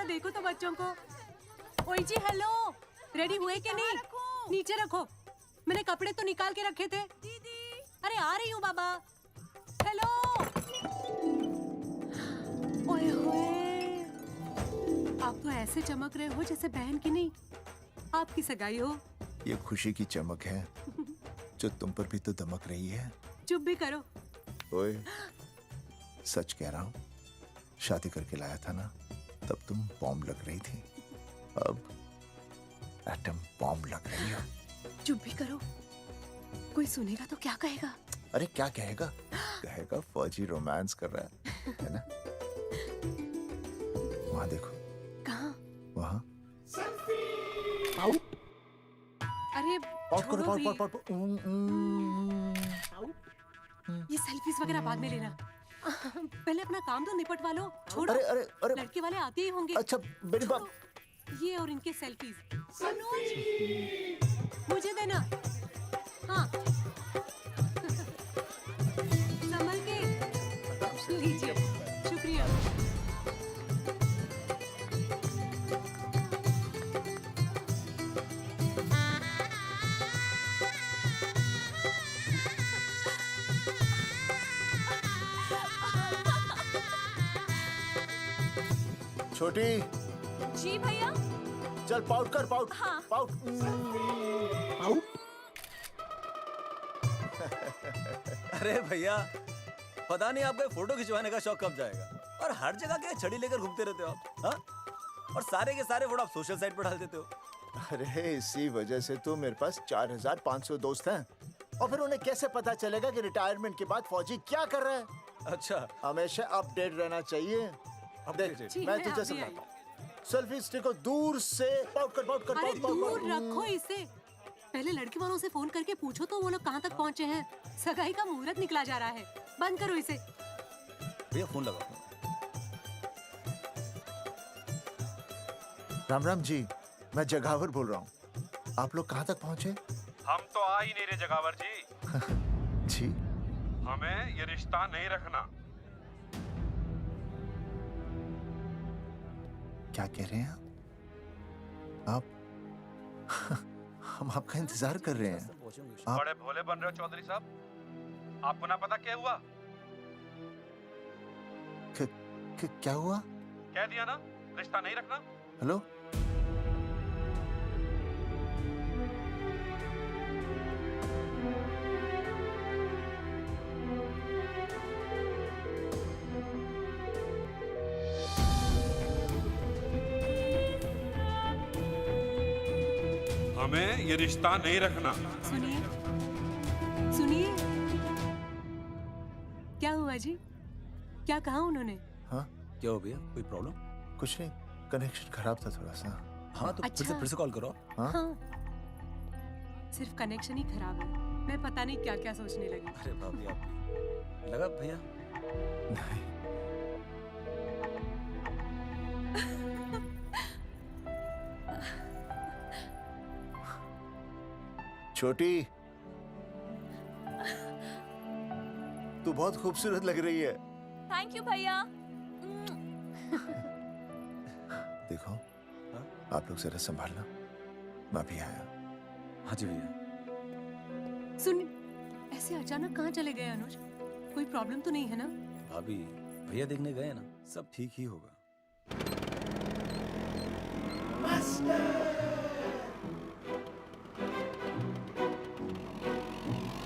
जरा देखो तो बच्चों को। ओए जी हेलो, रेडी हुए कि नहीं? नीचे रखो, मैंने कपड़े तो निकाल के रखे थे। दीदी अरे आ रही हूँ बाबा। हेलो। ओए होए, आप तो ऐसे चमक रहे हो जैसे बहन की नहीं आपकी सगाई हो। ये खुशी की चमक है जो तुम पर भी तो दमक रही है। चुप भी करो। ओए, सच कह रहा हूँ, शादी करके लाया था ना, तब तुम बॉम्ब लग रही थी, अब एटम बॉम्ब लग रही हो। चुप भी करो, कोई सुनेगा तो क्या कहेगा? अरे क्या कहेगा? कहेगा फौजी रोमांस कर रहा है ना? वहां देखो। कहाँ? वहां। अरे पाउट करो, छोड़ो भी। पाउट। ये सेल्फीज वगैरह बाद में लेना, पहले अपना काम तो निपटवा लो। छोड़ो। अरे लड़के वाले आते ही होंगे। अच्छा मेरी बात। ये और इनके सेल्फीज। मुझे देना। हाँ संभल के लीजिए। शुक्रिया। छोटी, जी भैया। चल पाउट कर, पाउट। हाँ। पाउट। अरे भैया, पता नहीं आपको फोटो खिंचवाने का शौक कब जाएगा। और हर जगह क्या छड़ी लेकर घूमते रहते हो आप, हाँ? और सारे के सारे फोटो आप सोशल साइट पर डाल देते हो। अरे इसी वजह से तो मेरे पास 4500 दोस्त हैं। और फिर उन्हें कैसे पता चलेगा कि रिटायरमेंट के बाद फौजी क्या कर रहा है? अच्छा, हमेशा अपडेट रहना चाहिए। देख, जी, मैं मैं तुझे अभी समझाता हूँ। सेल्फी स्टिक को दूर से पाउट कर, पाउट कर, अरे पाउट, पाउट, दूर पाउट। रखो इसे। पहले लड़के वालों से फोन करके पूछो तो वो लोग कहाँ तक पहुँचे हैं। सगाई का मुहूर्त निकला जा रहा है। बंद करो इसे। भैया फोन लगाओ। राम राम जी, मैं जगावर बोल रहा हूँ। आप लोग कहाँ तक पहुँचे? हम तो आ ही नहीं रहे जगावर जी। जी, हमें ये रिश्ता नहीं रखना। क्या कह रहे हैं आप? हम आपका इंतजार कर रहे हैं। आप बड़े भोले बन रहे हो चौधरी साहब। आपको ना पता क्या हुआ? क्या हुआ? कह दिया ना, रिश्ता नहीं रखना। हेलो, हमें ये रिश्ता नहीं रखना। सुनिए सुनिए, क्या हुआ जी? क्या कहा उन्होंने? हाँ क्या हो भैया, कोई प्रॉब्लम? कुछ नहीं, कनेक्शन खराब था थोड़ा सा। हाँ तो अच्छा। फिर से कॉल करो। हाँ? हाँ, सिर्फ कनेक्शन ही खराब है। मैं पता नहीं क्या क्या सोचने लगी। अरे भाभी आप भी। लगा भैया? नहीं, छोटी, तू बहुत खूबसूरत लग रही है। थैंक यू भैया। देखो, हाँ? आप लोग जरा संभालना, मैं भी आया। हाँ जी भैया। सुन, ऐसे अचानक कहाँ चले गए अनुज? कोई प्रॉब्लम तो नहीं है ना? भाभी, भैया देखने गए ना, सब ठीक ही होगा।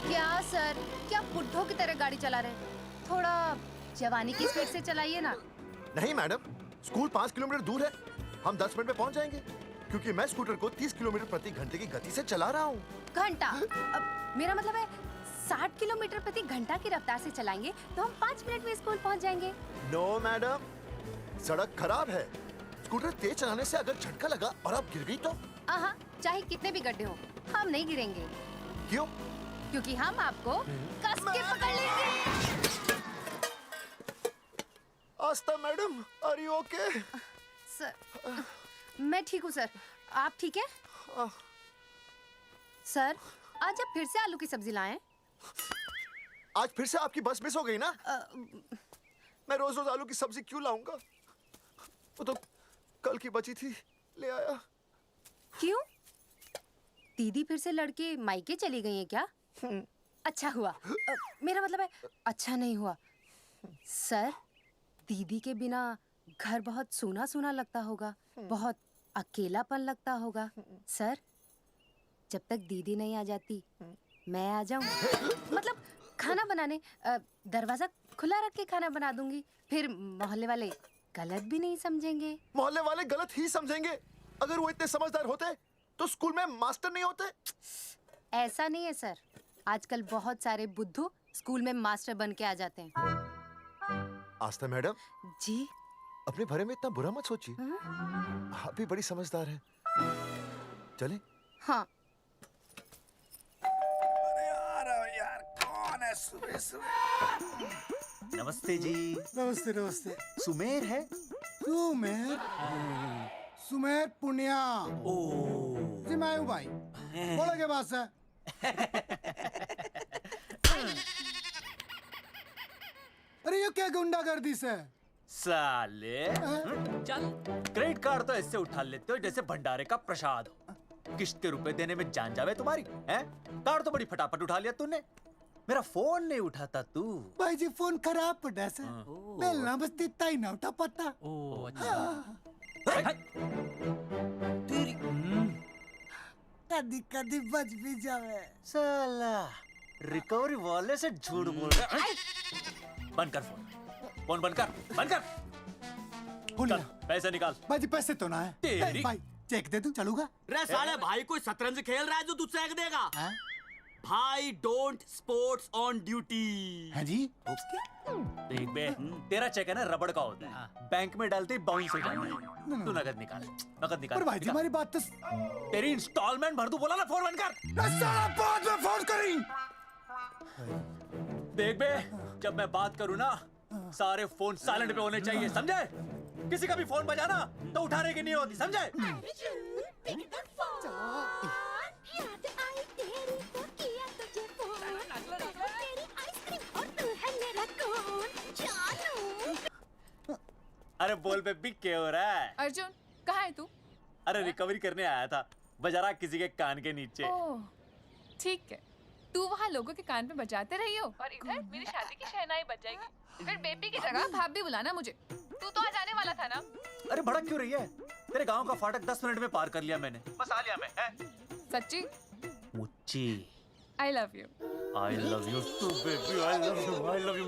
क्या सर, क्या बुड्ढों की तरह गाड़ी चला रहे हैं? थोड़ा जवानी की स्पीड से चलाइए ना। नहीं मैडम, स्कूल 5 किलोमीटर दूर है। हम 10 मिनट में पहुंच जाएंगे, क्योंकि मैं स्कूटर को 30 किलोमीटर प्रति घंटे की गति से चला रहा हूँ। घंटा? अब मेरा मतलब है 60 किलोमीटर प्रति घंटा की रफ्तार से चलाएंगे तो हम 5 मिनट में स्कूल पहुंच जाएंगे। नो मैडम, सड़क खराब है। स्कूटर तेज चलाने से अगर झटका लगा और आप गिर गई तो? आहा, चाहे कितने भी गड्ढे हो, हम नहीं गिरेंगे। क्यों? क्योंकि हम आपको कस के पकड़ लेंगे। Aastha madam, are you okay? Sir, मैं ठीक हूँ सर, आप ठीक है? सर, आज आप फिर से आलू की सब्जी लाएं? आज फिर से आपकी बस मिस हो गई ना? मैं रोज रोज आलू की सब्जी क्यों लाऊंगा? वो तो कल चावल की बची थी, ले आया। क्यों? दीदी फिर से लड़के मायके चली गई है क्या? अच्छा हुआ। मेरा मतलब है अच्छा नहीं हुआ। सर, दीदी के बिना घर बहुत सूना सूना लगता होगा, बहुत अकेलापन लगता होगा। सर, जब तक दीदी नहीं आ जाती मैं आ जाऊं। मतलब खाना बनाने दरवाजा खुला रख के खाना बना दूंगी, फिर मोहल्ले वाले गलत भी नहीं समझेंगे। मोहल्ले वाले गलत ही समझेंगे। अगर वो इतने समझदार होते तो स्कूल में मास्टर नहीं होते। ऐसा नहीं है सर, आजकल बहुत सारे बुद्धू स्कूल में मास्टर बन के आ जाते हैं। आस्था मैडम, जी? अपने भरे में इतना बुरा मत सोचिए। आप भी बड़ी समझदार हैं। चलें? हाँ। यार कौन है सुबह सुबह? नमस्ते जी। नमस्ते नमस्ते। सुमेर है? सुमेर? सुमेर पुनिया। ओ जी मैं हूँ भाई। बोलो के बात है? अरे ये क्या गुंडागर्दी से? साले चल, क्रेडिट कार्ड तो ऐसे उठा लेते हो जैसे भंडारे का प्रसाद हो। किश्त के रुपए देने में जान जावे तुम्हारी हैं? कार्ड तो बड़ी फटाफट उठा लिया तूने, मेरा फोन नहीं उठाता तू। भाई जी फोन खराब पड़ा से। बेलना बस इतना ही ना उठा पाता। तेरी कदी कदी बच भी जावे। साला रिकवरी वाले से झूठ बोल रहा है। बंद कर फोन बंद कर। बोलिए। चल, पैसे निकाल। भाई जी पैसे तो ना है। तेरी- भाई चेक दे दूं, चलूगा? रे साले भाई कोई शतरंज खेल रहा है जो तुझसे एक देगा? हाँ? भाई डोंट स्पोर्ट्स ऑन ड्यूटी। हाँ जी? देख बे, तेरा चेक है ना रबड़ का होता है, बैंक में डालते ही बाउंस हो जाता है। तू नकद निकाल। पर भाई जी निकाल। हमारी बात तो तेरी इंस्टॉलमेंट भर दूं, बोला ना फोन बंद कर। साला बाद में फोन करी। देख बे, जब मैं बात करूं ना सारे फोन साइलेंट पे होने चाहिए, समझे? किसी का भी फोन बजाना तो उठाने की नहीं होती, समझे? अरे बोल बेबी क्या हो रहा है? अर्जुन, कहाँ है तू? अरे रिकवरी करने आया था, बजा रहा किसी के कान के नीचे। ओह, ठीक है। तू वहाँ लोगों के कान पे बजाते रही हो और इधर मेरी शादी की शहनाई बज जाएगी। फिर बेबी की जगह भाभी बुलाना मुझे। तू तो आ जाने वाला था ना? अरे भड़क क्यों रही है? तेरे गांव का फाटक 10 मिनट में पार कर लिया मैंने, बस आ लिया मैं। सच्ची? मुच्ची I love you. I love you too baby, I love you.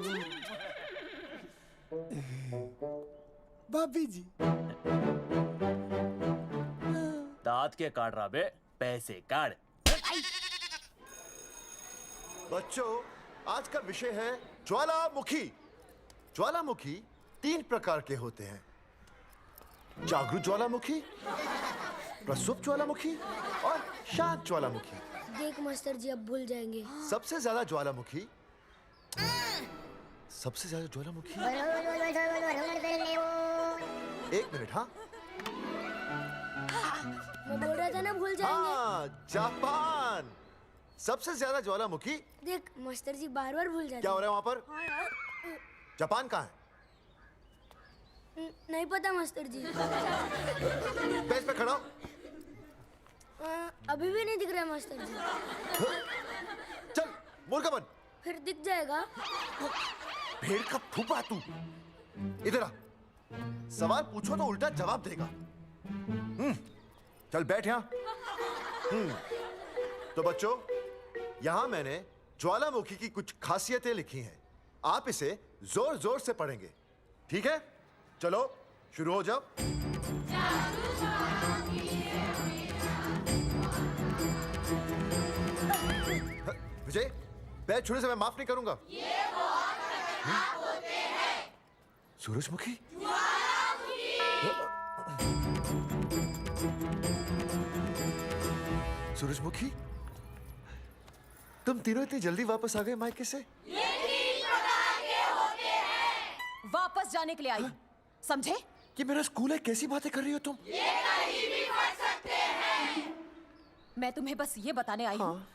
भाभी जी दांत के काट रहा बे, पैसे काट। बच्चों, आज का विषय है ज्वालामुखी। ज्वालामुखी 3 प्रकार के होते हैं: जागरूक ज्वालामुखी, प्रसुप्त ज्वालामुखी और शांत ज्वालामुखी। देख मास्टर जी अब भूल जाएंगे। सबसे ज्यादा ज्वालामुखी एक मिनट। हाँ मैं बोल रहा था ना भूल जाएंगे। हाँ, जापान सबसे ज्यादा ज्वालामुखी। देख मास्टर जी बार बार भूल जाते क्या हो रहा है वहां पर? हैं। जापान कहाँ है? नहीं पता मास्टर जी। बेंच पे खड़ा हो। अभी भी नहीं दिख रहा मास्टर जी। चल मुर्गा बन। फिर दिख जाएगा। भेड़ का फूफा तू। इधर आ, सवाल पूछो तो उल्टा जवाब देगा। चल बैठ यहाँ। तो बच्चों, यहाँ मैंने ज्वालामुखी की कुछ खासियतें लिखी हैं। आप इसे जोर जोर से पढ़ेंगे, ठीक है? चलो शुरू हो जाओ। विजय, बैच छूने से मैं माफ नहीं करूंगा। सूरजमुखी? सूरजमुखी, तुम तीनों इतनी जल्दी वापस आ गए मायके से? वापस जाने के लिए आई, समझे? ये मेरा स्कूल है, कैसी बातें कर रही हो तुम? मैं तुम्हें बस ये बताने आई हूँ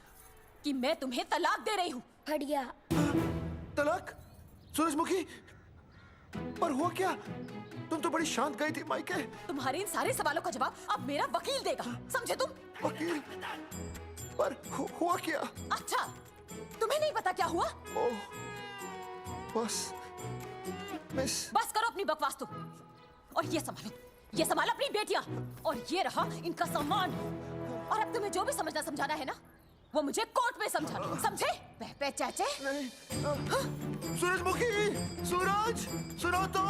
कि मैं तुम्हें तलाक दे रही हूँ। फट गया। तलाक? सूरजमुखी, पर हुआ क्या? तुम तो बड़ी शांत गई थी मायके। तुम्हारे इन सारे सवालों का जवाब अब मेरा वकील देगा, समझे तुम? वकील? पर हुआ क्या? अच्छा, तुम्हें नहीं पता क्या हुआ? ओह, बस मिस। बस करो अपनी बकवास तुम, और ये संभालो अपनी बेटियां, और ये रहा इनका सामान। और अब तुम्हें जो भी समझना समझाना है ना, वो मुझे कोर्ट में समझाना, समझे? पे चाचे। सूरजमुखी, सूरज, सुनो तो।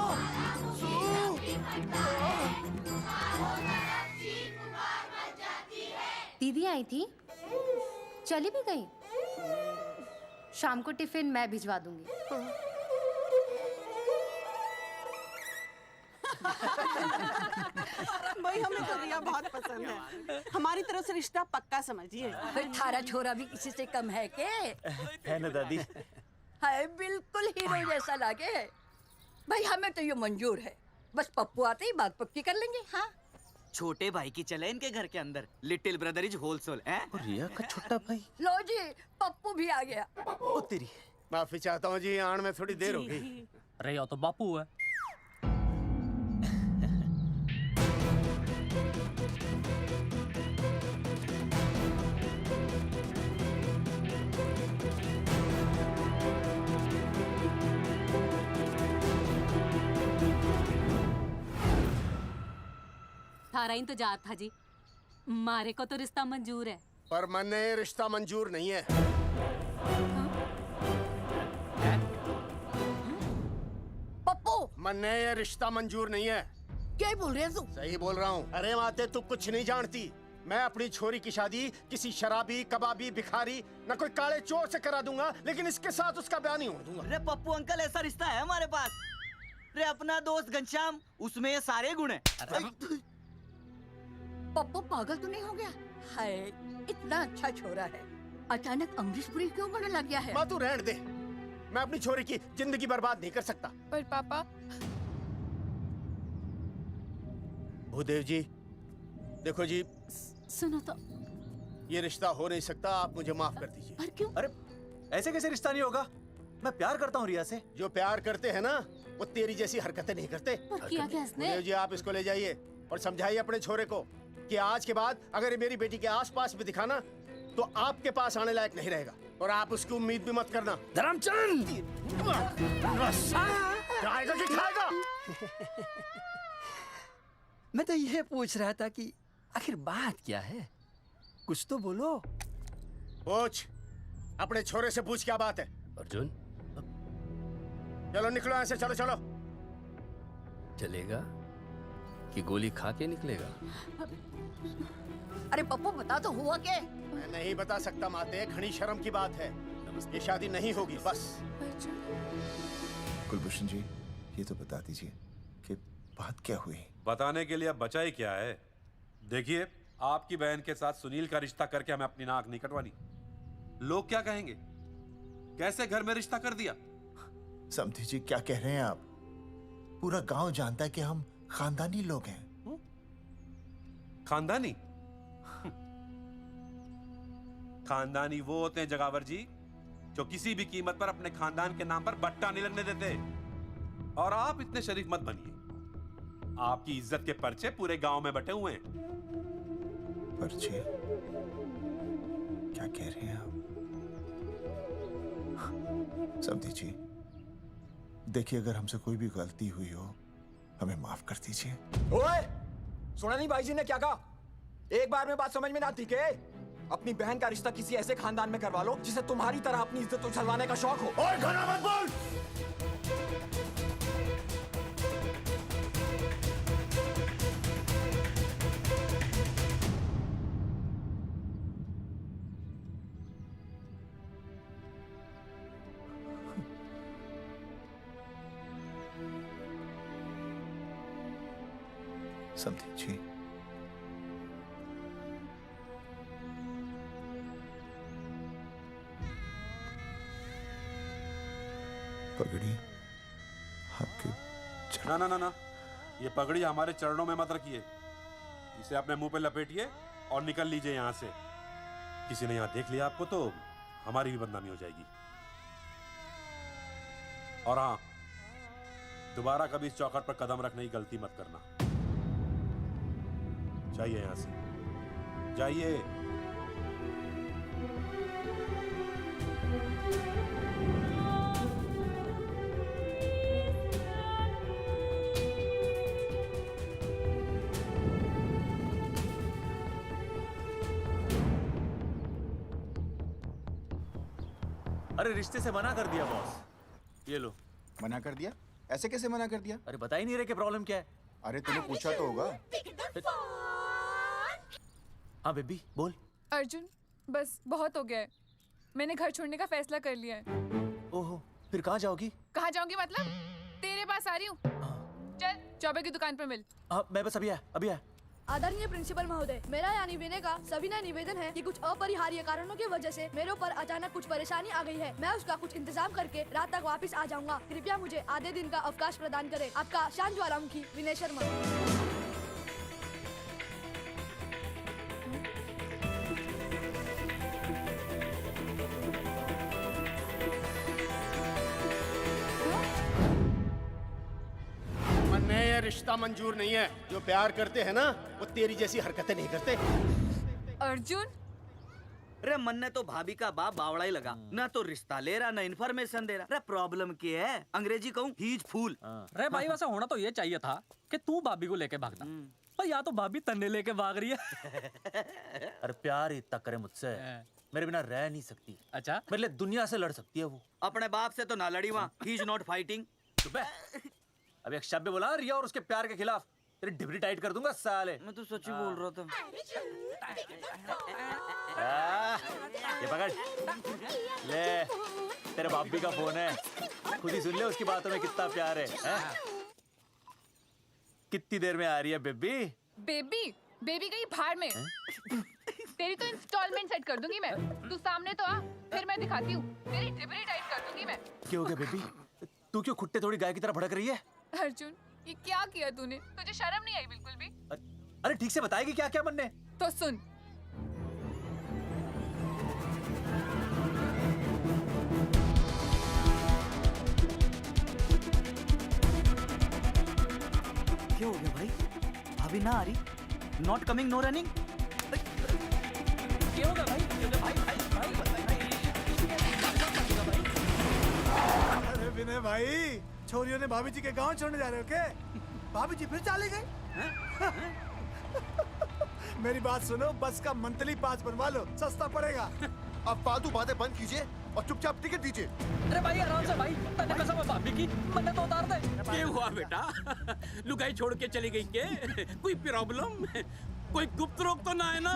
दीदी आई थी, चली भी गई। शाम को टिफिन मैं भिजवा दूंगी। भाई हमें तो रिया बहुत पसंद है, हमारी तरफ से रिश्ता पक्का समझिए। फिर थारा छोरा भी किसी से कम है के? है ना दादी? है, बिल्कुल हीरो जैसा लागे है। भाई हमें तो ये मंजूर है, बस पप्पू आते ही बात पक्की कर लेंगे। हाँ, छोटे भाई की चले इनके घर के अंदर, लिटिल ब्रदर इज होलसेल है। रिया का छोटा भाई। लो जी, पप्पू भी आ गया। ओ तेरी। माफी चाहता हूँ जी, आने में थोड़ी देर हो गई। अरे यो तो बापू है। थारा इंतजार था जी, मारे को तो रिश्ता मंजूर है। पर मैंने ये रिश्ता मंजूर नहीं है। पप्पू, मैंने ये रिश्ता मंजूर नहीं है। क्या बोल रहे हैं तू? सही बोल रहा हूँ। अरे माते, तू कुछ नहीं जानती। मैं अपनी छोरी की शादी किसी शराबी, कबाबी, भिखारी, न कोई काले चोर से करा दूंगा, लेकिन इसके साथ उसका ब्याह नहीं हो दूंगा। अरे पप्पू अंकल, ऐसा रिश्ता है हमारे पास। अरे अपना दोस्त घनश्याम, उसमें ये सारे गुण हैं। पप्पू पागल तो नहीं हो गया? हाय, इतना अच्छा छोरा है, अचानक अमरीशपुरी क्यों बनने लग गया है? माँ तू रहने दे, मैं अपनी छोरी की जिंदगी बर्बाद नहीं कर सकता। पर पापा। भूदेव जी, देखो जी, सुनो तो। ये रिश्ता हो नहीं सकता, आप मुझे माफ कर दीजिए। पर क्यों? अरे ऐसे कैसे रिश्ता नहीं होगा? मैं प्यार करता हूँ रिया से। जो प्यार करते हैं ना, वो तेरी जैसी हरकतें नहीं करते। पर किया क्या इसने? भूदेव जी, आप इसको ले जाइए और समझाइए अपने छोरे को कि आज के बाद अगर ये मेरी बेटी के आसपास भी दिखाना, तो आपके पास आने लायक नहीं रहेगा, और आप उसकी उम्मीद भी मत करना। धर्मचंद, खाएगा कि खाएगा? मैं तो यह पूछ रहा था कि आखिर बात क्या है, कुछ तो बोलो। पूछ, अपने छोरे से पूछ क्या बात है। अर्जुन, चलो निकलो यहाँ से, चलो चलो। चलेगा कि गोली खा के निकलेगा? अरे पप्पू, बता तो हुआ क्या? मैं नहीं बता सकता माते, घनी शर्म की बात है। ये शादी नहीं होगी, बस। कुलभूषण जी, ये तो बता दीजिए कि बात क्या हुई? बताने के लिए अब बचा ही क्या है? देखिए, आपकी बहन के साथ सुनील का रिश्ता करके हमें अपनी नाक नहीं कटवानी। लोग क्या कहेंगे? कैसे घर में रिश्ता कर दिया? समधी जी, क्या कह रहे हैं आप? पूरा गांव जानता है कि हम खानदानी लोग हैं। खानदानी? खानदानी वो होते हैं जगावर जी, जो किसी भी कीमत पर अपने खानदान के नाम पर बट्टा नहीं लगने देते। और आप इतने शरीफ मत बनिए, आपकी इज्जत के पर्चे पूरे गांव में बटे हुए हैं। पर्चे? क्या कह रहे हैं आप? समधी जी, देखिए, अगर हमसे कोई भी गलती हुई हो, हमें माफ कर दीजिए। ओए, सुना नहीं भाई जी ने क्या कहा? एक बार में बात समझ में ना आती के? अपनी बहन का रिश्ता किसी ऐसे खानदान में करवा लो जिसे तुम्हारी तरह अपनी इज्जत उछलवाने का शौक हो। ओए, घना मत बोल। समधी जी, पगड़ी आपके ना ना ना ना, ये पगड़ी हमारे चरणों में मत रखिए। इसे अपने मुंह पे लपेटिए और निकल लीजिए यहाँ से। किसी ने यहाँ देख लिया आपको तो हमारी भी बदनामी हो जाएगी। और हाँ, दोबारा कभी इस चौखट पर कदम रखने की गलती मत करना। जाइए यहां से, जाइए। अरे रिश्ते से मना कर दिया बॉस। ये लो। मना कर दिया? ऐसे कैसे मना कर दिया? अरे बता ही नहीं रहे कि प्रॉब्लम क्या है। अरे तूने पूछा तो होगा। हाँ बेबी बोल। अर्जुन बस बहुत हो गया है, मैंने घर छोड़ने का फैसला कर लिया है। ओहो, फिर कहाँ जाओगी? कहाँ जाऊंगी मतलब? तेरे पास आ रही हूँ। चल चौबे की दुकान पर मिल। हाँ मैं बस अभी आया। आदरणीय प्रिंसिपल महोदय, मेरा यानी विनय का सविनय निवेदन है कि कुछ अपरिहार्य कारणों की वजह से मेरे ऊपर अचानक कुछ परेशानी आ गई है। मैं उसका कुछ इंतजाम करके रात तक वापस आ जाऊंगा। कृपया मुझे आधे दिन का अवकाश प्रदान करें। आपका शांत ज्वालामुखी विनय शर्मा। ये रिश्ता मंजूर नहीं है। जो प्यार करते हैं ना वो तेरी जैसी हरकतें नहीं करते। अर्जुन रे मन ने तो भाभी का बाप बावड़ा ही लगा, ना तो रिश्ता ले रहा ना इन्फॉर्मेशन दे रहा। रे प्रॉब्लम क्या है? अंग्रेजी कहूँ हीज फूल। रे भाई वैसा होना तो ये चाहिए था कि तू भाभी को लेके भागता, पर या तो भाभी तन्ने लेके भाग रही है। अरे प्यार इतना करे मुझसे, मेरे बिना रह नहीं सकती। अच्छा मेरे लिए दुनिया से लड़ सकती है वो। अपने बाप से तो ना लड़ी वहाँ, ही इज नॉट फाइटिंग। अभी एक शब्द बोला रिया और उसके प्यार के खिलाफ, तेरी डिबरी टाइट कर दूंगा साले। मैं तो सच्ची बोल रहा था। ये पकड़ ले, तेरे बापी का फोन है, खुद ही सुन ले उसकी बातों में कितना प्यार है, कितनी देर में आ रही है बेबी? बेबी गई भाड़ में। तेरी तो इंस्टॉलमेंट सेट कर दूंगी मैं। तू सामने तो आ, फिर मैं दिखाती हूँ। तेरी डिबरी टाइट कर दूंगी मैं। क्या हो गया बेबी? तू क्यों खुट्टे थोड़ी गाय की तरह भड़क रही है? अर्जुन ये क्या किया तूने? तुझे शर्म नहीं आई बिल्कुल भी? अरे ठीक से बताएगी क्या क्या बनने? तो सुन, क्या हो गया भाई? भाभी ना आ रही? Not coming no running? क्या होगा भाई? अरे विनय भाई, छोरियों ने भाभी जी के गांव छोड़ने जा रहे हो क्या? भाभी जी फिर चली गई? मेरी बात सुनो, बस का मंथली पास बनवा लो, सस्ता पड़ेगा। अब फालतू बातें बंद कीजिए और चुपचाप टिकट दीजिए। अरे भाई आराम से भाई, तन्ने कसम है भाभी की, मन्ने तो उतार दे। क्या हुआ बेटा? लुगाई छोड़ के चली गई के? कोई प्रॉब्लम? कोई गुप्त रोग तो ना है ना?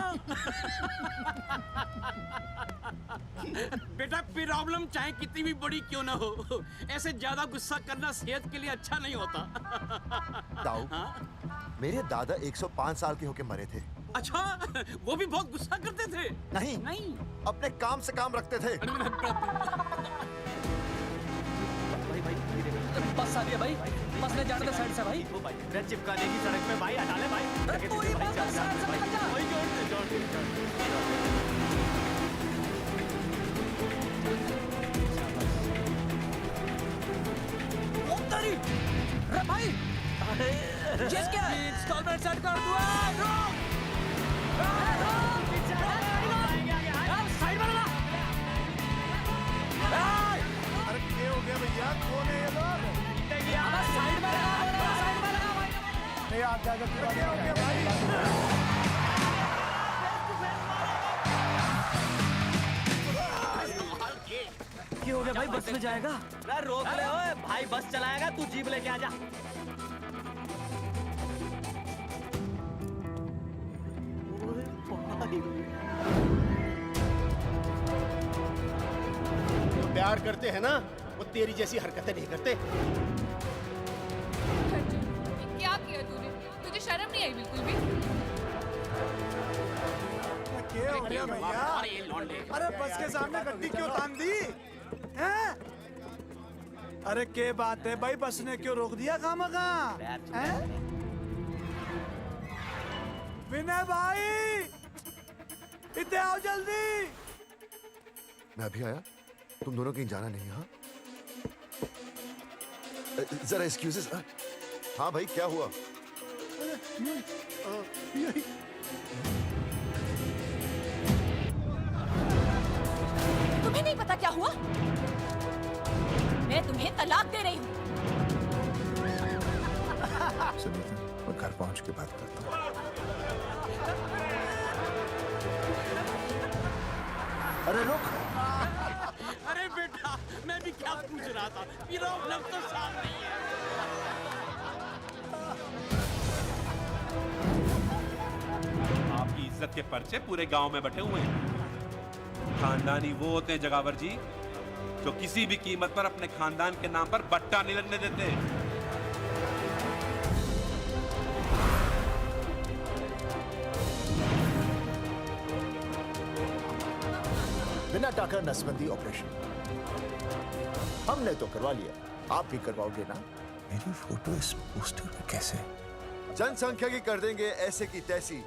बेटा प्रॉब्लम चाहे कितनी भी बड़ी क्यों ना हो, ऐसे ज्यादा गुस्सा करना सेहत के लिए अच्छा नहीं होता। ताऊ, मेरे दादा 105 साल के होके मरे थे। अच्छा, वो भी बहुत गुस्सा करते थे? नहीं, अपने काम से काम रखते थे। बस आ गया भाई, बस ले जाने दे साइड से भाई। चिपका देगी सड़क पे भाई, हटा ले भाई। अरे भाई, इंस्टॉलमेंट सेट कर दूँ। साइड में लगा। अरे क्या हो गया भैया? कौन है ये लोग? साइड में लगा, साइड में लगा भाई। नहीं आप जाकर क्या हो गया भाई? क्या हो गया भाई? बस में जाएगा? अरे रोक ले ओए भाई, बस चलाएगा, तू जीप लेके आ जा। जो प्यार करते हैं ना वो तेरी जैसी हरकतें नहीं करते। क्या किया तूने? तुझे शर्म नहीं आई बिल्कुल भी? क्या हो गया भैया? अरे बस के सामने गड्डी क्यों तान दी? हैं? अरे क्या बात है भाई, बस ने क्यों रोक दिया खामखा? विनय भाई, इतने आओ जल्दी। मैं अभी आया, तुम दोनों कहीं जाना नहीं। हाँ जरा एक्सक्यूजेस। हाँ भाई, क्या हुआ? तुम्हें नहीं पता क्या हुआ? मैं तुम्हें तलाक दे रही हूँ। सुनीता, मैं घर पहुंच के बात करता हूँ। अरे रुक। अरे बेटा, मैं भी क्या पूछ रहा था, प्रॉब्लम तो साफ नहीं है। आपकी इज्जत के पर्चे पूरे गांव में बटे हुए हैं। खानदानी वो होते हैं जगावर जी जो किसी भी कीमत पर अपने खानदान के नाम पर बट्टा नहीं लगने देते। बिना टाका नसबंदी ऑपरेशन हमने तो करवा लिया, आप भी करवाओगे ना? मेरी फोटो इस पोस्टर में कैसे? जनसंख्या की कर देंगे ऐसे की तैसी,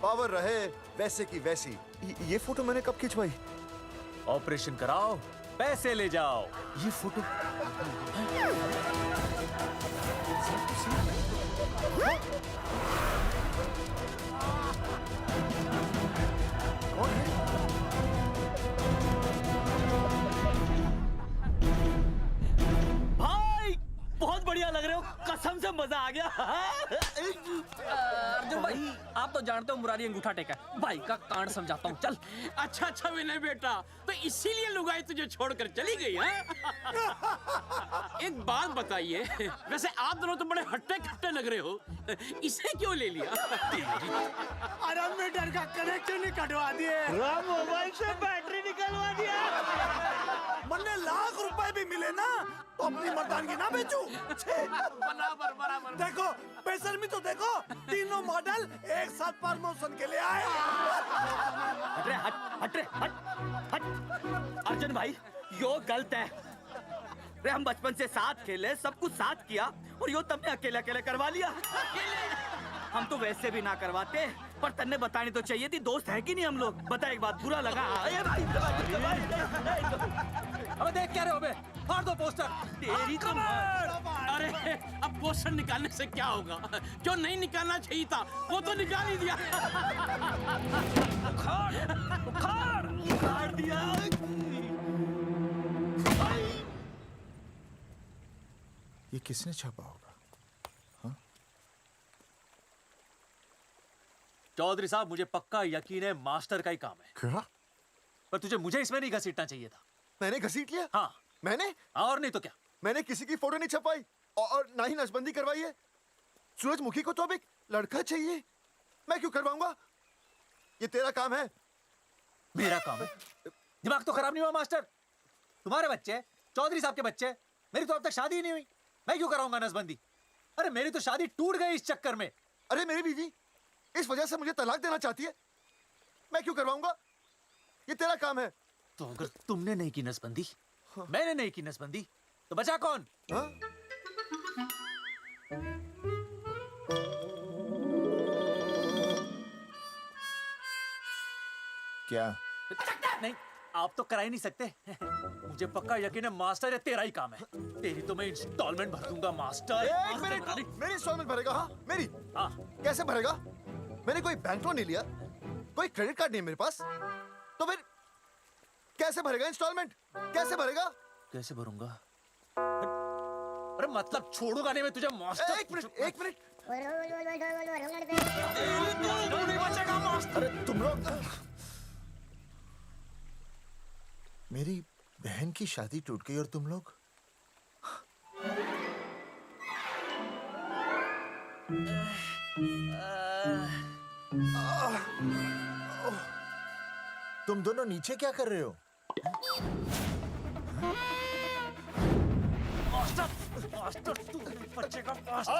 पावर रहे वैसे की वैसी। ये फोटो मैंने कब खिंचवाई? ऑपरेशन कराओ, पैसे ले जाओ। ये फोटो भाई बहुत बढ़िया लग रहे हो, कसम से मजा आ गया। अर्जुन भाई, आप तो जानते हो मुरारी अंगूठा टेका है। भाई का कांड समझाता हूँ, चल। अच्छा अच्छा विनय बेटा, तो इसीलिए लुगाई तुझे छोड़कर चली गई है? एक बात बताइए, वैसे आप दोनों तो बड़े हट्टे कट्टे लग रहे हो, इसे क्यों ले लिया? अरे मीटर का कनेक्शन ही कटवा दिए, मोबाइल से बैटरी निकलवा दिया। मन्ने लाख रुपए भी मिले ना तो अपनी मर्दानगी ना बेचूं। बराबर बराबर। देखो बेशर्मी तो देखो, तीनों मॉडल एक साथ प्रमोशन के लिए आए। हट रे, हट रे, हट। अर्जुन भाई, यो गलत है। रे हम बचपन से साथ खेले, सब कुछ साथ किया, और यो तुमने अकेले अकेले करवा लिया। हम तो वैसे भी ना करवाते, पर तन्ने बतानी तो चाहिए थी, दोस्त है कि नहीं हम लोग। बता एक बात, बुरा लगा? अबे देख क्या रहे हो बे? फाड़ दो पोस्टर। तेरी तो अरे अब पोस्टर निकालने से क्या होगा? जो नहीं निकालना चाहिए था वो तो निकाल ही दिया। उखाड़ दिया। ये किसने छापा होगा? चौधरी साहब, मुझे पक्का यकीन है मास्टर का ही काम है। क्या? पर तुझे मुझे इसमें नहीं घसीटना चाहिए था। मैंने घसीट लिया? हाँ। मैंने? और नहीं तो क्या? मैंने किसी की फोटो नहीं छपाई और ना ही नसबंदी करवाई है। सूरजमुखी को तो अब एक लड़का चाहिए, मैं क्यों करवाऊंगा? ये तेरा काम है। मेरा काम है? दिमाग तो खराब नहीं हुआ मास्टर? तुम्हारे बच्चे, चौधरी साहब के बच्चे, मेरी तो अब तक शादी ही नहीं हुई, मैं क्यों कराऊंगा नसबंदी? अरे मेरी तो शादी टूट गई इस चक्कर में। अरे मेरी बीवी इस वजह से मुझे तलाक देना चाहती है, मैं क्यों करवाऊंगा? ये तेरा काम है। तो अगर तुमने नहीं की नसबंदी, मैंने नहीं की नसबंदी, तो बचा कौन? क्या? नहीं, आप तो करा ही नहीं सकते। मुझे पक्का यकीन है मास्टर, ये तेरा ही काम है। तेरी तो मैं इंस्टॉलमेंट भर दूंगा मास्टर। एक मिनट, मेरी इंस्टॉलमेंट भरेगा? हाँ मेरी। हाँ। कैसे भरेगा? मैंने कोई बैंक लोन नहीं लिया, कोई क्रेडिट कार्ड नहीं मेरे पास, तो फिर कैसे भरेगा इंस्टॉलमेंट? कैसे भरेगा? कैसे भरूंगा? अरे मतलब छोड़ूंगा नहीं मैं तुझे मास्टर। एक मिनट, एक मिनट। नहीं बचेगा मास्टर। अरे तुम लोग, मेरी बहन की शादी टूट गई और तुम लोग? तुम दोनों नीचे क्या कर रहे हो? मास्टर, मास्टर तू नहीं बचेगा मास्टर।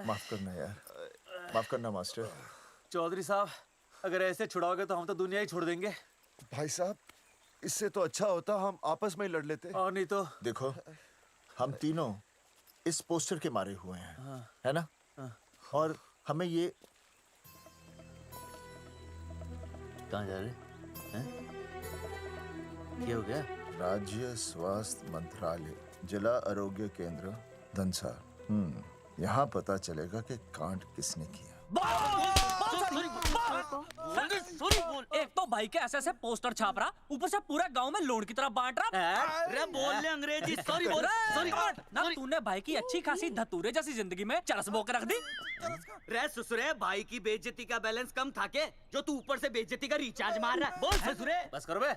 माफ करना यार, माफ करना मास्टर। चौधरी साहब, अगर ऐसे छुड़ाओगे तो हम तो दुनिया ही छोड़ देंगे। भाई साहब, इससे तो अच्छा होता हम आपस में ही लड़ लेते। और नहीं तो। देखो, हम तीनों इस पोस्टर के मारे हुए हैं, हाँ। है ना? हाँ। और हमें ये कहाँ जा रहे हैं? क्या हो गया? राज्य स्वास्थ्य मंत्रालय, जिला आरोग्य केंद्र धनसा। यहाँ पता चलेगा कि कांड किसने किया। एक तो भाई के ऐसे पोस्टर छाप रहा, ऊपर से पूरा गांव में लोन की तरह बांट रहा। अरे बोल ले अंग्रेजी, सॉरी बोल, सॉरी। ना तूने भाई की अच्छी खासी धतूरे जैसी जिंदगी में चरस बो के रख दी। रे ससुरे, भाई की बेइज्जती का बैलेंस कम था के जो तू ऊपर से बेइज्जती का रिचार्ज मार रहा है? बोल ससुरे। बस करो बे,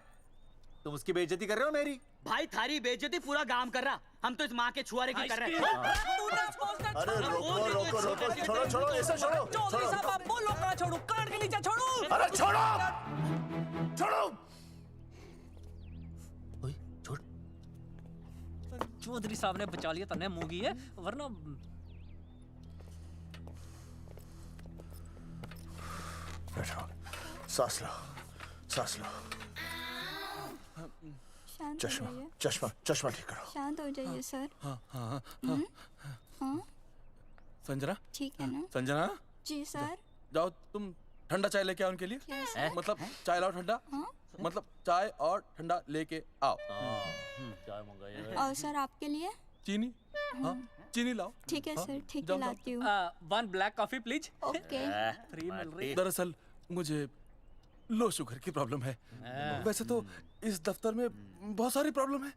तुम उसकी बेइज्जती कर रहे हो मेरी। भाई थारी बेइज्जती पूरा गांव कर रहा, हम तो इस माँ के छुआरे की कर रहे हैं। अरे रोको रोको रोको, छोड़ो छोड़ो, ऐसे छोड़ो चौधरी साहब आप बोलो, कहाँ छोड़ू? कान के नीचे छोड़ू? अरे छोड़ो छोड़ो। छोड़। चौधरी साहब ने बचा लिया, तन्ने मुंगी है, वरना बैठो, सांस लो, सांस लो। शांत चश्मा हो जाइए। चश्मा चश्मा ठीक करो। शांत हो जाइए सर। हाँ हाँ हाँ हाँ। हाँ संजना, ठीक है ना? संजना जी सर। जाओ तुम ठंडा चाय लेके आओ उनके लिए। Yes, sir. मतलब चाय लाओ ठंडा। मतलब चाय और ठंडा लेके आओ। चाय मंगाई। और सर आपके लिए? चीनी? हाँ चीनी लाओ। ठीक है सर, ठीक है जाओ, लाती हूँ। 1 black coffee please. Okay. Free मिल रही। दरअसल मुझे लो शुगर की प्रॉब्लम है। वैसे तो इस दफ्तर में बहुत सारी प्रॉब्लम है।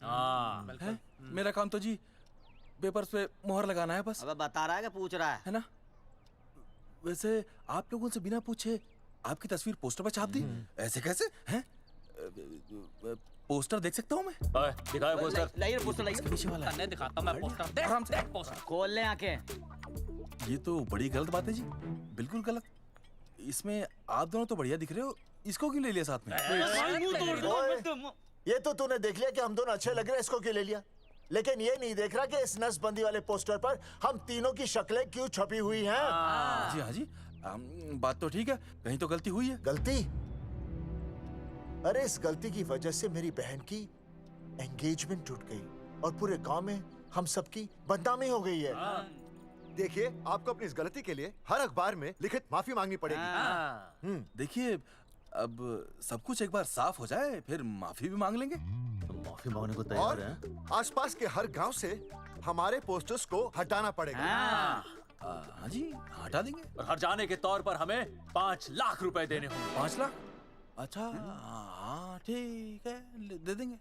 मेरा काम तो जी पेपर्स पे मोहर लगाना है बस। अबे बता रहा है कि पूछ रहा है ना? वैसे आप लोगों से बिना पूछे आपकी तस्वीर पोस्टर पर छाप दी, ऐसे कैसे हैं? पोस्टर देख सकता हूँ मैं? दिखाओ पोस्टर। लाइए पोस्टर, लाइए। पीछे वाला है। दिखाता हूँ मैं पोस्टर। देख आराम से। पोस्टर खोल ले आंखें। ये तो बड़ी गलत बात है जी, बिल्कुल गलत। इसमें आप दोनों तो बढ़िया दिख रहे हो, इसको क्यों ले लिया साथ में? ओए, ये तो तूने देख लिया कि हम दोनों अच्छे लग रहे हैं, इसको क्यों ले लिया? लेकिन ये नहीं देख रहा कि इस नसबंदी वाले पोस्टर पर हम तीनों की शक्लें क्यों छपी हुई हैं? जी हाँ जी, बात तो ठीक है, कहीं तो गलती हुई है। गलती? अरे इस गलती की वजह से मेरी बहन की एंगेजमेंट टूट गई और पूरे गांव में हम सबकी बदनामी हो गई है। देखिए, आपको अपनी इस गलती के लिए हर अखबार में लिखित माफी मांगनी पड़ेगी। देखिए, अब सब कुछ एक बार साफ हो जाए, फिर माफी भी मांग लेंगे। माफी मांगने को तैयार और है। आसपास के हर गांव से हमारे पोस्टर्स को हटाना पड़ेगा। हाँ जी, हटा देंगे। और हर जाने के तौर पर हमें 5 लाख रुपए देने होंगे। 5 लाख? अच्छा हाँ ठीक है, दे देंगे।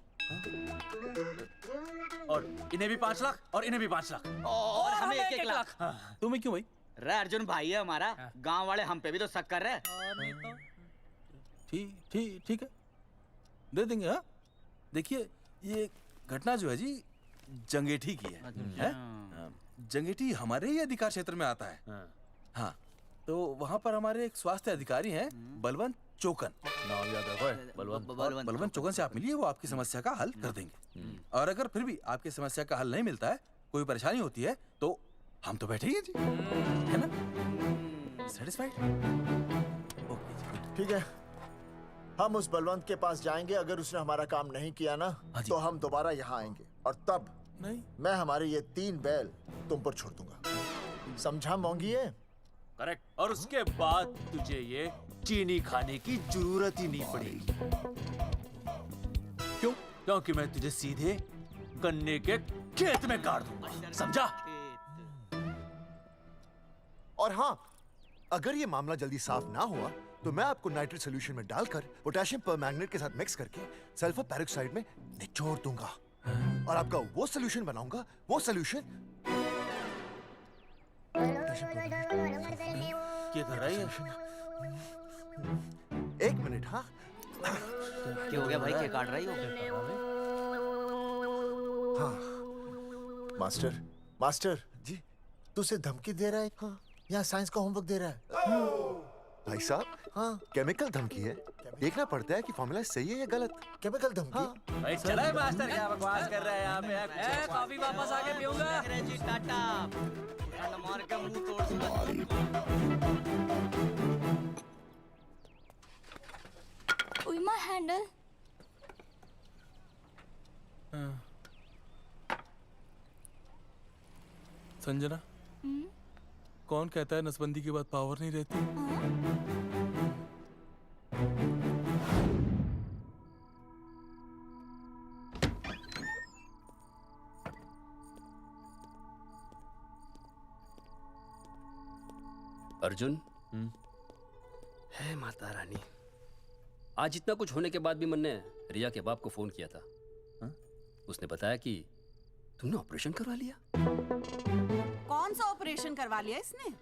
और इन्हें भी 5 लाख और इन्हें भी 5 लाख और हमें 1-1 लाख। तुम्हें क्यों भाई? रे अर्जुन भाई है हमारा, गांव वाले हम पे भी तो शक कर रहे हैं। ठीक है, दे देंगे। हाँ देखिए, ये घटना जो है जी जंगेठी की है? जंगेठी हमारे ही अधिकार क्षेत्र में आता है। हाँ, तो वहाँ पर हमारे एक स्वास्थ्य अधिकारी हैं, बलवंत चौकन। नाम याद रखो, बलवंत चौकन से आप मिलिए, वो आपकी समस्या का हल कर देंगे। और अगर फिर भी आपकी समस्या का हल नहीं मिलता है, कोई परेशानी होती है, तो हम तो बैठे ही हैं जी, है ना? सेटिस्फाइड? ठीक है, हम उस बलवंत के पास जाएंगे। अगर उसने हमारा काम नहीं किया ना, तो हम दोबारा यहाँ आएंगे और तब नहीं, मैं हमारे ये 3 बैल तुम पर छोड़ दूंगा। समझा मोंगी है? करेक्ट। और उसके बाद तुझे ये चीनी खाने की जरूरत ही नहीं पड़ेगी। क्यों? क्योंकि मैं तुझे सीधे गन्ने के खेत में गाड़ दूंगा, समझा? और हाँ, अगर ये मामला जल्दी साफ ना हुआ तो मैं आपको नाइट्रेट सोल्यूशन में डालकर पोटेशियम परमैंगनेट के साथ मिक्स करके सल्फर पेरोक्साइड में निचोड़ दूंगा और आपका वो सोल्यूशन बनाऊंगा, वो सोल्यूशन। क्या कर रही है? 1 मिनट। हाँ क्या हो गया भाई, क्या काट रही हो? हाँ मास्टर जी, तू उसे धमकी दे रहा है? हाँ, यहाँ साइंस का होमवर्क दे रहा है। भाई साहब, हाँ केमिकल धमकी है, देखना पड़ता है कि फॉर्मूला सही है या गलत। केमिकल धमकी? हाँ। भाई चला है मास्टर, क्या बकवास कर रहा है यहाँ पे? कॉफी वापस आके पीऊंगा। अंग्रेजी टाटा, मार के मुंह तोड़ दूंगा। उइमा हैंडल। संजना, कौन कहता है नसबंदी के बाद पावर नहीं रहती? अर्जुन, है माता रानी, आज इतना कुछ होने के बाद भी मन ने रिया के बाप को फोन किया था। उसने बताया कि तुमने ऑपरेशन करवा लिया। कौन सा ऑपरेशन करवा लिया इसने?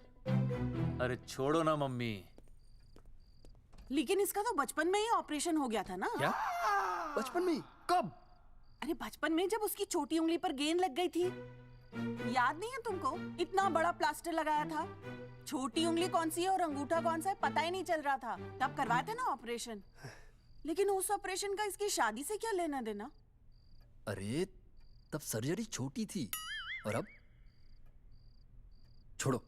अरे छोड़ो ना मम्मी। लेकिन इसका तो बचपन में ही ऑपरेशन हो गया था ना? क्या? बचपन में? कब? अरे बचपन में, जब उसकी छोटी उंगली पर गेंद लग गई थी। याद नहीं है तुमको? इतना बड़ा प्लास्टर लगाया था। छोटी उंगली कौन सी है और अंगूठा कौन सा है पता ही नहीं चल रहा था। तब करवाया था ना ऑपरेशन। लेकिन उस ऑपरेशन का इसकी शादी से क्या लेना देना? अरे तब सर्जरी छोटी थी और अब? छोड़ो,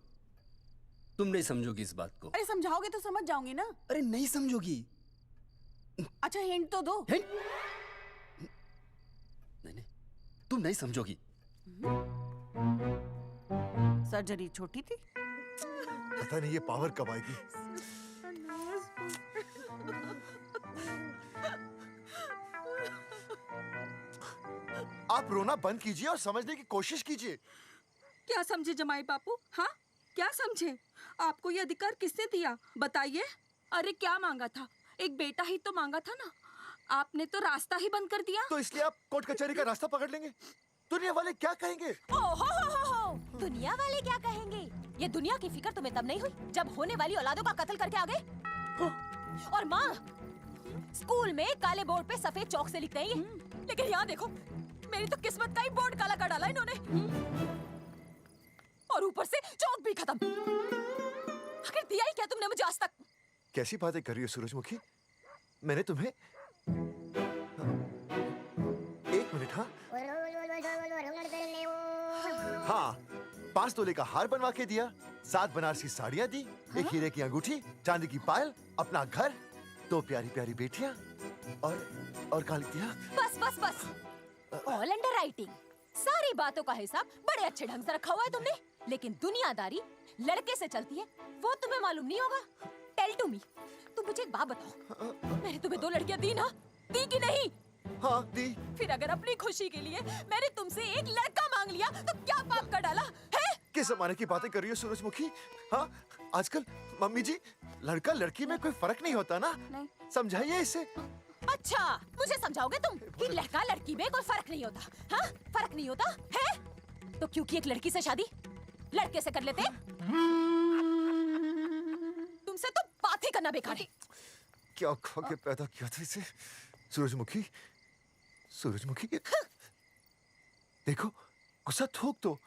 तुम नहीं समझोगी इस बात को। अरे समझाओगे तो समझ जाऊंगी ना। अरे नहीं समझोगी। अच्छा हिंट तो दो। हिंट? नहीं, तुम नहीं समझोगी। सर्जरी छोटी थी। पता नहीं ये पावर कब आएगी। आप रोना बंद कीजिए और समझने की कोशिश कीजिए। क्या समझे जमाई बापू? हाँ, क्या समझे? आपको ये अधिकार किसने दिया बताइए? अरे क्या मांगा था? एक बेटा ही तो मांगा था ना। आपने तो रास्ता ही बंद कर दिया। तो इसलिए आप कोर्ट कचहरी का रास्ता पकड़ लेंगे? दुनिया वाले क्या कहेंगे? हो। दुनिया वाले क्या कहेंगे? ये दुनिया की फिक्र तुम्हें तब नहीं हुई जब होने वाली औलादों का कत्ल करके आ गए। और माँ, स्कूल में काले बोर्ड पे सफेद चौक से लिखते हैं, लेकिन यहाँ देखो, मेरी तो किस्मत का ही बोर्ड काला कर डाला इन्होंने। और ऊपर से चौक भी खत्म। आखिर दिया ही क्या तुमने मुझे आज तक? कैसी बातें कर रही हो सूरजमुखी? मैंने तुम्हें एक मिनट। हाँ, 5 तोले का हार बनवा के दिया, 7 बनारसी साड़ियाँ दी, एक हीरे की अंगूठी, चांदी की पायल, अपना घर, 2 प्यारी प्यारी बेटियाँ और क्या लिख दिया? बस। All under writing. सारी बातों का हिसाब बड़े अच्छे ढंग से रखा हुआ है तुमने, लेकिन दुनियादारी लड़के से चलती है वो तुम्हें मालूम नहीं होगा। टेल टू मी, तुम मुझे एक बात बताओ, मैंने तुम्हें 2 लड़कियां दी ना? दी कि नहीं? हाँ दी। फिर अगर अपनी खुशी के लिए मैंने तुमसे एक लड़का मांग लिया तो क्या पाप कर डाला है? किस जमाने की बातें कर रही हो सूरजमुखी? हाँ, आजकल मम्मी जी, लड़का लड़की में कोई फर्क नहीं होता ना। नहीं। समझाइए इसे। अच्छा, मुझे समझाओगे तुम कि लड़का लड़की में कोई फर्क नहीं होता? हाँ, फर्क नहीं होता है? तो क्योंकि एक लड़की से शादी लड़के से कर लेते? तुमसे तो बात ही करना बेकार है। क्या खा के पैदा किया था इसे? सूरजमुखी, सूरजमुखी, देखो, गुस्सा थूक दो।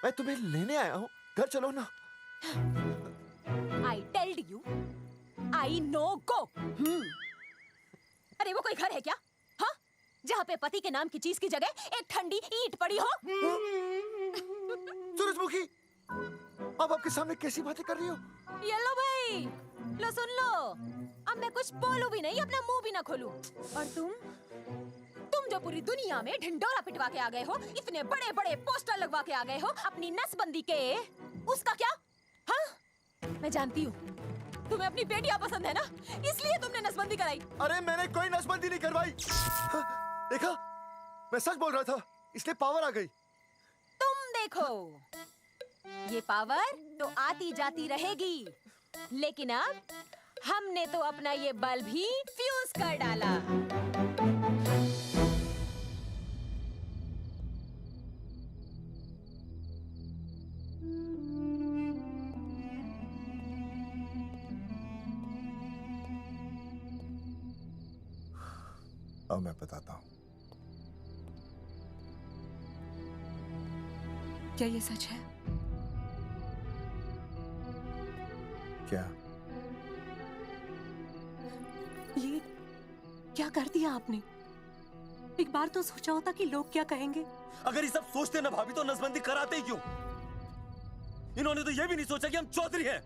मैं तुम्हें लेने आया हूँ, घर चलो ना। I told you, I no go. अरे वो कोई घर है क्या? हाँ, जहाँ पे पति के नाम की चीज की जगह एक ठंडी ईंट पड़ी हो? सूरजमुखी, अब आपके सामने कैसी बातें कर रही हो? ये लो भाई, लो सुन लो। अब मैं कुछ बोलूं भी नहीं, अपना मुंह भी ना खोलूं। और तुम जो पूरी दुनिया में ढिंडोरा पिटवा के आ गए हो, इतने बड़े बड़े पोस्टर लगवा के आ गए हो अपनी नसबंदी के, उसका क्या? हाँ, मैं जानती हूँ तुम्हें अपनी बेटियां पसंद है ना, इसलिए तुमने नसबंदी कराई। अरे मैंने कोई नसबंदी नहीं करवाई। देखा, मैं सच बोल रहा था, इसलिए पावर आ गई। तुम देखो, ये पावर तो आती जाती रहेगी, लेकिन अब हमने तो अपना ये बल्ब ही फ्यूज कर डाला। अब मैं बताता हूँ। क्या ये सच है? क्या? ये क्या कर दिया आपने? एक बार तो सोचा होता कि लोग क्या कहेंगे। अगर ये सब सोचते ना भाभी तो नसबंदी कराते ही क्यों? इन्होंने तो ये भी नहीं सोचा कि हम चौधरी हैं।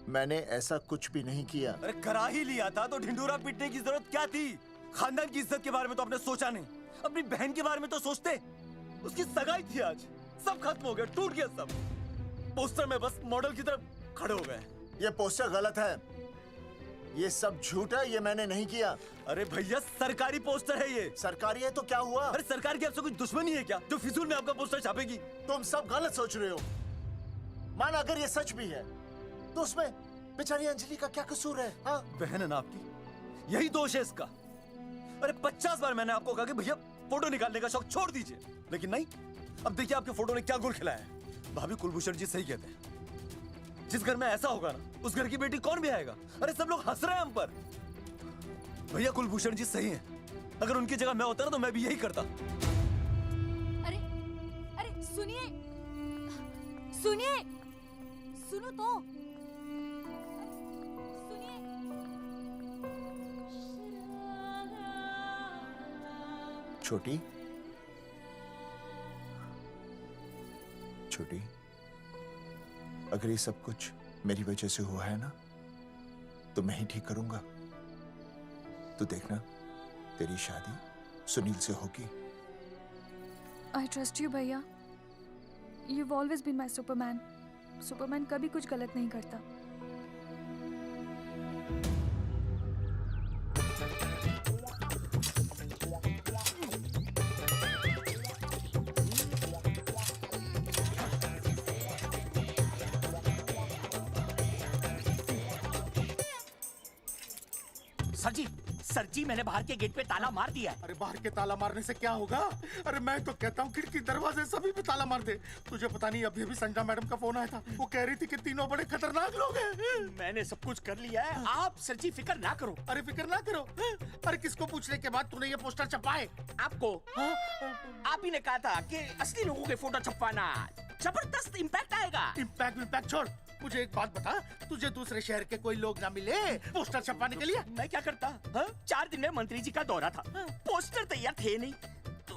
मैंने ऐसा कुछ भी नहीं किया। अरे करा ही लिया था तो ढिंडोरा पीटने की जरूरत क्या थी? खानदान की इज्जत के बारे में तो आपने सोचा नहीं, अपनी बहन के बारे में तो सोचते। उसकी सगाई थी आज, सब खत्म हो गया, टूट गया सब। पोस्टर में बस मॉडल की तरफ खड़े हो गए। ये पोस्टर गलत है, ये सब झूठ है, ये मैंने नहीं किया। अरे भैया सरकारी पोस्टर है ये। सरकारी है तो क्या हुआ? अरे सरकार की आपसे कोई दुश्मनी है क्या जो फिजूल में आपका पोस्टर छापेगी? तुम सब गलत सोच रहे हो। माना अगर ये सच भी है तो उसमें बेचारी अंजलि का क्या कसूर है? हाँ? बहन है ना आपकी, यही दोष है इसका। अरे 50 बार मैंने आपको कहा कि भैया फोटो निकालने का शौक छोड़ दीजिए, लेकिन नहीं। अब देखिए आपके फोटो ने क्या गुल खिलाया है। भाभी कुलभूषण जी सही कहते हैं, जिस घर में ऐसा होगा ना उस घर की बेटी कौन भी आएगा। अरे सब लोग हंस रहे हैं हम पर। भैया कुलभूषण जी सही हैं, अगर उनकी जगह मैं होता ना तो मैं भी यही करता। अरे अरे सुनिए सुनिए, सुनो तो। छोटी छोटी, अगर ये सब कुछ मेरी वजह से हुआ है ना तो मैं ही ठीक करूंगा। तो देखना तेरी शादी सुनील से होगी। आई ट्रस्ट यू भैया। You've always been my Superman. Superman कभी कुछ गलत नहीं करता। सर जी मैंने बाहर के गेट पे ताला मार दिया है। अरे बाहर के ताला मारने से क्या होगा? अरे मैं तो कहता हूँ खिड़की दरवाजे सभी पे ताला मार दे। तुझे पता नहीं अभी अभी संजना मैडम का फोन आया था, वो कह रही थी कि तीनों बड़े खतरनाक लोग हैं। मैंने सब कुछ कर लिया है, आप सर जी फिक्र ना करो। अरे फिक्र ना करो। अरे किसको पूछने के बाद तूने ये पोस्टर छपाए? आपको आप ही ने कहा था कि असली लोगों के फोटो छपवाना जबरदस्त इम्पैक्ट आएगा। इम्पैक्ट छोड़, मुझे एक बात बता, तुझे दूसरे शहर के कोई लोग ना मिले पोस्टर छपवाने के लिए? मैं क्या करता? 4 दिन में मंत्री जी का दौरा था, पोस्टर तैयार थे नहीं, तो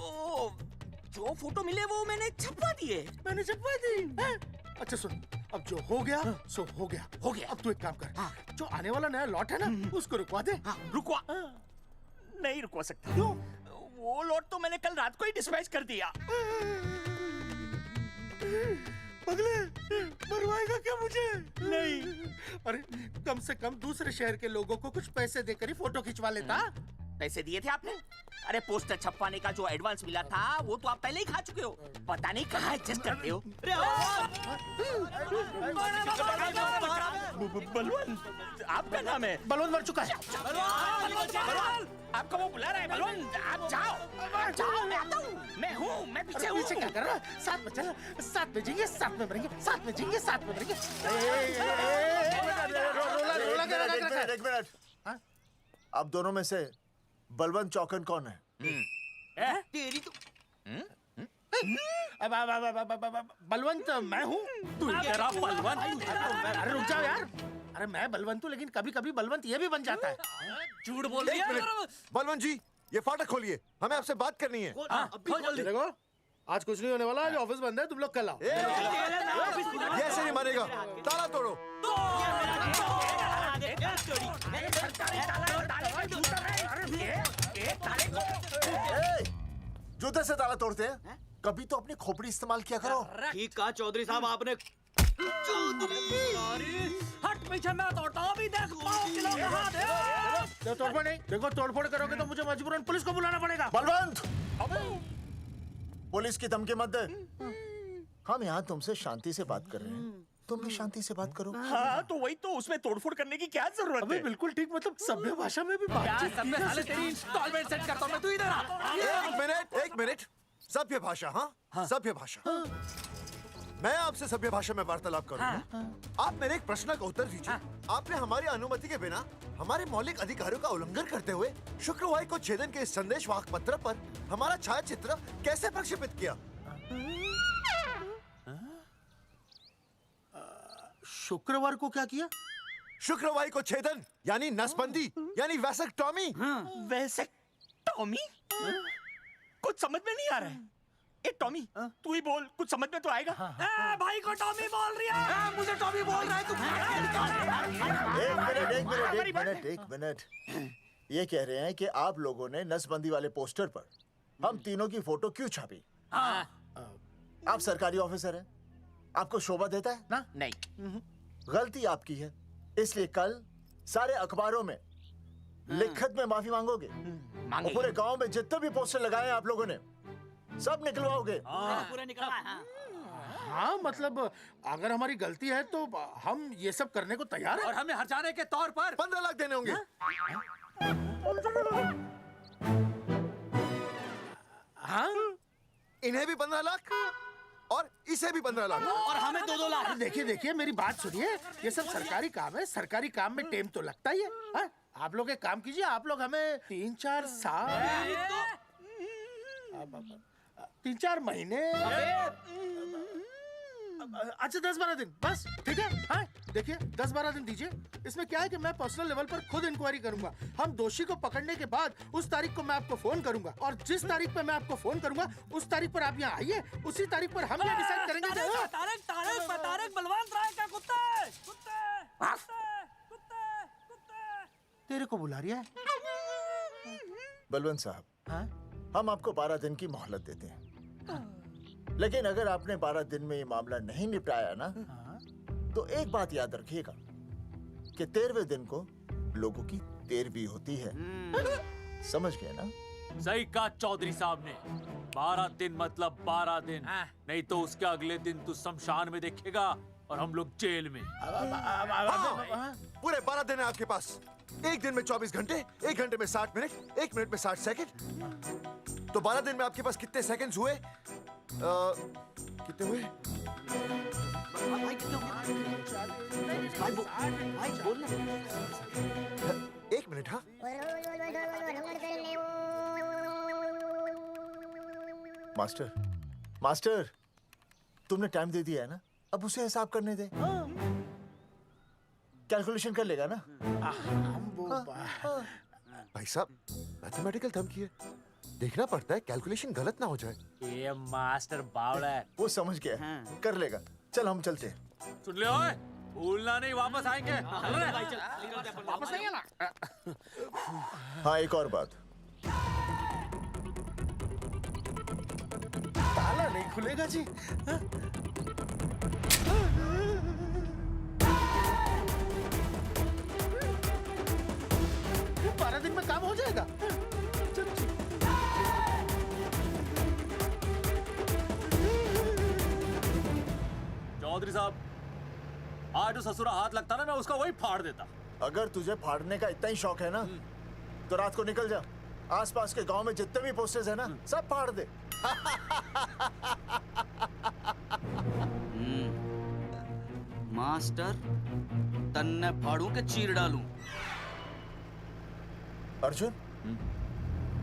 जो फोटो मिले वो मैंने छपवा दिए। मैंने छपवा दी? अच्छा सुन, अब जो हो गया सो हो गया। हो गया। अब तू एक काम कर, जो आने वाला नया लॉट है ना उसको रुकवा दे। रुकवा? नहीं रुकवा सकता। क्यों? वो लॉट तो मैंने कल रात को ही डिस्पैच कर दिया। पगले, मरवाएगा क्या मुझे? नहीं। अरे कम से कम दूसरे शहर के लोगों को कुछ पैसे देकर ही फोटो खिंचवा लेता। पैसे दिए थे आपने? अरे पोस्टर छपवाने का जो एडवांस मिला था वो तो आप पहले ही खा चुके हो, पता नहीं कहाँ एडजस्ट करते हो। बलवंत, आपका नाम है? बलवंत मर चुका है। आपको वो बुला रहा है बलवंत, आप जाओ, मैं आता हूँ, मैं हूँ, मैं पीछे हूँ। पीछे क्या कर रहा है? साथ में चल, साथ में जिएंगे, साथ में मरेंगे, साथ में जिएंगे, साथ में मरेंगे। एक मिनट, अब दोनों में से बलवंत चौकन कौन है? तेरी तो बलवंत मैं हूँ। तू कह रहा बलवंत? अरे रुक जाओ यार। अरे मैं बलवंत हूँ, लेकिन कभी कभी बलवंत ये भी बन जाता है। झूठ बोल रही है। बलवंत जी, ये फाटक खोलिए, हमें आपसे बात करनी है। देखो, आज कुछ नहीं होने वाला, आज ऑफिस बंद है, तुम लोग कल आओ। ये ऐसे नहीं मानेगा, ताला तोड़ो। जूते से ताला तोड़ते हैं? कभी तो अपनी खोपड़ी इस्तेमाल किया करो। ठीक कहा चौधरी साहब आपने। हट पीछे, मैं तोड़ता हूँ अभी, देख पाँव किलो का हाथ है। तोड़फोड़ नहीं, देखो तोड़फोड़ करोगे तो मुझे मजबूरन पुलिस को बुलाना पड़ेगा। बलवंत, पुलिस की धमकी मत दे। हम यहाँ तुमसे शांति से बात कर रहे हैं, तुम भी शांति से बात करो। हाँ तो वही तो, उसमें तोड़फोड़ करने की क्या जरूरत है? बिल्कुल ठीक, मतलब सभ्य भाषा में भी बातचीत की जा सकती है। तेरी इंस्टॉलमेंट सेट करता हूँ मैं, तू इधर आ। एक मिनट, सभ्य भाषा। हाँ, सभ्य भाषा। मैं आपसे सभ्य भाषा में वार्तालाप करूंगा। आप मेरे एक प्रश्न का उत्तर दीजिए। आपने हमारी अनुमति के बिना हमारे मौलिक अधिकारों का उल्लंघन करते हुए शुक्रवार को छेदन के इस संदेशवाहक पत्र पर हमारा छायाचित्र कैसे प्रक्षेपित किया? शुक्रवार को क्या किया? शुक्रवार को छेदन यानी नसबंदी यानी वैसेक्टॉमी। वैसेक्टॉमी? कुछ समझ में नहीं आ रहा है। ए टॉमी, तू ही बोल, कुछ समझ में तो आएगा। भाई को टॉमी बोल रही है, मुझे टॉमी बोल रहा है तू। एक मिनट। ये कह रहे हैं कि आप लोगों ने नसबंदी वाले पोस्टर पर हम तीनों की फोटो क्यों छापी? आप सरकारी ऑफिसर हैं, आपको शोभा देता है ना? नहीं। गलती आपकी है, इसलिए कल सारे अखबारों में लिखत में माफी मांगोगे। और पूरे गांव में जितने भी पोस्टर लगाए हैं आप लोगों ने सब निकलवाओगे। पूरा निकलवा। हाँ मतलब अगर हमारी गलती है तो हम ये सब करने को तैयार हैं। और हमें हर्जाने के तौर पर 15 लाख देने होंगे। हाँ इन्हें भी 15 लाख और इसे भी 15 लाख और हमें 2-2 लाख। देखिए देखिए मेरी बात सुनिए, ये सब सरकारी काम है, सरकारी काम में टाइम तो लगता ही है। हाँ? आप लोग एक काम कीजिए, आप लोग हमें 3-4 साल 3-4 महीने अच्छा 10-12 दिन बस, ठीक है। हाँ देखिए 10-12 दिन दीजिए। इसमें क्या है कि मैं पर्सनल लेवल पर खुद इंक्वायरी करूंगा। हम दोषी को पकड़ने के बाद उस तारीख को मैं आपको फोन करूंगा और जिस तारीख पे मैं आपको फोन करूंगा उस तारीख पर आप यहाँ आइए। उसी तारीख पर हम ये डिसाइड करेंगे कि तारक बलवंत राय का कुत्ता है। तेरे को बुला रही है। बलवंत साहब, हम आपको 12 दिन की मोहलत देते हैं, लेकिन अगर आपने 12 दिन में ये मामला नहीं निपटाया ना, तो एक बात याद रखिएगा कि 13वें दिन को लोगों की 13वीं होती है। समझ गए ना? सही कहा चौधरी साहब ने। 12 दिन मतलब 12 दिन, नहीं तो उसके अगले दिन तू शमशान में देखेगा और हम लोग जेल में। पूरे 12 दिन है आपके पास। एक दिन में 24 घंटे, 1 घंटे में 60 मिनट, 1 मिनट में 60 सेकंड। तो 12 दिन में आपके पास कितने सेकंड्स हुए? कितने हुए? एक मिनट। हाँ मास्टर, मास्टर, तुमने टाइम दे दिया है ना, अब उसे हिसाब करने दे। कैलकुलेशन कर लेगा ना। भाई साहब मैथमेटिकल थंब की है, देखना पड़ता है कैलकुलेशन गलत ना हो जाए। ये मास्टर बावड़ा है। वो समझ गया, कर लेगा। चल हम चलते हैं। सुन ले ओए, भूलना नहीं, वापस आएंगे। वापस नहीं आना। हाँ एक और बात, ताला नहीं खुलेगा जी। 12 दिन में काम हो जाएगा। चौधरी साहब, आज जो ससुरा हाथ लगता ना, मैं उसका वही फाड़ देता। अगर तुझे फाड़ने का इतना ही शौक है ना, तो रात को निकल जा, आसपास के गांव में जितने भी पोस्टर्स है ना, सब फाड़ दे। मास्टर, तन्ने फाड़ू के चीर डालूं। अर्जुन,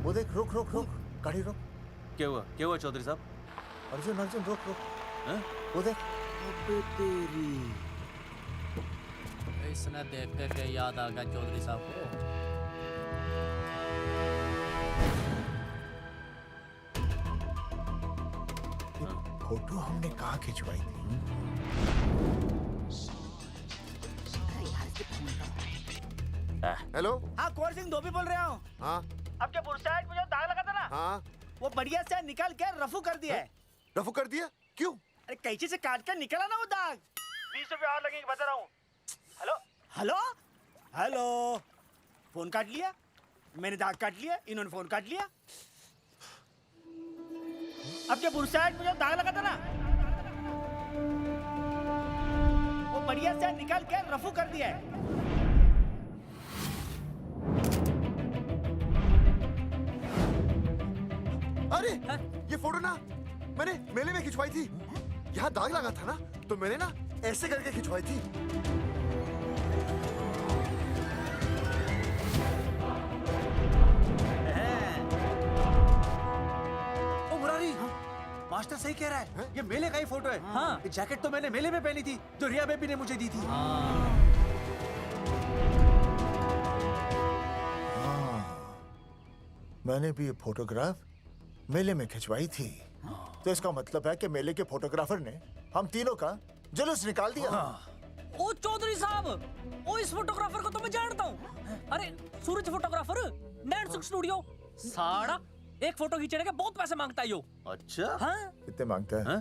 वो देख, रुक रुक रुक, गाड़ी रुक। क्या हुआ चौधरी साहब? अर्जुन अर्जुन रुक रुक, वो देख। तेरी इसने देख के याद आ गया चौधरी साहब को। फोटो हमने कहाँ खिंचवाई थी? हेलो। हाँ कुंवर सिंह धोबी बोल रहा हूँ। हाँ आपके बुरसाइड में जो दाग लगा था ना, हाँ वो बढ़िया से निकाल के रफू कर दिया है। रफू कर दिया? क्यों? अरे कैंची से काट कर निकला ना वो दाग। 20 रुपए और लगेंगे, बता रहा हूँ। हेलो हेलो हेलो, फोन काट लिया, मैंने दाग काट लिया, इन्होंने फोन काट लिया। आपके बुरसाइड में जो दाग लगा था ना, वो बढ़िया से निकाल के रफू कर दिया है। अरे ये फोटो ना मैंने मेले में खिंचवाई थी। यहाँ दाग लगा था ना, तो मैंने ना ऐसे करके खिंचवाई थी। ओ मुरारी, मास्टर सही कह रहा है, ये मेले का ही फोटो है। हाँ, ये जैकेट तो मैंने मेले में पहनी थी, जो रिया बेबी ने मुझे दी थी। मैंने भी ये फोटोग्राफ मेले में खिंचवाई थी। तो इसका मतलब है कि मेले के फोटोग्राफर ने हम तीनों का जुलूस निकाल दिया। ओ चौधरी साहब, ओ इस फोटोग्राफर को तो मैं जानता हूँ। अरे सूरज फोटोग्राफर, नैनसुख स्टूडियो। साड़ा एक फोटो खींचने के बहुत पैसे मांगता है यो। अच्छा? हाँ? कितने मांगता है?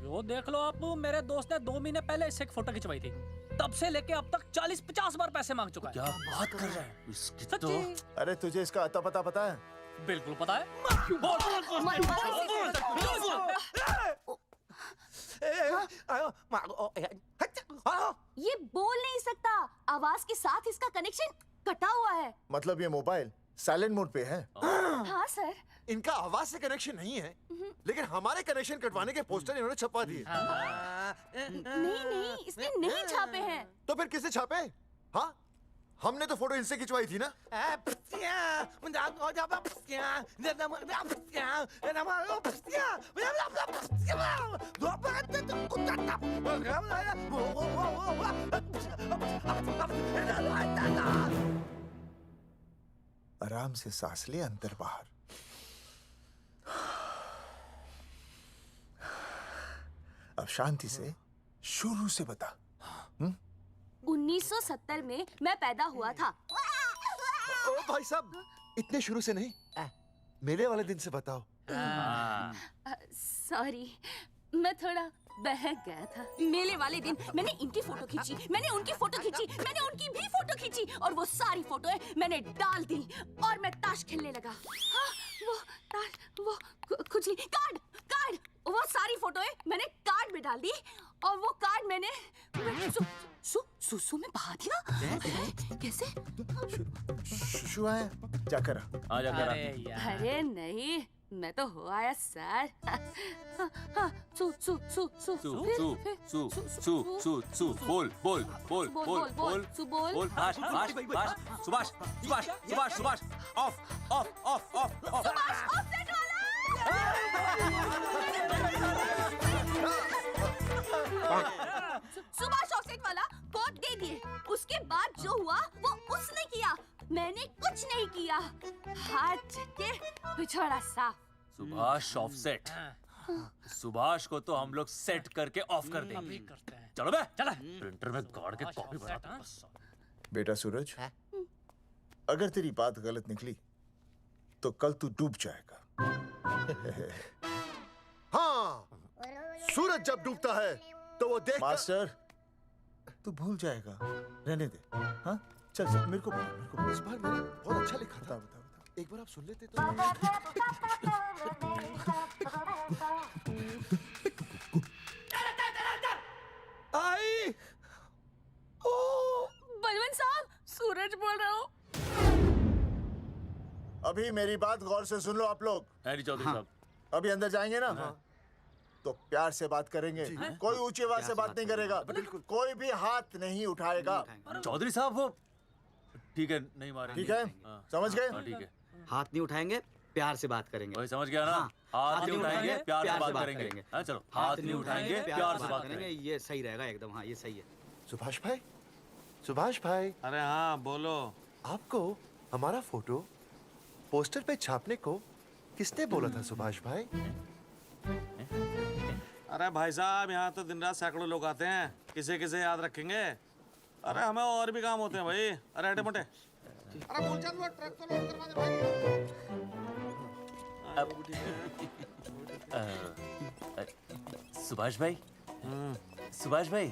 यो देख लो आप, मेरे दोस्त ने 2 महीने पहले इससे एक फोटो खिंचवाई थी, तब से लेके अब तक 40-50 बार पैसे मांग चुका है। क्या बात कर रहा है? इसकी तो... अरे तुझे इसका अता पता पता है? बिल्कुल पता है। ये बोल नहीं सकता, आवाज के साथ इसका कनेक्शन कटा हुआ है। मतलब ये मोबाइल साइलेंट मोड पे है? हाँ सर। इनका आवाज से कनेक्शन नहीं है, लेकिन हमारे कनेक्शन कटवाने के पोस्टर इन्होंने छपवा दिए। नहीं, इसने नहीं छापे हैं। तो फिर किसे छापे? हाँ, हमने तो फोटो इनसे खिंचवाई थी ना। आराम से सांस ले, अंदर बाहर। अब शांति से शुरू से बता। 1970 में मैं पैदा हुआ था। ओ भाई साहब, इतने शुरू से नहीं, मेले वाले दिन से बताओ। सॉरी, मैं थोड़ा बहक गया था। मेले वाले दिन मैंने इनकी फोटो खींची, मैंने उनकी फोटो खींची, मैंने उनकी भी फोटो खींची, और वो सारी फोटोएं मैंने डाल दी और मैं ताश खेलने लगा। हाँ, वो ताश, वो कुछ नहीं, कार्ड, वो सारी फोटोएं मैंने कार्ड में डाल दी, और वो कार्ड मैंने सुसु में बहा दिया। कैसे? शुशु आया? जाकर आ, जाकर आ। अरे नहीं, मैं तो हो आया सर। बोल सुभाष सुभाष ऑफसेट वाला कोड दे दिए। उसके बाद जो हुआ वो उसने किया, मैंने कुछ नहीं किया। हाथ के पिछड़ा साफ। सुभाष ऑफसेट। सुभाष को तो हम लोग सेट करके ऑफ कर देंगे। चलो बे, चला प्रिंटर में गाड़ के कॉपी बनाते हैं। बेटा सूरज, अगर तेरी बात गलत निकली तो कल तू डूब जाएगा। हाँ, सूरज जब डूबता है तो वो देख। मास्टर, तू भूल जाएगा, रहने दे। हाँ, चल मेरे को इस बार मैंने बहुत अच्छा लिखा था। बता एक बार आप सुन लेते तो। आई, बलवंत साहब, सूरज बोल रहा हूँ। अभी मेरी बात गौर से सुन लो आप लोग। चौधरी साहब, अभी अंदर जाएंगे ना, तो प्यार से बात करेंगे। कोई ऊंची आवाज से बात नहीं करेगा, कोई भी हाथ नहीं उठाएगा। चौधरी साहब वो ठीक है, नहीं मारेंगे। ठीक है, समझ गए? ठीक है, हाथ नहीं उठाएंगे, प्यार से बात करेंगे। वही समझ गया ना? हाथ नहीं उठाएंगे, प्यार से बात करेंगे। हाँ चलो, हाथ नहीं उठाएंगे, प्यार से बात करेंगे। ये सही रहेगा एकदम। हाँ, ये सही है। सुभाष भाई, सुभाष भाई। अरे हाँ, बोलो। आपको हमारा फोटो पोस्टर पे छापने को किसने बोला था सुभाष भाई? अरे भाई साहब, यहाँ तो दिन रात सैकड़ों लोग आते हैं, किसे किसे याद रखेंगे। अरे हमें और भी काम होते हैं भाई। अरे हटे मोटे। अरे मूलचंद, वो ट्रक को लोड करवा दे भाई। सुभाष भाई, सुभाष भाई,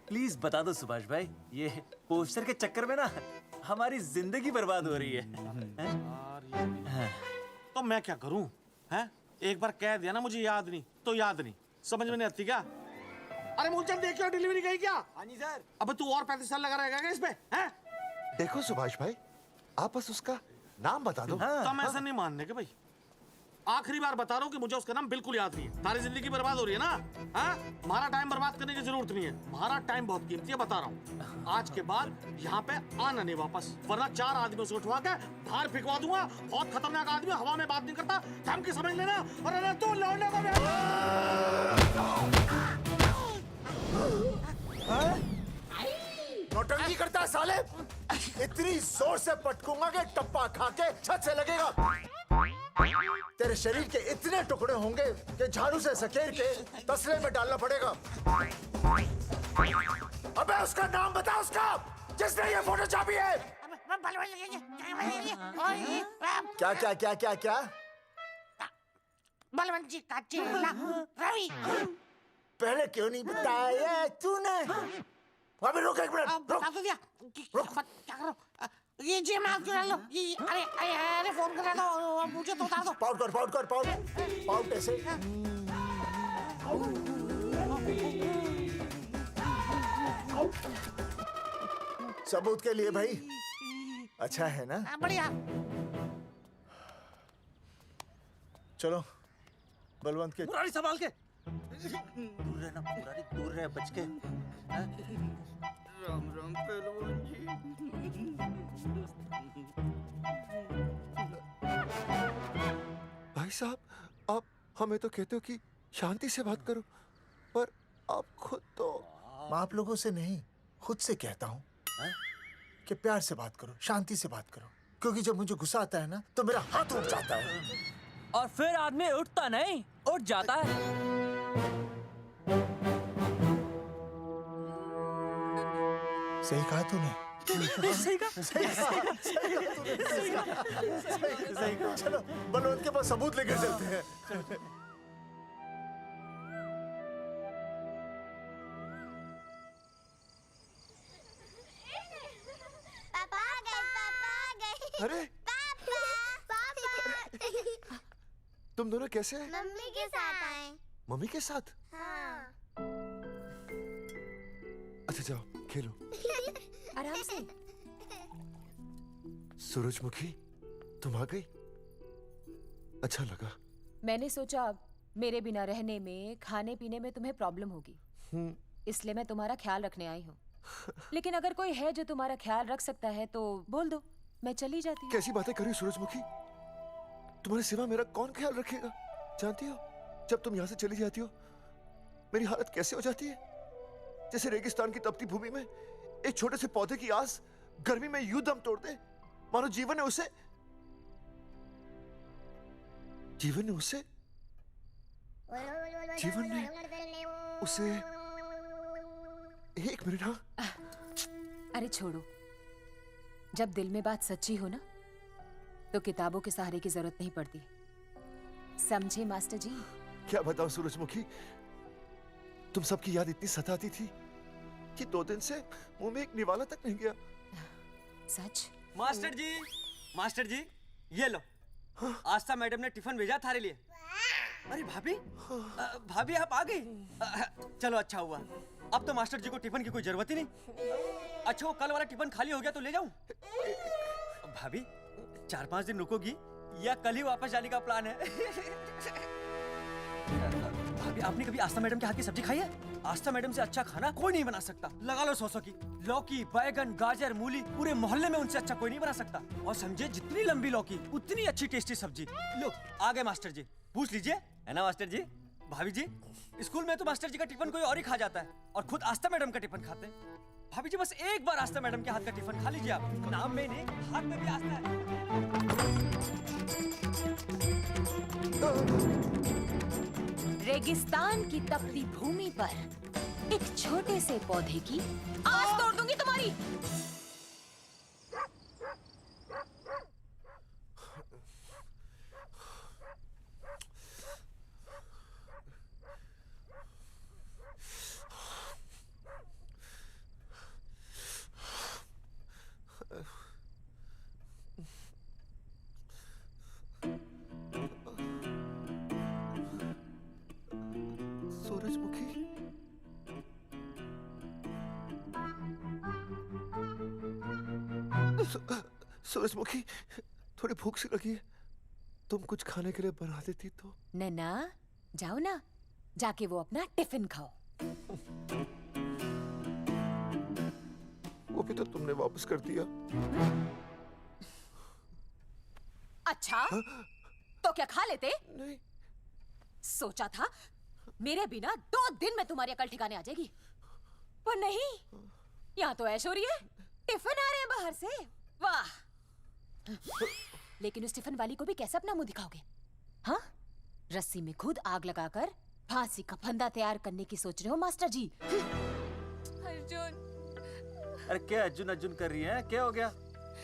प्लीज बता दो सुभाष भाई, ये पोस्टर के चक्कर में ना हमारी जिंदगी बर्बाद हो रही है। तो मैं क्या करूं? हैं? एक बार कह दिया ना मुझे याद नहीं तो याद नहीं। समझ में नहीं आती क्या? अरे मूलचंद, देखियो डिलीवरी गई क्या? हाँ जी सर। अब तू और 35 साल लगा रहेगा क्या इसमें? हैं? देखो सुभाष भाई, आप बस उसका नाम बता दो। तो हम ऐसा नहीं मानने के भाई। आखिरी बार बता रहा हूँ कि मुझे उसका नाम बिल्कुल याद नहीं है। सारी जिंदगी बर्बाद हो रही है ना? हाँ? हमारा टाइम बर्बाद करने की जरूरत नहीं है। हमारा टाइम बहुत कीमती है, बता रहा हूँ। आज के बाद यहाँ पे आना नहीं वापस, वरना 4 आदमियों से उठवा के बाहर फेंकवा दूंगा। बहुत खतरनाक आदमी, हवा में बात नहीं करता, धमकी समझ लेना। और अरे तू लौटने को नौटंकी करता है साले। इतनी जोर से पटकूंगा कि टप्पा खा के छत से लगेगा। तेरे शरीर के इतने टुकड़े होंगे कि झाड़ू से सकेर के तसले में डालना पड़ेगा। अबे उसका नाम बता, उसका जिसने ये फोटो छापी है। क्या क्या क्या क्या क्या? बलवंत जी का चेला रवि। पहले क्यों नहीं बताया तूने? अबे रुक एक मिनट, रुक। क्या करो? ये जी मैं क्यों डाल लो? ये अरे फोन कर रहा था, मुझे तो उतार दो। पाउट कर, पाउट कर, पाउट ऐसे। सबूत के लिए भाई, अच्छा है ना? बढ़िया। चलो बलवंत के मुरारी संभाल के। दूर रहना मुरारी, दूर रह, बच के। राम राम पहलवान जी। भाई साहब, आप हमें तो कहते हो कि शांति से बात करो, पर आप खुद तो। मैं आप लोगों से नहीं, खुद से कहता हूँ कि प्यार से बात करो, शांति से बात करो, क्योंकि जब मुझे गुस्सा आता है ना तो मेरा हाथ उठ जाता है। और फिर आदमी उठता नहीं, उठ जाता है। सही कहा तूने। सही कहा। चलो बलवंत के पास सबूत लेकर चलते हैं। पापा आ गए, पापा आ गए। अरे तुम दोनों कैसे हैं? मम्मी के साथ आए। मम्मी के साथ? हाँ। अच्छा जाओ खेलो। आराम से। सूरजमुखी, तुम आ गई, अच्छा लगा। मैंने सोचा मेरे बिना रहने में, खाने पीने में तुम्हें प्रॉब्लम होगी, इसलिए मैं तुम्हारा ख्याल रखने आई हूँ। लेकिन अगर कोई है जो तुम्हारा ख्याल रख सकता है तो बोल दो, मैं चली जाती हूँ। कैसी बातें कर रही हो सूरजमुखी? तुम्हारे सिवा मेरा कौन ख्याल रखेगा? जानती हो, जब तुम यहाँ से चली जाती हो मेरी हालत कैसे हो जाती है? जैसे रेगिस्तान की तपती भूमि में एक छोटे से पौधे की आस गर्मी में यूं दम तोड़ दे, मानो जीवन ने उसे एक मिनट। हाँ अरे छोड़ो, जब दिल में बात सच्ची हो ना तो किताबों के सहारे की जरूरत नहीं पड़ती, समझे मास्टर जी? क्या बताऊं सूरजमुखी, तुम सबकी याद इतनी सताती थी कि 2 दिन से मुंह में एक निवाला तक नहीं गया। सच? मास्टर जी ये लो, आस्था मैडम ने टिफिन भेजा थारे लिए। अरे भाभी, भाभी आप आ गई? चलो अच्छा हुआ, अब तो मास्टर जी को टिफिन की कोई जरूरत ही नहीं। अच्छा वो कल वाला टिफिन खाली हो गया तो ले जाऊं? भाभी 4-5 दिन रुकोगी या कल ही वापस जाने का प्लान है? भाभी आपने कभी आस्था मैडम के हाथ की सब्जी खाई है? आस्था मैडम से अच्छा खाना कोई नहीं बना सकता। लगा लो 100 की। लौकी, बैगन, गाजर, मूली, पूरे मोहल्ले में उनसे अच्छा कोई नहीं बना सकता। और समझे, जितनी लंबी लौकी उतनी अच्छी टेस्टी सब्जी। लो आ गए मास्टर जी, पूछ लीजिए, है ना मास्टर जी? भाभी जी, स्कूल में तो मास्टर जी का टिफिन कोई और ही खा जाता है और खुद आस्था मैडम का टिफिन खाते हैं। भाभी जी बस एक बार आस्था मैडम के हाथ का टिफिन खा लीजिए आप, नाम में नहीं हाथ में भी आस्था है। रेगिस्तान की तपती भूमि पर एक छोटे से पौधे की आस तोड़ दूंगी तुम्हारी। सूरजमुखी, सूरजमुखी, थोड़ी भूख सी लगी है, तुम कुछ खाने के लिए बना देती तो। नैना जाओ ना, जाके वो अपना टिफिन खाओ। वो भी तो तुमने वापस कर दिया। अच्छा तो क्या खा लेते? नहीं। सोचा था मेरे बिना 2 दिन में तुम्हारी अकल ठिकाने आ जाएगी, पर नहीं, यहाँ तो ऐश हो रही है, टिफिन आ रहे हैं बाहर से। वाह! लेकिन उस टिफिन वाली को भी कैसे अपना मुंह दिखाओगे? हाँ, रस्सी में खुद आग लगाकर फांसी का फंदा तैयार करने की सोच रहे हो मास्टर जी? अर्जुन, अरे क्या अर्जुन अर्जुन कर रही है? क्या हो गया?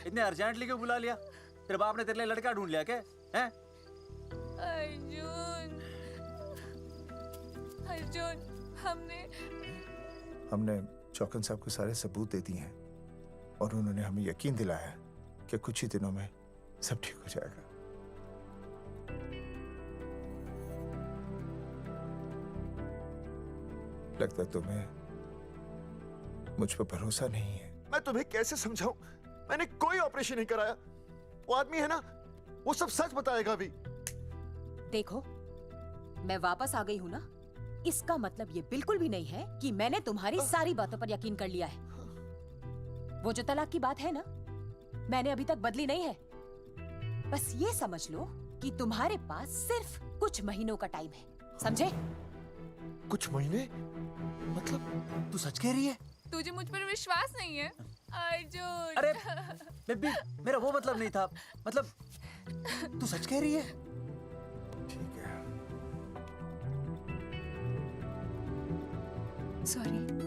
इतने अर्जेंटली क्यों बुला लिया? तेरे बाप ने तेरे लिए लड़का ढूंढ लिया क्या? हैं? अर्जुन, अर्जुन, हमने चौकन साहब को सारे सबूत दे दिए हैं और उन्होंने हमें यकीन दिलाया कि कुछ ही दिनों में सब ठीक हो जाएगा। लगता तुम्हें मुझ पर भरोसा नहीं है। मैं तुम्हें कैसे समझाऊं? मैंने कोई ऑपरेशन नहीं कराया। वो आदमी है ना, वो सब सच बताएगा अभी। देखो, मैं वापस आ गई हूँ ना, इसका मतलब ये बिल्कुल भी नहीं है कि मैंने तुम्हारी सारी बातों पर यकीन कर लिया है। वो जो तलाक की बात है ना, मैंने अभी तक बदली नहीं है। बस ये समझ लो कि तुम्हारे पास सिर्फ कुछ महीनों का टाइम है, समझे? कुछ महीने? मतलब तू सच कह रही है? तुझे मुझ पर विश्वास नहीं है अर्जुन? अरे बेबी, मेरा वो मतलब नहीं था। मतलब तू सच कह रही है? ठीक है। सॉरी।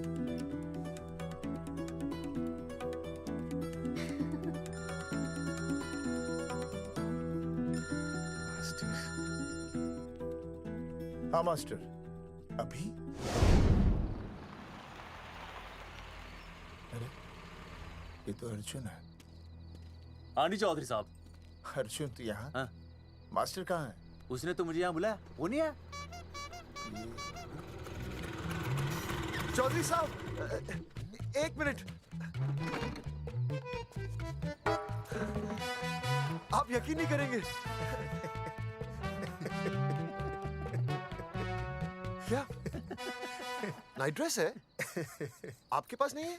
हाँ मास्टर, अभी? अरे ये तो अर्जुन है। आनी चौधरी साहब। अर्जुन तो यहाँ? हाँ। मास्टर कहाँ है? उसने तो मुझे यहाँ बुलाया, वो नहीं आया। चौधरी साहब, एक मिनट। आप यकीन नहीं करेंगे। क्या नाइट ड्रेस है? आपके पास नहीं है?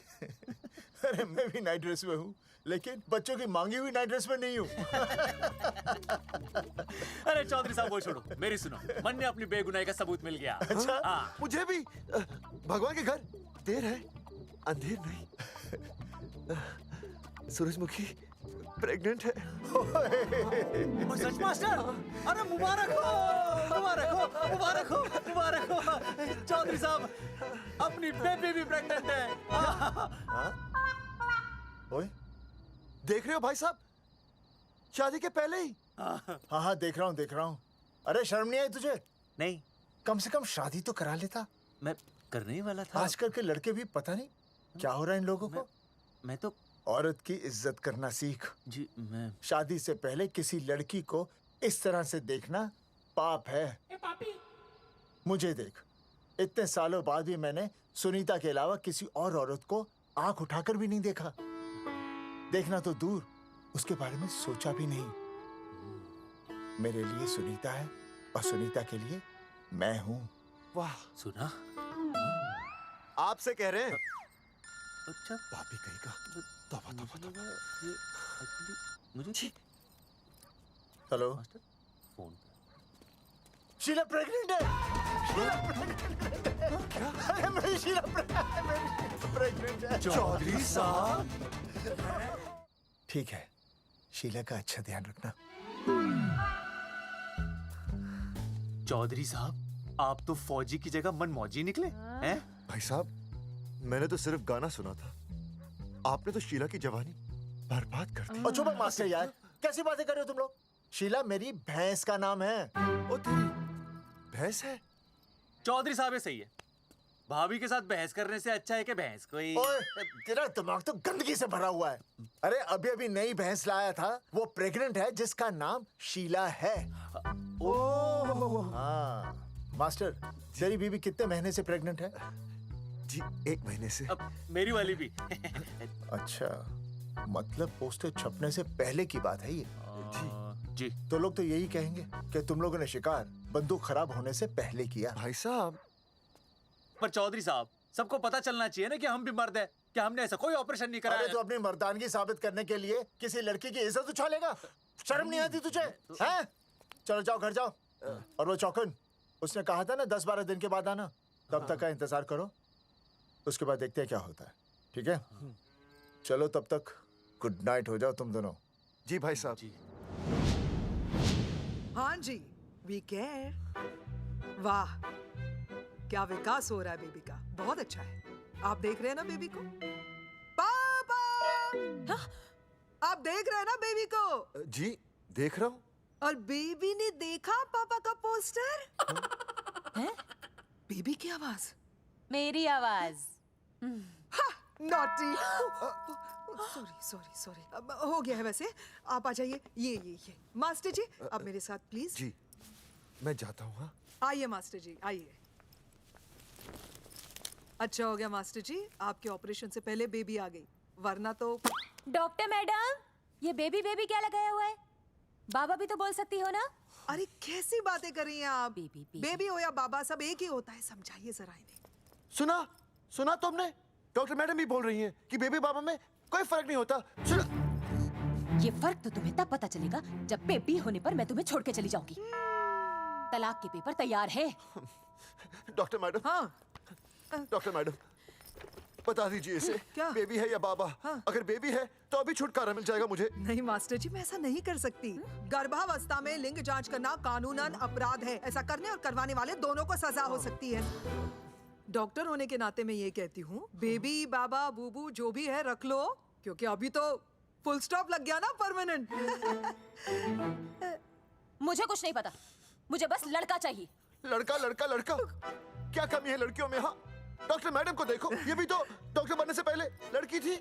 अरे मैं भी नाइट ड्रेस में हूँ, लेकिन बच्चों की मांगी हुई नाइट ड्रेस में नहीं हूँ। अरे चौधरी साहब वो छोड़ो, मेरी सुनो। मन ने अपनी बेगुनाही का सबूत मिल गया। अच्छा? हाँ। मुझे भी। भगवान के घर देर है, अंधेर नहीं। सूरजमुखी प्रेग्नेंट है। सच मास्टर? अरे मुबारक हो, मुबारक हो, मुबारक हो, मुबारक हो। चौधरी साहब, अपनी बेबी भी प्रेग्नेंट है। ओए, देख रहे हो भाई साहब, शादी के पहले ही। हाँ देख रहा हूँ। अरे शर्म नहीं आई तुझे? नहीं। कम से कम शादी तो करा लेता। मैं करने ही वाला था। आजकल के लड़के भी पता नहीं क्या हो रहा है इन लोगों को। मैं तो औरत की इज्जत करना सीख। जी मैं शादी से पहले किसी लड़की को इस तरह से देखना पाप है। मुझे देख, इतने सालों बाद भी मैंने सुनीता के अलावा किसी और औरत को आंख उठाकर भी नहीं देखा। देखना तो दूर, उसके बारे में सोचा भी नहीं। मेरे लिए सुनीता है और सुनीता के लिए मैं हूँ। वाह, सुना? आपसे कह रहे हैं। अच्छा, भाभी कहेगा। तौबा तौबा तौबा। मुझे हेलो, फोन। शीला प्रेग्नेंट है। शीला प्रेग्नेंट है। अरे मेरी शीला प्रेग्नेंट है। चौधरी साहब। ठीक है, शीला का अच्छा ध्यान रखना। चौधरी साहब, आप तो फौजी की जगह मनमौजी निकले हैं? भाई साहब, मैंने तो सिर्फ गाना सुना था। आपने तो शीला की जवानी बर्बाद कर दी। और चुप मास्टर यार, कैसी बातें कर रहे हो तुम लोग? शीला मेरी भैंस का नाम है। ओ तेरी भैंस है? चौधरी साहब ये सही है। भाभी के साथ बहस करने से अच्छा है कि भैंस कोई। ओए, तेरा दिमाग तो गंदगी से भरा हुआ है। अरे अभी अभी नई भैंस लाया था, वो प्रेग्नेंट है, जिसका नाम शीला है। हाँ मास्टर, तेरी बीवी कितने महीने से प्रेग्नेंट है? जी 1 महीने से। अब मेरी वाली भी। अच्छा, मतलब पोस्टर छपने से पहले की बात है ये। जी। तो लोग तो यही कहेंगे कि तुम लोगों ने शिकार बंदूक खराब होने से पहले किया। भाई साहब, पर चौधरी साहब, सबको पता चलना चाहिए ना कि हम भी मर्द हैं, कि हमने ऐसा कोई ऑपरेशन नहीं कराया। अरे तो अपनी मर्दानगी साबित करने के लिए किसी लड़की की इज्जत उछालेगा? शर्म नहीं आती तुझे? हैं? चलो जाओ, घर जाओ। और वो चौकन, उसने कहा था ना 10-12 दिन के बाद आना, तब तक का इंतजार करो। उसके बाद देखते हैं क्या होता है। ठीक है? चलो तब तक गुड नाइट हो जाओ तुम दोनों। जी भाई साहब। जी। हाँ जी, वी केयर। वाह, क्या विकास हो रहा है बेबी का। बहुत अच्छा है। आप देख रहे हैं ना बेबी को? पापा! आप देख रहे हैं ना बेबी को? जी देख रहा हूँ। और बेबी ने देखा पापा का पोस्टर? हैं? बेबी की आवाज? मेरी आवाज। नॉटी। सॉरी। हो गया है वैसे। आप आ जाइए। ये मास्टर जी, आप मेरे साथ प्लीज। जी मैं जाता हूँ। हाँ आइए मास्टर जी, आइए। अच्छा हो गया मास्टर जी, आपके ऑपरेशन से पहले बेबी आ गई, वरना तो। डॉक्टर मैडम, ये बेबी बेबी क्या लगाया हुआ है? बाबा भी तो बोल सकती हो ना? अरे कैसी बातें कर रही हैं आप? बेबी हो या बाबा सब एक ही होता है, समझाइए जरा इन्हें। सुना तुमने? डॉक्टर मैडम भी बोल रही हैं कि बेबी बाबा में कोई फर्क नहीं होता। ये फर्क तो तुम्हें तब पता चलेगा जब बेबी होने पर मैं तुम्हें छोड़ के चली जाऊंगी। तलाक के पेपर तैयार है। डॉक्टर मैडम, हाँ डॉक्टर मैडम बता दीजिए इसे, क्या बेबी है या बाबा? अगर बेबी है तो अभी छुटकारा मिल जाएगा मुझे। नहीं मास्टर जी, मैं ऐसा नहीं कर सकती। गर्भावस्था में लिंग जांच करना कानूनन अपराध है। ऐसा करने और करवाने वाले दोनों को सजा हो सकती है। डॉक्टर होने के नाते मैं ये कहती हूँ, बेबी बाबा बूबू जो भी है रख लो, क्योंकि अभी तो फुल स्टॉप लग गया ना परमानेंट। मुझे कुछ नहीं पता, मुझे बस लड़का चाहिए। लड़का लड़का लड़का, क्या कमी है लड़कियों में? हाँ, डॉक्टर मैडम को देखो, ये भी तो डॉक्टर बनने से पहले लड़की थी।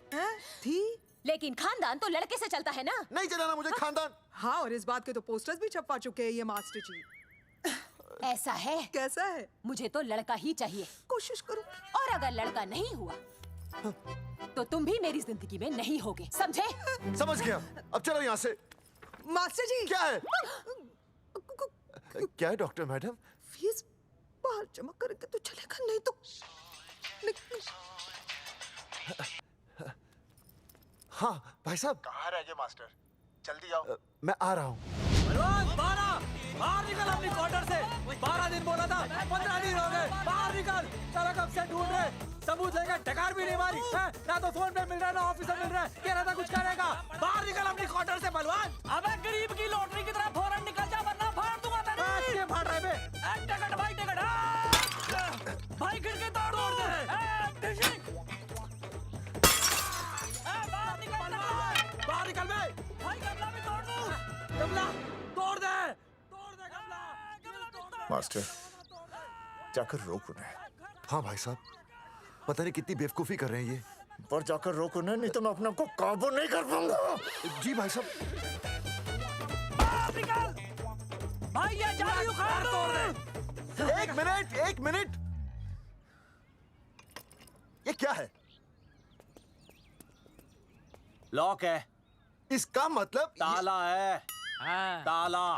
लेकिन खानदान तो लड़के से चलता है ना। नहीं चलाना मुझे खानदान। हाँ, और इस बात के तो पोस्टर्स भी छपवा चुके हैं ये मास्टर जी। ऐसा है? कैसा है? मुझे तो लड़का ही चाहिए। कोशिश करो। और अगर लड़का नहीं हुआ तो तुम भी मेरी जिंदगी में नहीं होगे, समझे? समझ गया, अब चलो यहाँ से। मास्टर जी क्या है? क्या है डॉक्टर मैडम? फीस बाहर जमा करके तो चलेगा, नहीं तो हाँ भाई साहब। कहाँ रह गए मास्टर? जल्दी आओ। मैं आ रहा हूँ। बाहर निकल अपनी क्वार्टर से। 12 दिन बोला था, 15 दिन हो गए। बाहर निकल, सारा कब से ढूंढ रहे, सबूत लेकर डकार भी नहीं मारी है? ना तो फोन पे मिल रहा है, ना ऑफिसर मिल रहा है। कह रहा था कुछ करेगा। बाहर निकल अपनी क्वार्टर से बलवान। अबे गरीब की लॉटरी की तरह फौरन निकल जा, वरना फाड़ दूंगा तेरी। क्या फाड़ रहा है बे? टिकट भाई, टिकट। भाई खिड़की तोड़ दे। बाहर निकल बे। भाई गमला भी तोड़ दूं। गमला तोड़ दे। मास्टर, जाकर रोक उन्हें। हाँ भाई साहब, पता नहीं कितनी बेवकूफी कर रहे हैं ये। पर जाकर रोक उन्हें, नहीं तो मैं अपने आप को काबू नहीं कर पाऊंगा। जी भाई साहब। भाई ये जाली उखाड़ दो। एक मिनट। ये क्या है? लॉक है। इसका मतलब ताला है। ताला।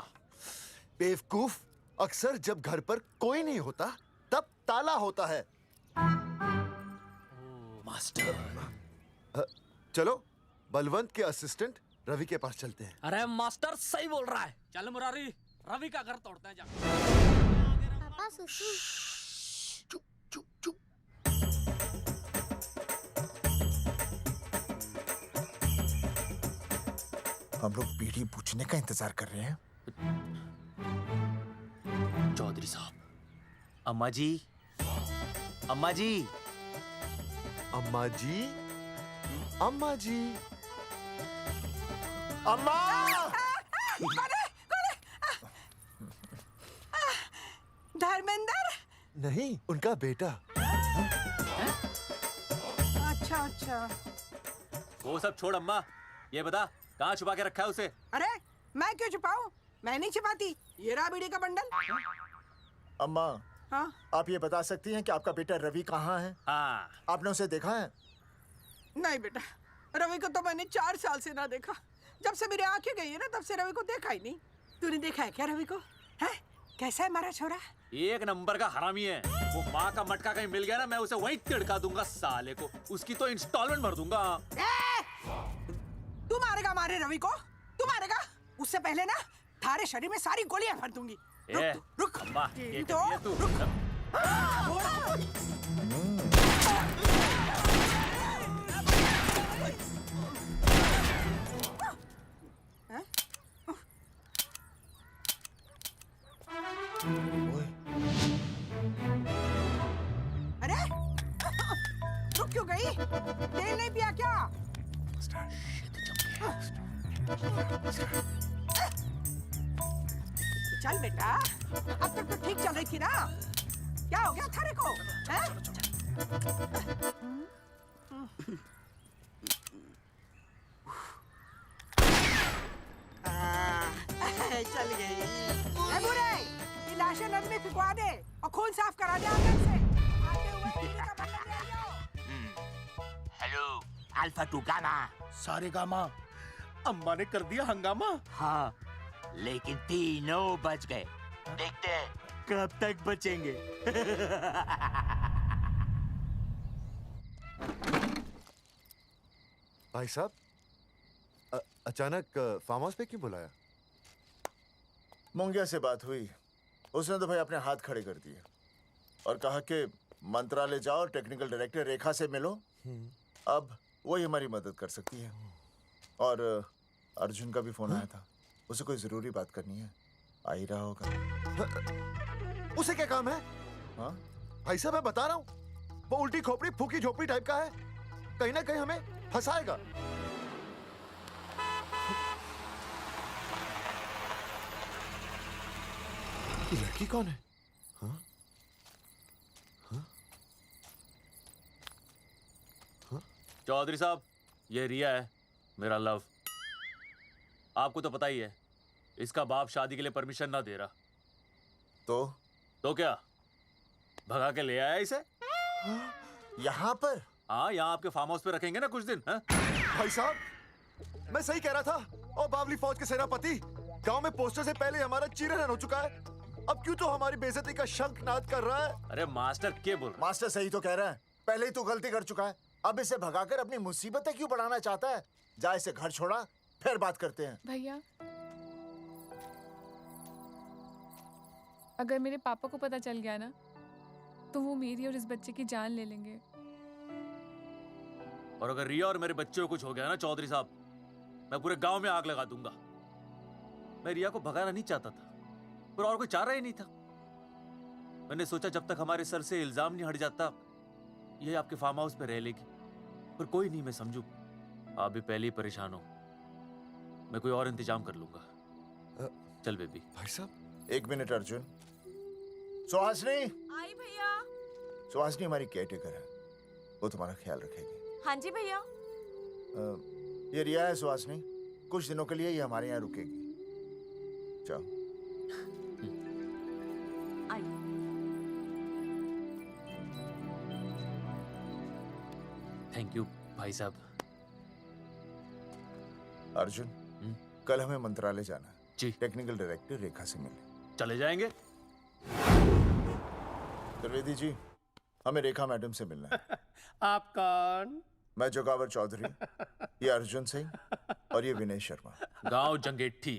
बेवकूफ, अक्सर जब घर पर कोई नहीं होता तब ताला होता है। मास्टर, चलो बलवंत के असिस्टेंट रवि के पास चलते हैं। अरे मास्टर सही बोल रहा है। चल मुरारी, रवि का घर तोड़ते हैं। पापा सुसु। हम लोग पीढ़ी पूछने का इंतजार कर रहे हैं। चौधरी साहब। अम्मा जी, अम्मा जी, अम्मा जी, अम्मा जी, अम्मा। धर्मेंद्र? नहीं, उनका बेटा। अच्छा। वो सब छोड़ अम्मा, ये बता कहाँ छुपा के रखा है उसे? अरे मैं क्यों छुपाऊं? मैं नहीं छुपाती। ये रहा बीड़ी का बंडल। अम्मा, हाँ? आप ये बता सकती हैं कि आपका बेटा रवि कहाँ है? हाँ। आपने उसे देखा है? नहीं बेटा, रवि को तो मैंने 4 साल से ना देखा। जब से मेरी आंखें गई है ना, तब से रवि को देखा ही नहीं। तूने देखा है क्या रवि को? है? कैसा है हमारा छोरा? एक नंबर का हरामी है। वो माँ का मटका कहीं मिल गया ना, मैं उसे वहीं तिड़का दूंगा साले को। उसकी तो इंस्टॉलमेंट भर दूंगा। तू मारेगा हमारे रवि को? तू मारेगा? उससे पहले ना थारे शरीर में सारी गोलियां भर दूंगी। रुक। अम्मा, ये तो कर दिया तू। अरे रुक क्यों गई? तेल नहीं पिया क्या? चल बेटा, अब तक तो ठीक चल रही थी ना। क्या हो गया थारे को? चल गई। बुरे, ये लाशें नदी में फिकवा दे और खून साफ करा दे आंगन से। Hello alpha two gamma. सारे गामा अम्मा ने कर दिया हंगामा। हाँ, लेकिन तीनों बच गए। देखते हैं कब तक बचेंगे। भाई साहब, अचानक फार्म हाउस पे क्यों बुलाया? मोंगिया से बात हुई, उसने तो भाई अपने हाथ खड़े कर दिए और कहा कि मंत्रालय जाओ और टेक्निकल डायरेक्टर रेखा से मिलो, अब वही हमारी मदद कर सकती है। और अर्जुन का भी फोन आया था, उसे कोई जरूरी बात करनी है, आ ही रहा होगा। उसे क्या काम है? हाँ भाई साहब, मैं बता रहा हूँ, वो उल्टी खोपड़ी फूकी झोपड़ी टाइप का है, कहीं ना कहीं हमें फंसाएगा। ये लड़की कौन है? हाँ? हाँ? हाँ? चौधरी साहब, ये रिया है, मेरा लव। आपको तो पता ही है, इसका बाप शादी के लिए परमिशन ना दे रहा। तो क्या, भगा के ले आया इसे? यहाँ पर? हाँ, यहाँ आपके फार्म हाउस पे रखेंगे ना कुछ दिन। हाँ? भाई साहब, मैं सही कह रहा था। और बावली फौज के सेनापति, गांव में पोस्टर से पहले हमारा चीरहरण हो चुका है, अब क्यों तो हमारी बेइज्जती का शंखनाद कर रहा है? अरे मास्टर क्या बोल रहा है? मास्टर सही तो कह रहा है, पहले ही तो गलती कर चुका है, अब इसे भगाकर अपनी मुसीबतें क्यों बढ़ाना चाहता है? जा इसे घर छोड़ा, फिर बात करते हैं। भैया, अगर मेरे पापा को पता चल गया ना, तो वो मेरी और इस बच्चे की जान ले लेंगे। और अगर रिया और मेरे बच्चे को कुछ हो गया ना चौधरी साहब, मैं पूरे गांव में आग लगा दूंगा। मैं रिया को भगाना नहीं चाहता था, पर और कोई चाह रहा ही नहीं था। मैंने सोचा जब तक हमारे सर से इल्जाम नहीं हट जाता, ये आपके फार्म हाउस पे रह लेगी। पर कोई नहीं, मैं समझू, आप भी पहले ही परेशान हो, मैं कोई और इंतजाम कर लूंगा। चल बेबी। भाई साहब, एक मिनट अर्जुन। सुहासिनी। आई भैया। सुहासिनी हमारी केयरटेकर है, वो तुम्हारा ख्याल रखेगी। हाँ जी भैया। ये रिया है सुहासिनी, कुछ दिनों के लिए ये हमारे यहाँ रुकेगी। जाओ। थैंक यू भाई साहब। अर्जुन, कल हमें मंत्रालय जाना है जी। टेक्निकल डायरेक्टर रेखा से मिलने चले जाएंगे। त्रिवेदी जी, हमें रेखा मैडम से मिलना है। आप कौन? मैं जोगावर चौधरी, ये अर्जुन सिंह और ये विनय शर्मा। गांव जंगेठी।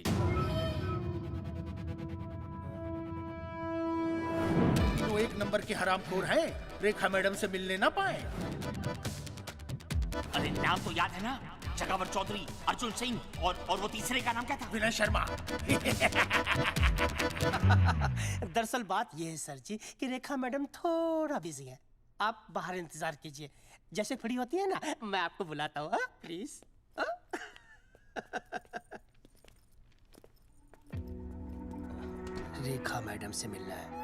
वो एक नंबर के हरामखोर हैं, रेखा मैडम से मिलने ना पाए। अरे नाम तो याद है ना, जगावर चौधरी, अर्जुन सिंह और वो तीसरे का नाम क्या था? विनय शर्मा। दरअसल बात यह है सर जी कि रेखा मैडम थोड़ा बिजी है, आप बाहर इंतजार कीजिए, जैसे फ्री होती है ना मैं आपको बुलाता हूँ, प्लीज। रेखा मैडम से मिलना है।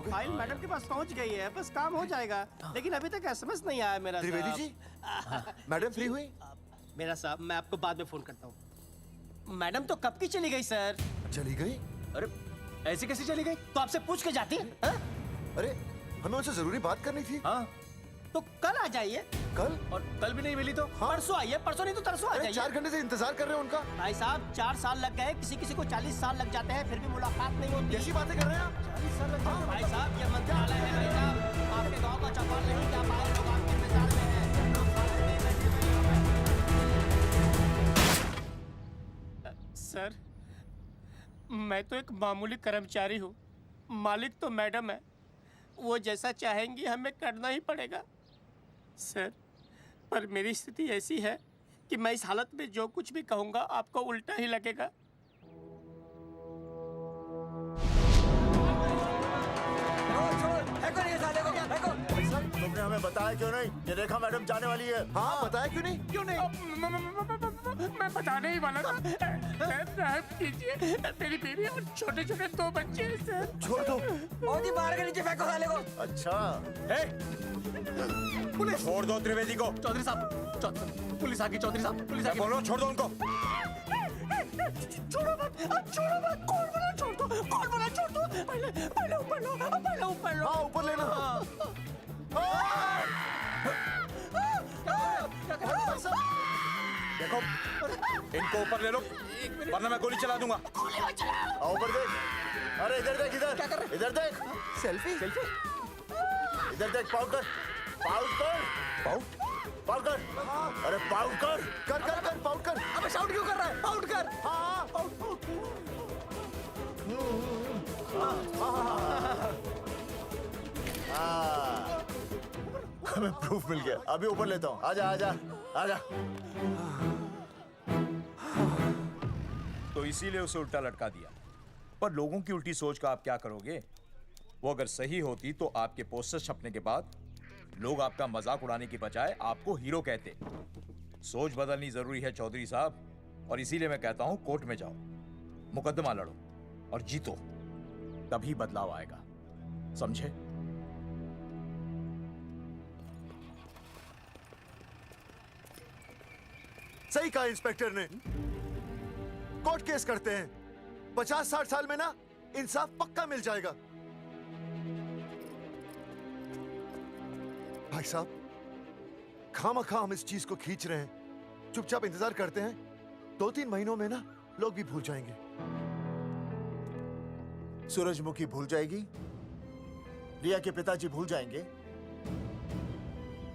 फाइल मैडम के पास पहुंच गई है, बस काम हो जाएगा, लेकिन अभी तक एसएमएस नहीं आया मेरा। त्रिवेदी जी, मैडम फ्री हुई? मेरा साहब, मैं आपको बाद में फोन करता हूँ। मैडम तो कब की चली गई सर। चली गई? अरे ऐसी कैसी चली गई? तो आपसे पूछ के जाती है? अरे हमें उनसे जरूरी बात करनी थी। हाँ, तो कल आ जाइए। कल? और कल भी नहीं मिली तो? हाँ? परसों आइए, परसों नहीं तो तरसों आ जाइए। 4 घंटे से इंतजार कर रहे हैं उनका। भाई साहब 4 साल लग गए, किसी किसी को 40 साल लग जाते हैं, फिर भी मुलाकात नहीं होती। कैसी बातें कर रहे हैं आप? 40 साल लग जाते हैं। भाई साहब ये मंत्रालय है भाई साहब, आपके गांव का चौपाल नहीं क्या बाहर लोग आपके इंतजार में हैं। सर, मैं तो एक मामूली कर्मचारी हूँ, मालिक तो मैडम है, वो जैसा चाहेंगी हमें करना ही पड़ेगा। सर, पर मेरी स्थिति ऐसी है कि मैं इस हालत में जो कुछ भी कहूँगा आपको उल्टा ही लगेगा। तुमने हमें बताया क्यों नहीं कि रेखा मैडम जाने वाली है? हाँ, बताया क्यों नहीं? क्यों नहीं? मैं बताने ही वाला था। रहम कीजिए, मेरी बीवी और छोटे छोटे 2 बच्चे हैं सर। छोड़ दो। ओ जी बाहर के नीचे फेंको साले को। अच्छा पुलिस छोड़ दो त्रिवेदी को। चौधरी साहब, पुलिस आ गई। चौधरी साहब, पुलिस आ गई। बोलो छोड़ दो उनको। छोड़ो मत, कौन बोला छोड़ दो, कौन बोला छोड़ दो। पहले ऊपर लो, पहले ऊपर लो। हाँ, ऊपर लेना। देखो, इनको ऊपर ले लो, वरना मैं गोली चला दूंगा। ऊपर देख। अरे इधर देख, इधर क्या कर रहे? इधर देख। सेल्फी। इधर देख, पाउट कर। पाउट कर। अरे पाउट कर। कर पाउट कर। अबे शाउट क्यों कर रहा है? पाउट कर। हाँ, पाउट। हमें प्रूफ मिल गया। अभी ऊपर लेता हूँ। आजा। तो इसीलिए उसे उल्टा लटका दिया। पर लोगों की उल्टी सोच का आप क्या करोगे? वो अगर सही होती तो आपके पोस्टर छपने के बाद लोग आपका मजाक उड़ाने की बजाय आपको हीरो कहते। सोच बदलनी जरूरी है चौधरी साहब, और इसीलिए मैं कहता हूं कोर्ट में जाओ, मुकदमा लड़ो और जीतो, तभी बदलाव आएगा। समझे? सही कहा इंस्पेक्टर ने। कोर्ट केस करते हैं, 50-60 साल में ना इंसाफ पक्का मिल जाएगा। भाई साहब, खामखा हम इस चीज को खींच रहे हैं। चुपचाप इंतजार करते हैं, 2-3 महीनों में ना लोग भी भूल जाएंगे। सूरजमुखी भूल जाएगी, रिया के पिताजी भूल जाएंगे,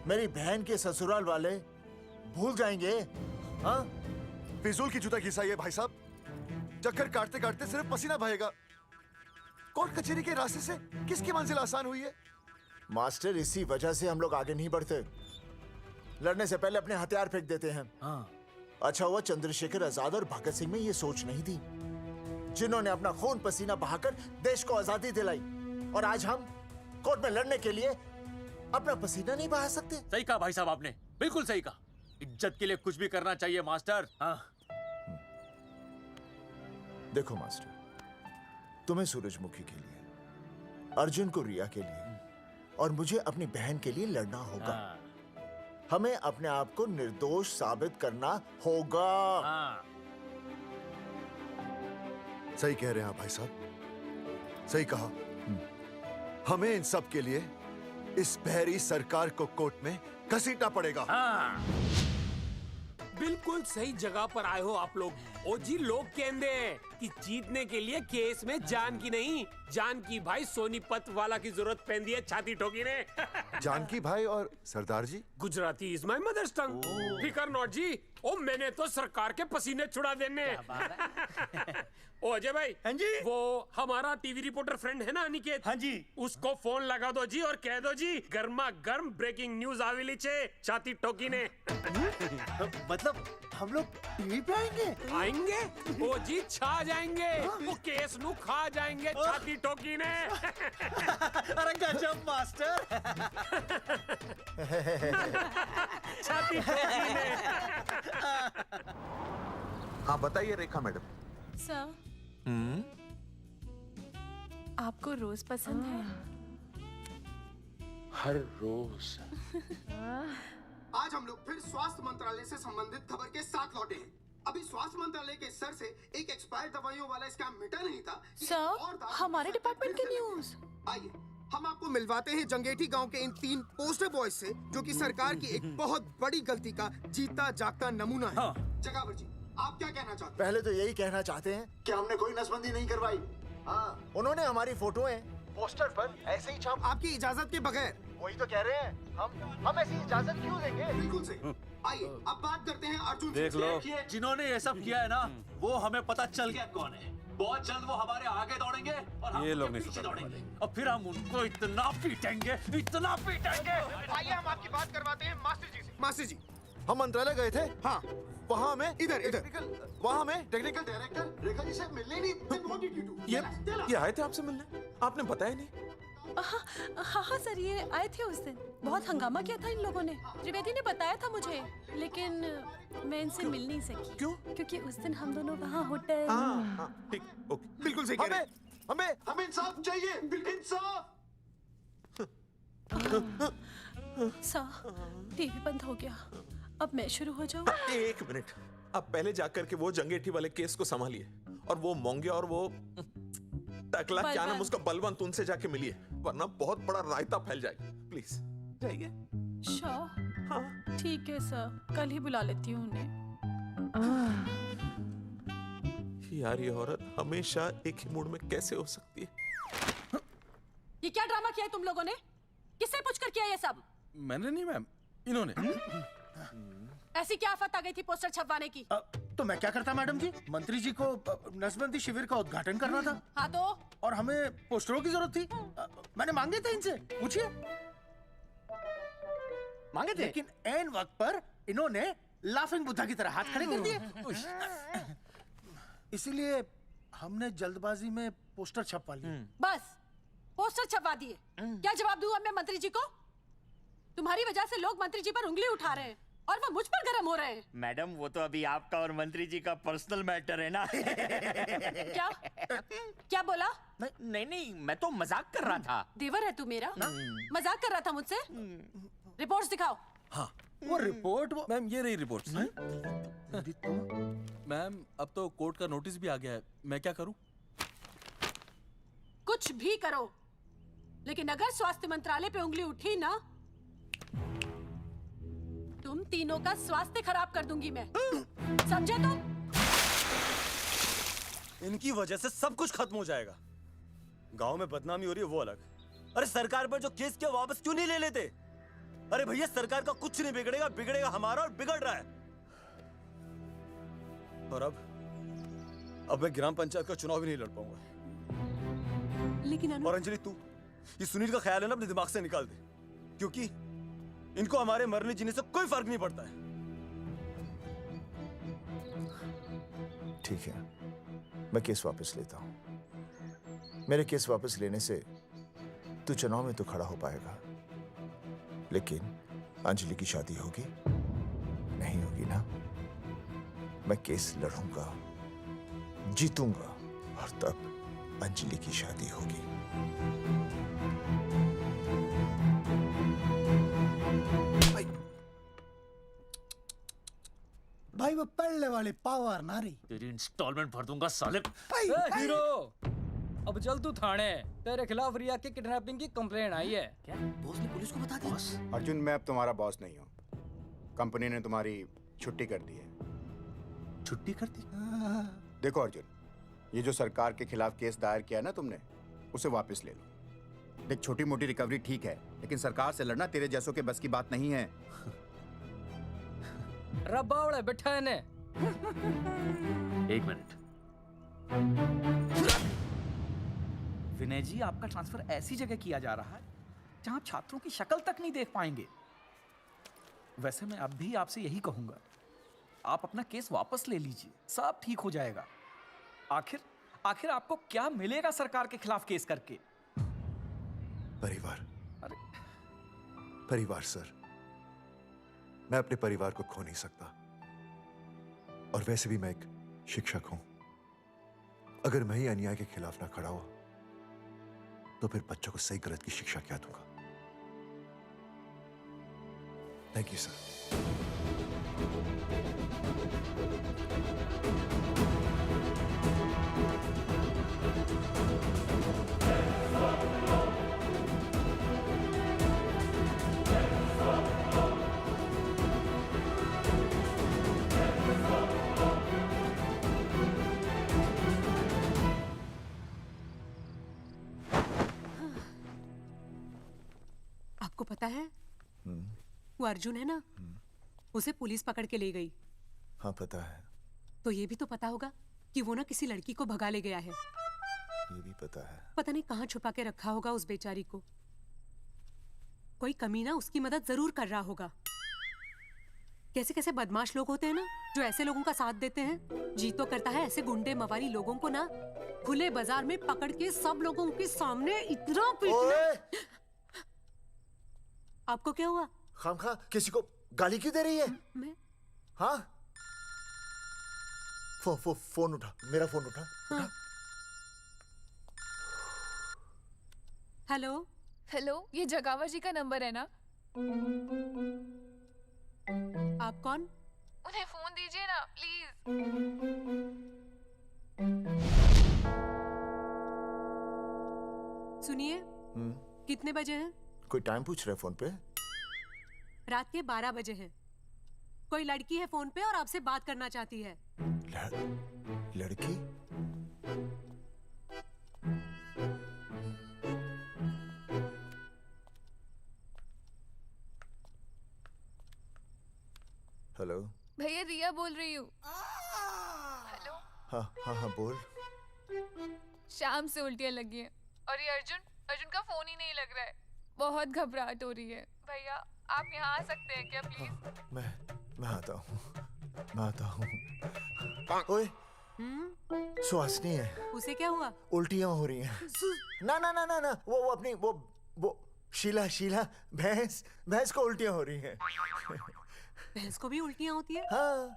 मेरी बहन के ससुराल वाले भूल जाएंगे। हाँ, फिजूल की जूता घिसाई है भाई साहब। चक्कर काटते काटते सिर्फ पसीना बहेगा। कोर्ट कचहरी के रास्ते से किसकी मंजिल आसान हुई है? मास्टर, इसी वजह से हम लोग आगे नहीं बढ़ते। लड़ने से पहले अपने हथियार फेंक देते हैं। अच्छा हुआ चंद्रशेखर आजाद और भगत सिंह में ये सोच नहीं थी, जिन्होंने अपना खून पसीना बहाकर देश को आजादी दिलाई। और आज हम कोर्ट में लड़ने के लिए अपना पसीना नहीं बहा सकते। सही कहा भाई साहब आपने, बिल्कुल सही कहा। इज्जत के लिए कुछ भी करना चाहिए मास्टर। देखो मास्टर, तुम्हें सूरजमुखी के लिए, अर्जुन को रिया के लिए और मुझे अपनी बहन के लिए लड़ना होगा। हमें अपने आप को निर्दोष साबित करना होगा। सही कह रहे हैं आप भाई साहब, सही कहा। हमें इन सब के लिए इस बहरी सरकार को कोर्ट में घसीटना पड़ेगा। बिल्कुल सही जगह पर आए हो आप लोग। ओ जी, लोग कहते हैं कि जीतने के लिए केस में जान की नहीं, जान की भाई सोनीपत वाला की जरूरत पैंदी है छाती ठोकी ने। जानकी भाई और सरदार जी, गुजराती इज माय मदर्स टंग। फिकर नॉट जी। ओ मैंने तो सरकार के पसीने छुड़ा देने। ओ अजय भाई, हाँ जी, वो हमारा टीवी रिपोर्टर फ्रेंड है ना अनिकेत, हाँ जी, उसको फोन लगा दो जी और कह दो जी गर्मा गर्म ब्रेकिंग न्यूज आवेली छे छाती ठोकी ने। मतलब हम लोग टीवी पे आएंगे? ओ जी छा जाएंगे, वो केस नु खा जाएंगे छाती ठोकी ने। अरे गजब मास्टर। छाती ठोकी ने। हाँ बताइए रेखा मैडम। सर, आपको रोज पसंद है? हर रोज। आज हम लोग फिर स्वास्थ्य मंत्रालय से संबंधित खबर के साथ लौटे हैं। अभी स्वास्थ्य मंत्रालय के सर से एक एक्सपायर्ड दवाइयों वाला स्कैम मिटा नहीं था। सर, हमारे डिपार्टमेंट की न्यूज। आइए हम आपको मिलवाते हैं जंगेठी गांव के इन 3 पोस्टर बॉयज से, जो कि सरकार की एक बहुत बड़ी गलती का जीता जागता नमूना है। जगावर जी, आप क्या कहना चाहते हैं? पहले तो यही कहना चाहते हैं कि हमने कोई नसबंदी नहीं करवाई। हाँ, उन्होंने हमारी फोटोएं पोस्टर पर ऐसे ही छाप, आपकी इजाजत के बगैर। वही तो कह रहे हैं, हम ऐसी इजाजत क्यों देंगे? बिल्कुल सही। आइए अब बात करते हैं अर्जुन। देख लो, जिन्होंने ये सब किया है ना, वो हमें पता चल गया कौन है। बहुत जल्द वो हमारे आगे दौड़ेंगे और हम लोग उनके पीछे दौड़ेंगे, और फिर हम उनको इतना पीटेंगे, इतना पीटेंगे। आइए हम आपकी बात करवाते हैं मास्टर जी से। मास्टर जी, हम मंत्रालय गए थे। हाँ, वहाँ में इधर वहाँ में टेक्निकल डायरेक्टर रेखा जी से मिलने नहीं। ये आए थे आपसे मिलने, आपने बताया नहीं। हाँ हाँ सर, ये आए थे उस दिन। बहुत हंगामा किया था इन लोगों ने। त्रिवेदी ने बताया था मुझे, लेकिन मैं इनसे मिल नहीं सकी। क्यों? क्योंकि उस दिन हम दोनों वहाँ होटल। ठीक, ओके, बिल्कुल सही कह रहे हैं। हमें इंसाफ चाहिए, इंसाफ। सर, टीवी बंद हो गया। अब मैं शुरू हो जाऊँ? एक मिनट, आप पहले जाकर के वो जंगेठी वाले केस को संभालिए और वो मोंगे और वो टकला क्या नाम उसका बलवंत, उनसे जाके मिलिए, वरना बहुत बड़ा रायता फैल जाएगा। प्लीज जाइए। श्योर? हाँ ठीक है सर, कल ही बुला लेती हूँ उन्हें। यार ये औरत हमेशा एक ही मूड में कैसे हो सकती है? ये क्या ड्रामा किया है तुम लोगों ने? किससे पूछकर किया ये सब? मैंने नहीं मैम, इन्होंने। ऐसी क्या आफत आ गई थी पोस्टर छपवाने की? तो मैं क्या करता मैडम जी? मंत्री जी को नसबंदी शिविर का उद्घाटन करना था। हाँ तो? और हमें पोस्टरों की जरूरत थी। मैंने मांगे थे इनसे, पूछिए। मांगे थे? लेकिन ऐन वक्त पर इन्होंने लाफिंग बुद्धा की तरह हाथ खड़े कर दिए। इसीलिए हमने जल्दबाजी में पोस्टर छपवा लिए। बस पोस्टर छपवा दिए। क्या जवाब दूं अब मैं मंत्री जी को? तुम्हारी वजह से लोग मंत्री जी पर उंगली उठा रहे हैं और वो मुझ पर गर्म हो रहे हैं। मैडम वो तो अभी आपका और मंत्री जी का पर्सनल मैटर है ना। क्या? क्या बोला? नहीं, मैं तो मजाक कर रहा था। देवर है तू मेरा? मजाक कर रहा था मुझसे? रिपोर्ट्स दिखाओ। हाँ वो रिपोर्ट मैम, ये रही रिपोर्ट। मैम अब तो कोर्ट का नोटिस भी आ गया है, मैं क्या करूं? कुछ भी करो, लेकिन अगर स्वास्थ्य मंत्रालय पे उंगली उठी ना, तुम तीनों का स्वास्थ्य खराब कर दूंगी मैं। समझे तुम? इनकी वजह से सब कुछ खत्म हो जाएगा। गांव में बदनामी हो रही है वो अलग, अरे सरकार पर जो केस किया वापस क्यों नहीं ले लेते? अरे भैया सरकार का कुछ नहीं बिगड़ेगा, बिगड़ेगा हमारा, और बिगड़ रहा है। और अब मैं ग्राम पंचायत का चुनाव भी नहीं लड़ पाऊंगा। लेकिन और अंजलि तू ये सुनील का ख्याल है ना अपने दिमाग से निकाल दे, क्योंकि इनको हमारे मरने जीने से कोई फर्क नहीं पड़ता है। ठीक है, मैं केस वापस लेता हूं। मेरे केस वापस लेने से तू चुनाव में तो खड़ा हो पाएगा, लेकिन अंजलि की शादी होगी? नहीं होगी ना। मैं केस लड़ूंगा, जीतूंगा, और तब अंजलि की शादी होगी। भाई वो पढ़ने वाली पावर नारी। तेरी इंस्टॉलमेंट भर दूंगा साले। हीरो, अब चल तू थाने। तेरे खिलाफ रिया की किडनैपिंग की कंप्लेंट आई है। क्या बॉस ने पुलिस को बता दिया? अर्जुन, मैं अब तुम्हारा बॉस नहीं हूँ। कंपनी ने तुम्हारी छुट्टी कर दी है। छुट्टी कर दी? देखो अर्जुन, ये जो सरकार के खिलाफ केस दायर किया ना तुमने, उसे वापस ले लो। देख, छोटी मोटी रिकवरी ठीक है, लेकिन सरकार से लड़ना तेरे जैसों के बस की बात नहीं है। रब्बावड़े बैठा है ने। एक मिनट। विनय जी, आपका ट्रांसफर ऐसी जगह किया जा रहा है जहां छात्रों की शक्ल तक नहीं देख पाएंगे। वैसे मैं अब भी आपसे यही कहूंगा, आप अपना केस वापस ले लीजिए, सब ठीक हो जाएगा। आखिर आपको क्या मिलेगा सरकार के खिलाफ केस करके? परिवार। परिवार सर, मैं अपने परिवार को खो नहीं सकता, और वैसे भी मैं एक शिक्षक हूं। अगर मैं ही अन्याय के खिलाफ ना खड़ा हुआ तो फिर बच्चों को सही गलत की शिक्षा क्या दूंगा? Thank you sir. आपको पता है वो अर्जुन है ना, उसे पुलिस पकड़ के ले गई। हाँ पता है। तो ये भी तो पता होगा कि वो ना किसी लड़की को भगा ले गया है। ये भी पता है। पता नहीं कहाँ छुपा के रखा होगा उस बेचारी को। कोई कमीना उसकी मदद जरूर कर रहा होगा। कैसे कैसे बदमाश लोग होते हैं ना, जो ऐसे लोगों का साथ देते हैं। जी तो करता है ऐसे गुंडे मवाली लोगों को ना खुले बाजार में पकड़ के सब लोगों के सामने इतना पीटना। आपको क्या हुआ? खामखा किसी को गाली क्यों दे रही है? मैं? हाँ? फोन उठा, मेरा फोन उठा। हाँ। हेलो हेलो, ये जगावा जी का नंबर है ना? आप कौन? उन्हें फोन दीजिए ना प्लीज। सुनिए, कितने बजे हैं? कोई टाइम पूछ रहे फोन पे? रात के 12 बजे हैं। कोई लड़की है फोन पे और आपसे बात करना चाहती है। लड़की? हेलो भैया, रिया बोल रही हूँ। हेलो। हाँ हाँ हाँ बोल। शाम से उल्टियाँ लगी हैं और ये अर्जुन का फोन ही नहीं लग रहा है। बहुत घबराहट हो रही है। भैया आप यहाँ आ सकते हैं क्या प्लीज? मैं आता हूँ, मैं आता हूँ। ओए, सुहासिनी है। उसे क्या हुआ? उल्टियाँ हो रही हैं। ना ना ना ना ना, वो अपनी वो शीला भैंस को उल्टियाँ हो रही हैं। भैंस को भी उल्टियाँ होती है? हाँ,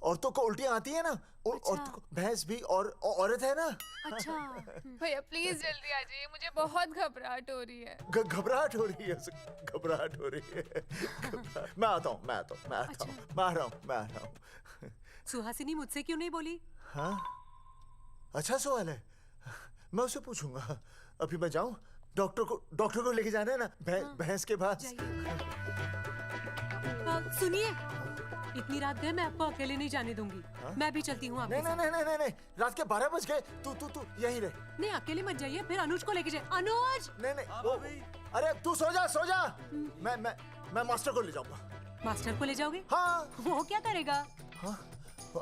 औरतों को उल्टियाँ आती है ना। औरतों को, भैंस भी और औरत है ना। अच्छा। भैया प्लीज जल्दी आ जाइए, मुझे बहुत घबराहट हो रही है। घबराहट हो रही है, घबराहट हो रही है। मैं आता हूँ, मैं आ रहा हूँ। सुहासिनी मुझसे क्यों नहीं बोली? हाँ, अच्छा सवाल है, मैं उसे पूछूंगा। अभी मैं जाऊँ? डॉक्टर को लेके जाना है ना भैंस के पास। सुनिए, इतनी रात गए मैं आपको अकेले नहीं जाने दूंगी। मैं भी चलती हूँ आपके साथ। नहीं, रात के 12 बज गए। तू यहीं रहे। नहीं, अकेले मत जाइए, फिर अनुज को लेके जाइए। अनुज! नहीं, अरे तू सो जा। मैं मास्टर को ले जाऊंगा। मास्टर को ले जाओगे? हाँ। वो क्या करेगा? हाँ,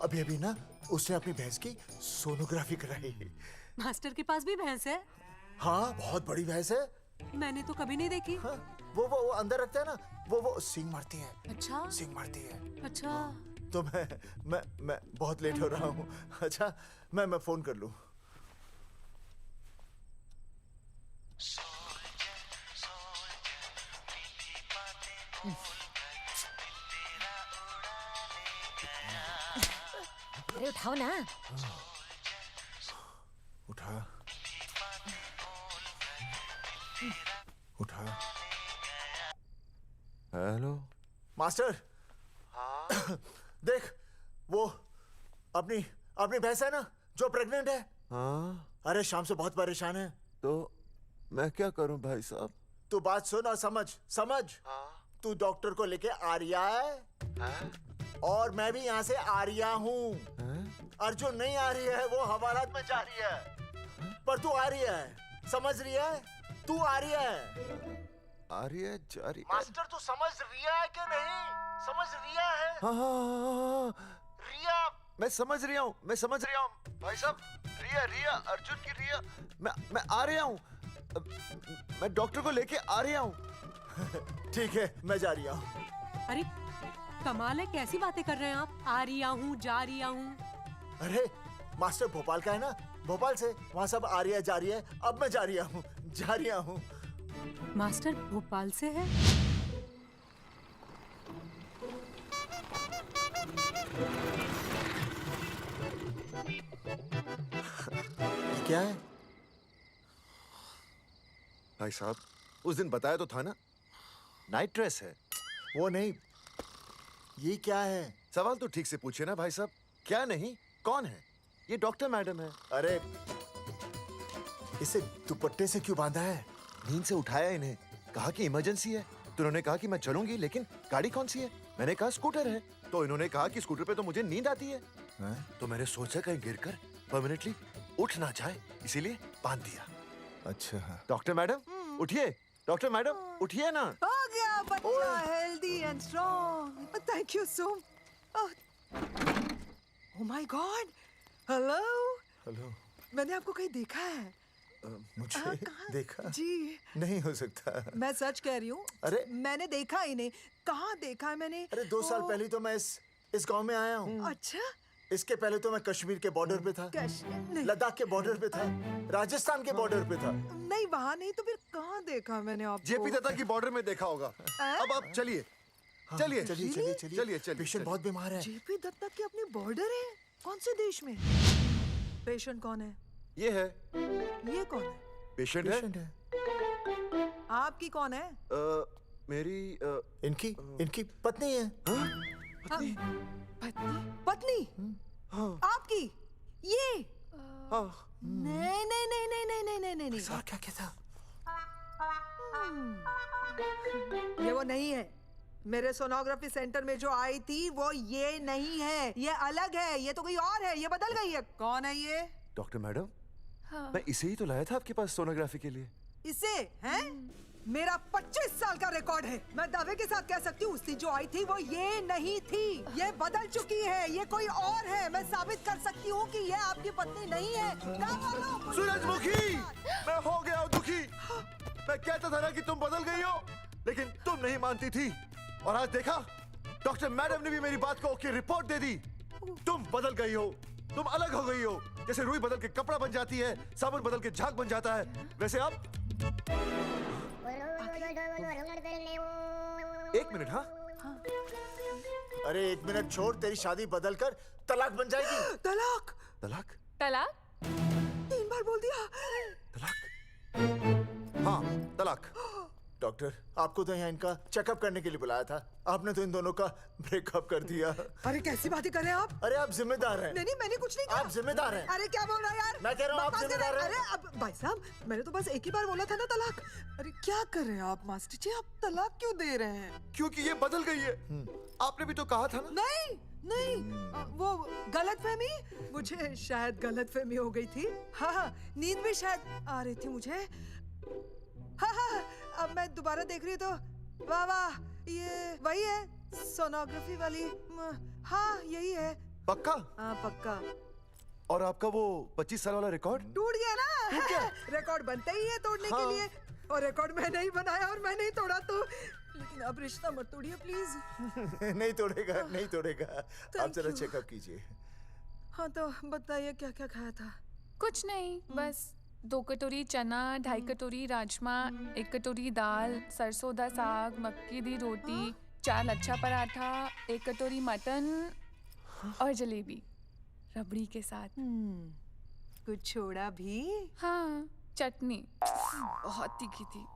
अभी ना उसने अपनी भैंस की सोनोग्राफी कराई। मास्टर के पास भी भैंस है? हाँ, बहुत बड़ी भैंस है। मैंने तो कभी नहीं देखी। हाँ, वो अंदर रखते हैं ना, वो सींग मारती है। अच्छा, सींग मारती है। अच्छा। तो मैं बहुत लेट हो रहा हूँ। अच्छा, मैं फोन कर लूँ। अरे उठाओ ना। उठा। Hello master. हाँ? देख, वो अपनी भैंस है ना जो प्रेग्नेंट है। हाँ? अरे शाम से बहुत परेशान है। तो मैं क्या करूं भाई साहब? तू बात सुन और समझ। हाँ? तू डॉक्टर को लेके आ रिया है? हाँ? और मैं भी यहाँ से आ रिया हूँ। अर्जुन नहीं आ रही है, वो हवालात में जा रही है। पर तू आ रही है, समझ रही है? तू आ रही है। आ रही है, जा रही है। मास्टर तू समझ रिया है कि नहीं? समझ रिया है? हाँ। रिया। मैं समझ रहा हूँ भाई साहब। रिया अर्जुन की रिया। मैं आ रहा हूँ। मैं डॉक्टर को लेके आ रहा हूँ। ठीक है, मैं जा रही हूँ। अरे कमाल है, कैसी बातें कर रहे हैं आप? आ रही हूँ, जा रही हूँ। अरे मास्टर भोपाल का है ना, भोपाल से वहाँ सब आ रही है, जा रही है। अब मैं जा रही हूँ। मास्टर भोपाल से है? क्या है भाई साहब? उस दिन बताया तो था ना, नाइट ड्रेस है। वो नहीं, ये क्या है? सवाल तो ठीक से पूछिए ना भाई साहब। क्या नहीं, कौन है? ये डॉक्टर मैडम है। अरे इसे दुपट्टे से क्यों बांधा है? नींद से उठाया इन्हें, कहा कि इमरजेंसी है। तो उन्होंने कहा कि मैं चलूंगी, लेकिन गाड़ी कौन सी है? मैंने कहा स्कूटर है। तो इन्होंने कहा कि स्कूटर पे तो मुझे नींद आती है। तो मैंने सोचा कहीं गिरकर परमानेंटली उठ ना जाए, इसीलिए बांध दिया। अच्छा। डॉक्टर मैडम उठिए, डॉक्टर मैडम उठिए ना। हो गया बच्चा healthy and strong. Thank you so. Oh my God. Hello. Hello. मैंने आपको कहीं देखा है। मुझे देखा जी नहीं हो सकता। मैं सच कह रही हूँ। अरे मैंने देखा ही नहीं। कहाँ देखा है मैंने? अरे 2 साल पहले तो मैं इस गांव में आया हूँ। अच्छा। इसके पहले तो मैं कश्मीर के बॉर्डर पे था, लद्दाख के बॉर्डर पे था, राजस्थान के बॉर्डर पे था। नहीं वहाँ नहीं तो फिर कहाँ देखा मैंने आपको? जेपी दत्ता की बॉर्डर में देखा होगा। अब आप चलिए चलिए चलिए चलिए चलिए। पेशेंट बहुत बीमार है। जेपी दत्ता की अपनी बॉर्डर है? कौन से देश में? पेशेंट कौन है? ये है। ये कौन है? पेशेंट है। आपकी कौन है? मेरी इनकी पत्नी है। पत्नी? पत्नी? आपकी? ये? नहीं नहीं नहीं नहीं नहीं नहीं नहीं नहीं। सर क्या कहता? ये वो नहीं है। मेरे सोनोग्राफी सेंटर में जो आई थी वो ये नहीं है, ये अलग है, ये तो कोई और है, ये बदल गई है। कौन है ये? डॉक्टर मैडम, मैं इसे ही तो लाया था आपके पास सोनोग्राफी के लिए। इसे हैं? मेरा 25 साल का रिकॉर्ड है। मैं दावे के साथ कह सकती हूँ उसकी जो आई थी वो ये नहीं थी, ये बदल चुकी है, ये कोई और है। मैं साबित कर सकती हूँ कि ये आपकी पत्नी नहीं है। सूरजमुखी, मैं हो गया हूँ दुखी। मैं कहता था ना कि तुम बदल गई हो, लेकिन तुम नहीं मानती थी। और आज देखा, डॉक्टर मैडम ने भी मेरी बात को ओके रिपोर्ट दे दी। तुम बदल गई हो, तुम अलग हो गई हो। जैसे रुई बदल के कपड़ा बन जाती है, साबुन बदल के झाग बन जाता है, वैसे आप। एक मिनट। हाँ अरे 1 मिनट छोड़, तेरी शादी बदल कर तलाक बन जाएगी। तलाक? तलाक? तलाक? 3 बार बोल दिया। तलाक? हाँ तलाक। डॉक्टर, आपको तो यहाँ इनका चेकअप करने के लिए बुलाया था, आपने तो इन दोनों का ब्रेकअप कर दिया। अरे कैसी बातें कर रहे हैं आप? अरे आप जिम्मेदार हैं। नहीं मैंने कुछ नहीं किया। आप जिम्मेदार हैं। अरे क्या बोल रहा है यार? मैं कह रहा हूँ आप जिम्मेदार हैं। अरे अब भाई साहब, मैंने तो बस एक ही बार बोला था ना तलाक। अरे क्या कर रहे हैं आप मास्टर जी? आप तलाक क्यों दे रहे हैं? क्योंकि ये बदल गई है। आपने भी तो कहा था ना। नहीं वो गलतफहमी, मुझे शायद गलतफहमी हो गई थी। हाँ नींद भी शायद आ रही थी मुझे। हाँ अब मैं दोबारा देख रही तो वाह वाह, ये वही है सोनोग्राफी वाली। हाँ यही है। पक्का? हाँ पक्का। और आपका वो 25 साल वाला रिकॉर्ड टूट गया ना? रिकॉर्ड बनते ही है तोड़ने के लिए, और रिकॉर्ड मैंने ही बनाया और मैंने ही तोड़ा। तो लेकिन अब रिश्ता मत तोड़िए प्लीज। नहीं तोड़ेगा, नहीं तोड़ेगा। आप जरा चेकअप कीजिए। हाँ तो बताइए क्या क्या खाया था? कुछ नहीं, बस 2 कटोरी चना, 2.5 कटोरी राजमा, 1 कटोरी दाल, सरसों दा साग, मक्की दी रोटी, 4 लच्छा पराठा, 1 कटोरी मटन और जलेबी रबड़ी के साथ। कुछ छोड़ा भी? हाँ चटनी बहुत तीखी थी।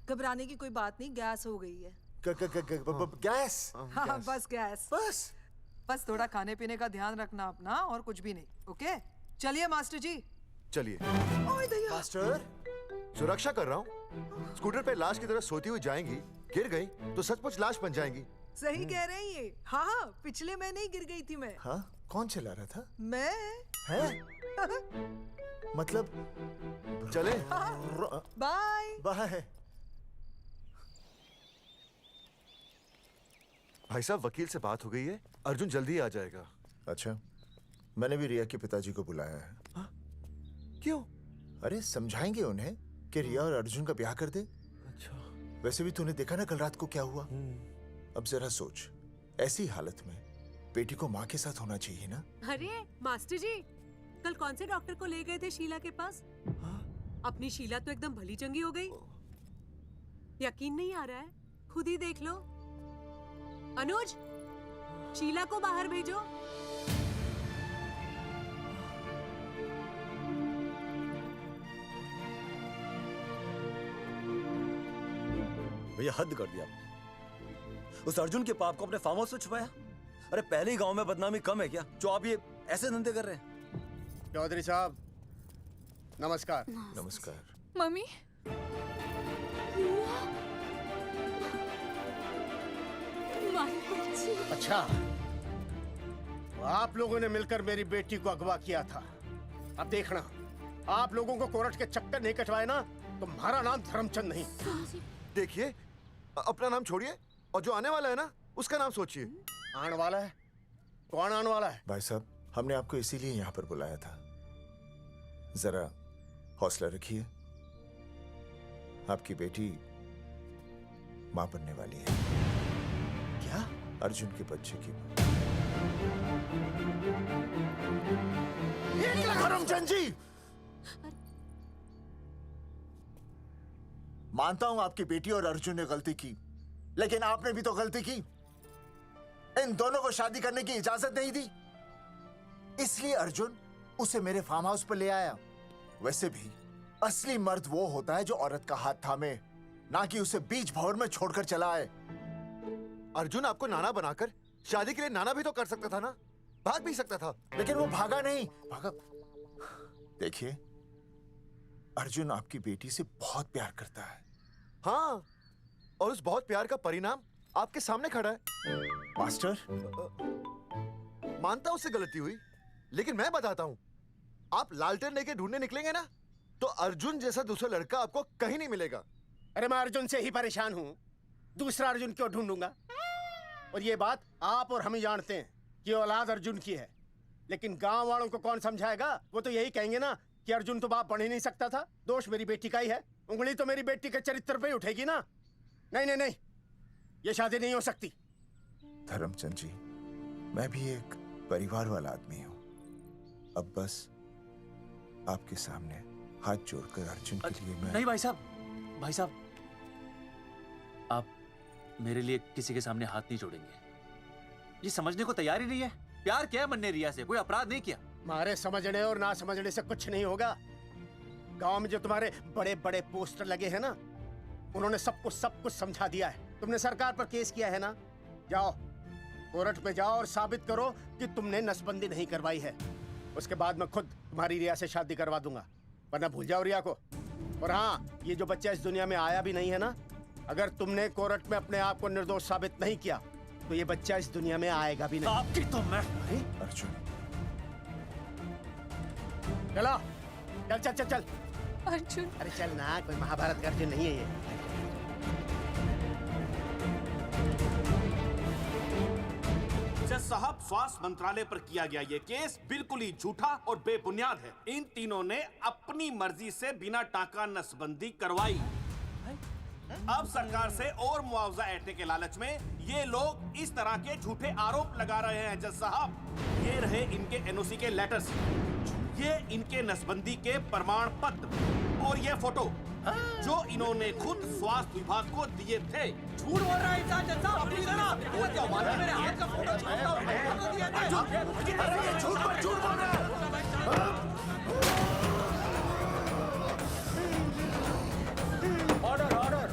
घबराने की कोई बात नहीं, गैस हो गई है। गैस? हाँ बस गैस। बस थोड़ा खाने पीने का ध्यान रखना अपना, और कुछ भी नहीं। ओके चलिए मास्टर जी। चलिए। मास्टर, सुरक्षा कर रहा हूँ। स्कूटर पे लाश की तरह सोती हुई जाएंगी, गिर गई तो सचमुच लाश बन जाएंगी। सही कह रहे हैं ये। हाँ पिछले महीने ही गिर गई थी मैं। हाँ कौन चला रहा था? मैं। है? मतलब चले? Bye bye. भाई साहब वकील से बात हो गई है, अर्जुन जल्दी ही आ जाएगा। अच्छा, मैंने भी रिया के पिताजी को बुलाया है। क्यों? अरे समझाएंगे उन्हें कि रिया और अर्जुन का ब्याह कर दे। अच्छा। वैसे भी तूने देखा ना कल रात को क्या हुआ। अब जरा सोच, ऐसी हालत में बेटी को माँ के साथ होना चाहिए ना। अरे मास्टर जी, कल कौन से डॉक्टर को ले गए थे शीला के पास? अपनी शीला तो एकदम भली चंगी हो गई। यकीन नहीं आ रहा है? खुद ही देख लो। अनुज, शीला को बाहर भेजो। भैया हद कर दिया आपने। उस अर्जुन के पाप को अपने फार्म हाउस में छुपाया। अरे पहले ही गांव में बदनामी कम है क्या, जो आप ये ऐसे धंधे कर रहे हैं? चौधरी साहब नमस्कार। नमस्कार। मम्मी अच्छा, आप लोगों ने मिलकर मेरी बेटी को अगवा किया था। अब देखना, आप लोगों को कोर्ट के चक्कर नहीं कटवाए ना तो हमारा नाम धर्मचंद नहीं। देखिए, अपना नाम छोड़िए और जो आने वाला है ना उसका नाम सोचिए। आने वाला है? कौन आने वाला है? भाई साहब, हमने आपको इसीलिए यहाँ पर बुलाया था। जरा हौसला रखिए, आपकी बेटी मां बनने वाली है। क्या? अर्जुन के बच्चे की मां। करमचंद जी, मानता हूं आपकी बेटी और अर्जुन ने गलती की, लेकिन आपने भी तो गलती की। इन दोनों को शादी करने की इजाजत नहीं दी, इसलिए अर्जुन उसे मेरे फार्म हाउस पर ले आया। वैसे भी असली मर्द वो होता है जो औरत का हाथ थामे, ना कि उसे बीच भंवर में छोड़कर चला आए। अर्जुन आपको नाना बनाकर शादी के लिए नाना भी तो कर सकता था ना, भाग भी सकता था। लेकिन वो भागा नहीं। भागा? देखिए, अर्जुन आपकी बेटी से बहुत प्यार करता है। हाँ, और उस बहुत प्यार का परिणाम आपके सामने खड़ा है। मास्टर, मानता हूं उससे गलती हुई, लेकिन मैं बताता हूं, आप लालटेन लेके ढूंढने निकलेंगे ना, तो अर्जुन जैसा दूसरा लड़का आपको कहीं नहीं मिलेगा। अरे मैं अर्जुन से ही परेशान हूँ, दूसरा अर्जुन क्यों ढूंढूंगा? और ये बात आप और हम ही जानते हैं कि औलाद अर्जुन की है, लेकिन गांव वालों को कौन समझाएगा? वो तो यही कहेंगे ना कि अर्जुन तो बाप बन ही नहीं सकता था, दोष मेरी बेटी का ही है। उंगली तो मेरी बेटी के चरित्र पे ही उठेगी ना। नहीं नहीं नहीं, ये शादी नहीं हो सकती। धर्मचंद जी, मैं भी एक परिवार वाला आदमी हूँ। अब बस आपके सामने हाथ जोड़कर अर्जुन के लिए मैं... नहीं भाई साहब, भाई साहब, आप मेरे लिए किसी के सामने हाथ नहीं जोड़ेंगे। ये समझने को तैयार ही नहीं है। प्यार किया मन ने रिया से, कोई अपराध नहीं किया। तुम्हारे समझने और ना समझने से कुछ नहीं होगा। गांव में जो तुम्हारे बड़े बड़े पोस्टर लगे हैं ना, उन्होंने सब कुछ समझा दिया है। तुमने सरकार पर केस किया है ना, जाओ कोर्ट में जाओ और साबित करो कि तुमने नसबंदी नहीं करवाई है। उसके बाद मैं खुद तुम्हारी रिया से शादी करवा दूंगा, वरना भूल जाओ रिया को। और हाँ, ये जो बच्चा इस दुनिया में आया भी नहीं है ना, अगर तुमने कोर्ट में अपने आप को निर्दोष साबित नहीं किया तो ये बच्चा इस दुनिया में आएगा भी नहीं। आपकी तो मैं... अर्जुन, चलो चल चल चल चल। अर्जुन, अरे चल ना, कोई महाभारत का अर्जुन नहीं है ये। जज साहब, स्वास्थ्य मंत्रालय पर किया गया ये केस बिल्कुल ही झूठा और बेबुनियाद है। इन तीनों ने अपनी मर्जी से बिना टाका नसबंदी करवाई। अब सरकार से और मुआवजा ऐंठने के लालच में ये लोग इस तरह के झूठे आरोप लगा रहे हैं। जज साहब, ये रहे इनके एनओसी के लेटर्स, ये इनके नसबंदी के प्रमाण पत्र और ये फोटो जो इन्होंने खुद स्वास्थ्य विभाग को दिए थे। झूठ बोल रहा है इंसान। जज साहब, अपनी तरह मेरे हाथ का फोटो झूठ बोल रहा है। ऑर्डर ऑर्डर,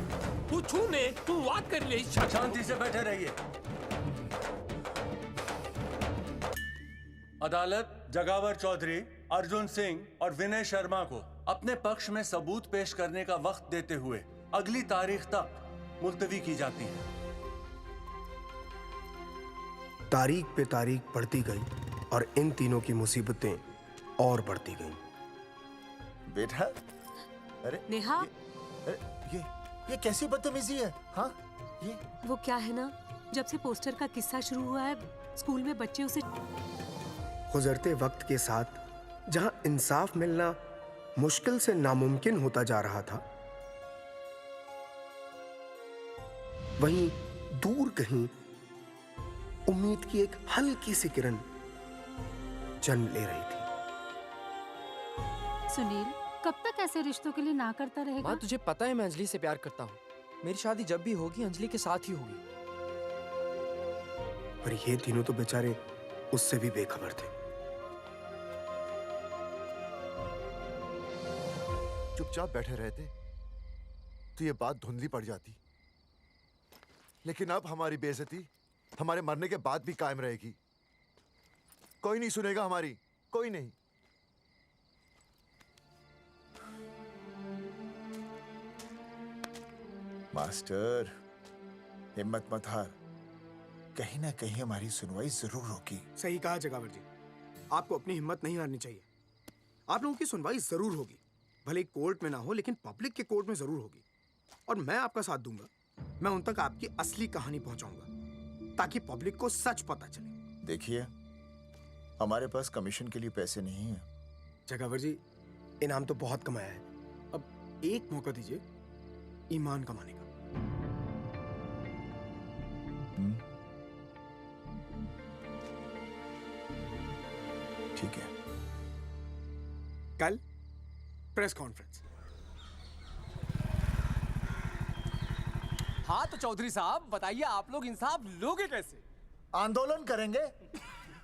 तू छूने तू बात कर ले। शांति से बैठे रहिए। अदालत जगावर चौधरी, अर्जुन सिंह और विनय शर्मा को अपने पक्ष में सबूत पेश करने का वक्त देते हुए अगली तारीख तक मुलतवी की जाती है। तारीख पे तारीख बढ़ती गई और इन तीनों की मुसीबतें और बढ़ती गईं। बेटा, अरे नेहा, ये कैसी बदतमीजी है? हाँ, ये वो क्या है ना, जब से पोस्टर का किस्सा शुरू हुआ है, स्कूल में बच्चे उसे... गुजरते वक्त के साथ जहां इंसाफ मिलना मुश्किल से नामुमकिन होता जा रहा था, वहीं दूर कहीं उम्मीद की एक हल्की सी किरण जन्म ले रही थी। सुनील, कब तक ऐसे रिश्तों के लिए ना करता रहेगा? माँ, तुझे पता है मैं अंजलि से प्यार करता हूँ। मेरी शादी जब भी होगी अंजलि के साथ ही होगी। पर ये तीनों तो बेचारे उससे भी बेखबर थे। चुपचाप बैठे रहते तो ये बात धुंधली पड़ जाती, लेकिन अब हमारी बेइज्जती हमारे मरने के बाद भी कायम रहेगी। कोई नहीं सुनेगा हमारी, कोई नहीं। मास्टर, हिम्मत मत हार, कहीं ना कहीं हमारी सुनवाई जरूर होगी। सही कहा जगावर जी, आपको अपनी हिम्मत नहीं हारनी चाहिए। आप लोगों की सुनवाई जरूर होगी, भले कोर्ट में ना हो लेकिन पब्लिक के कोर्ट में जरूर होगी। और मैं आपका साथ दूंगा, मैं उन तक आपकी असली कहानी पहुंचाऊंगा ताकि पब्लिक को सच पता चले। देखिए, हमारे पास कमीशन के लिए पैसे नहीं हैं। जगावर जी, इनाम तो बहुत कमाया है, अब एक मौका दीजिए ईमान कमाने का। ठीक है, कल प्रेस कॉन्फ्रेंस। हाँ तो चौधरी साहब बताइए, आप लोग इंसाफ लोगे कैसे? आंदोलन करेंगे।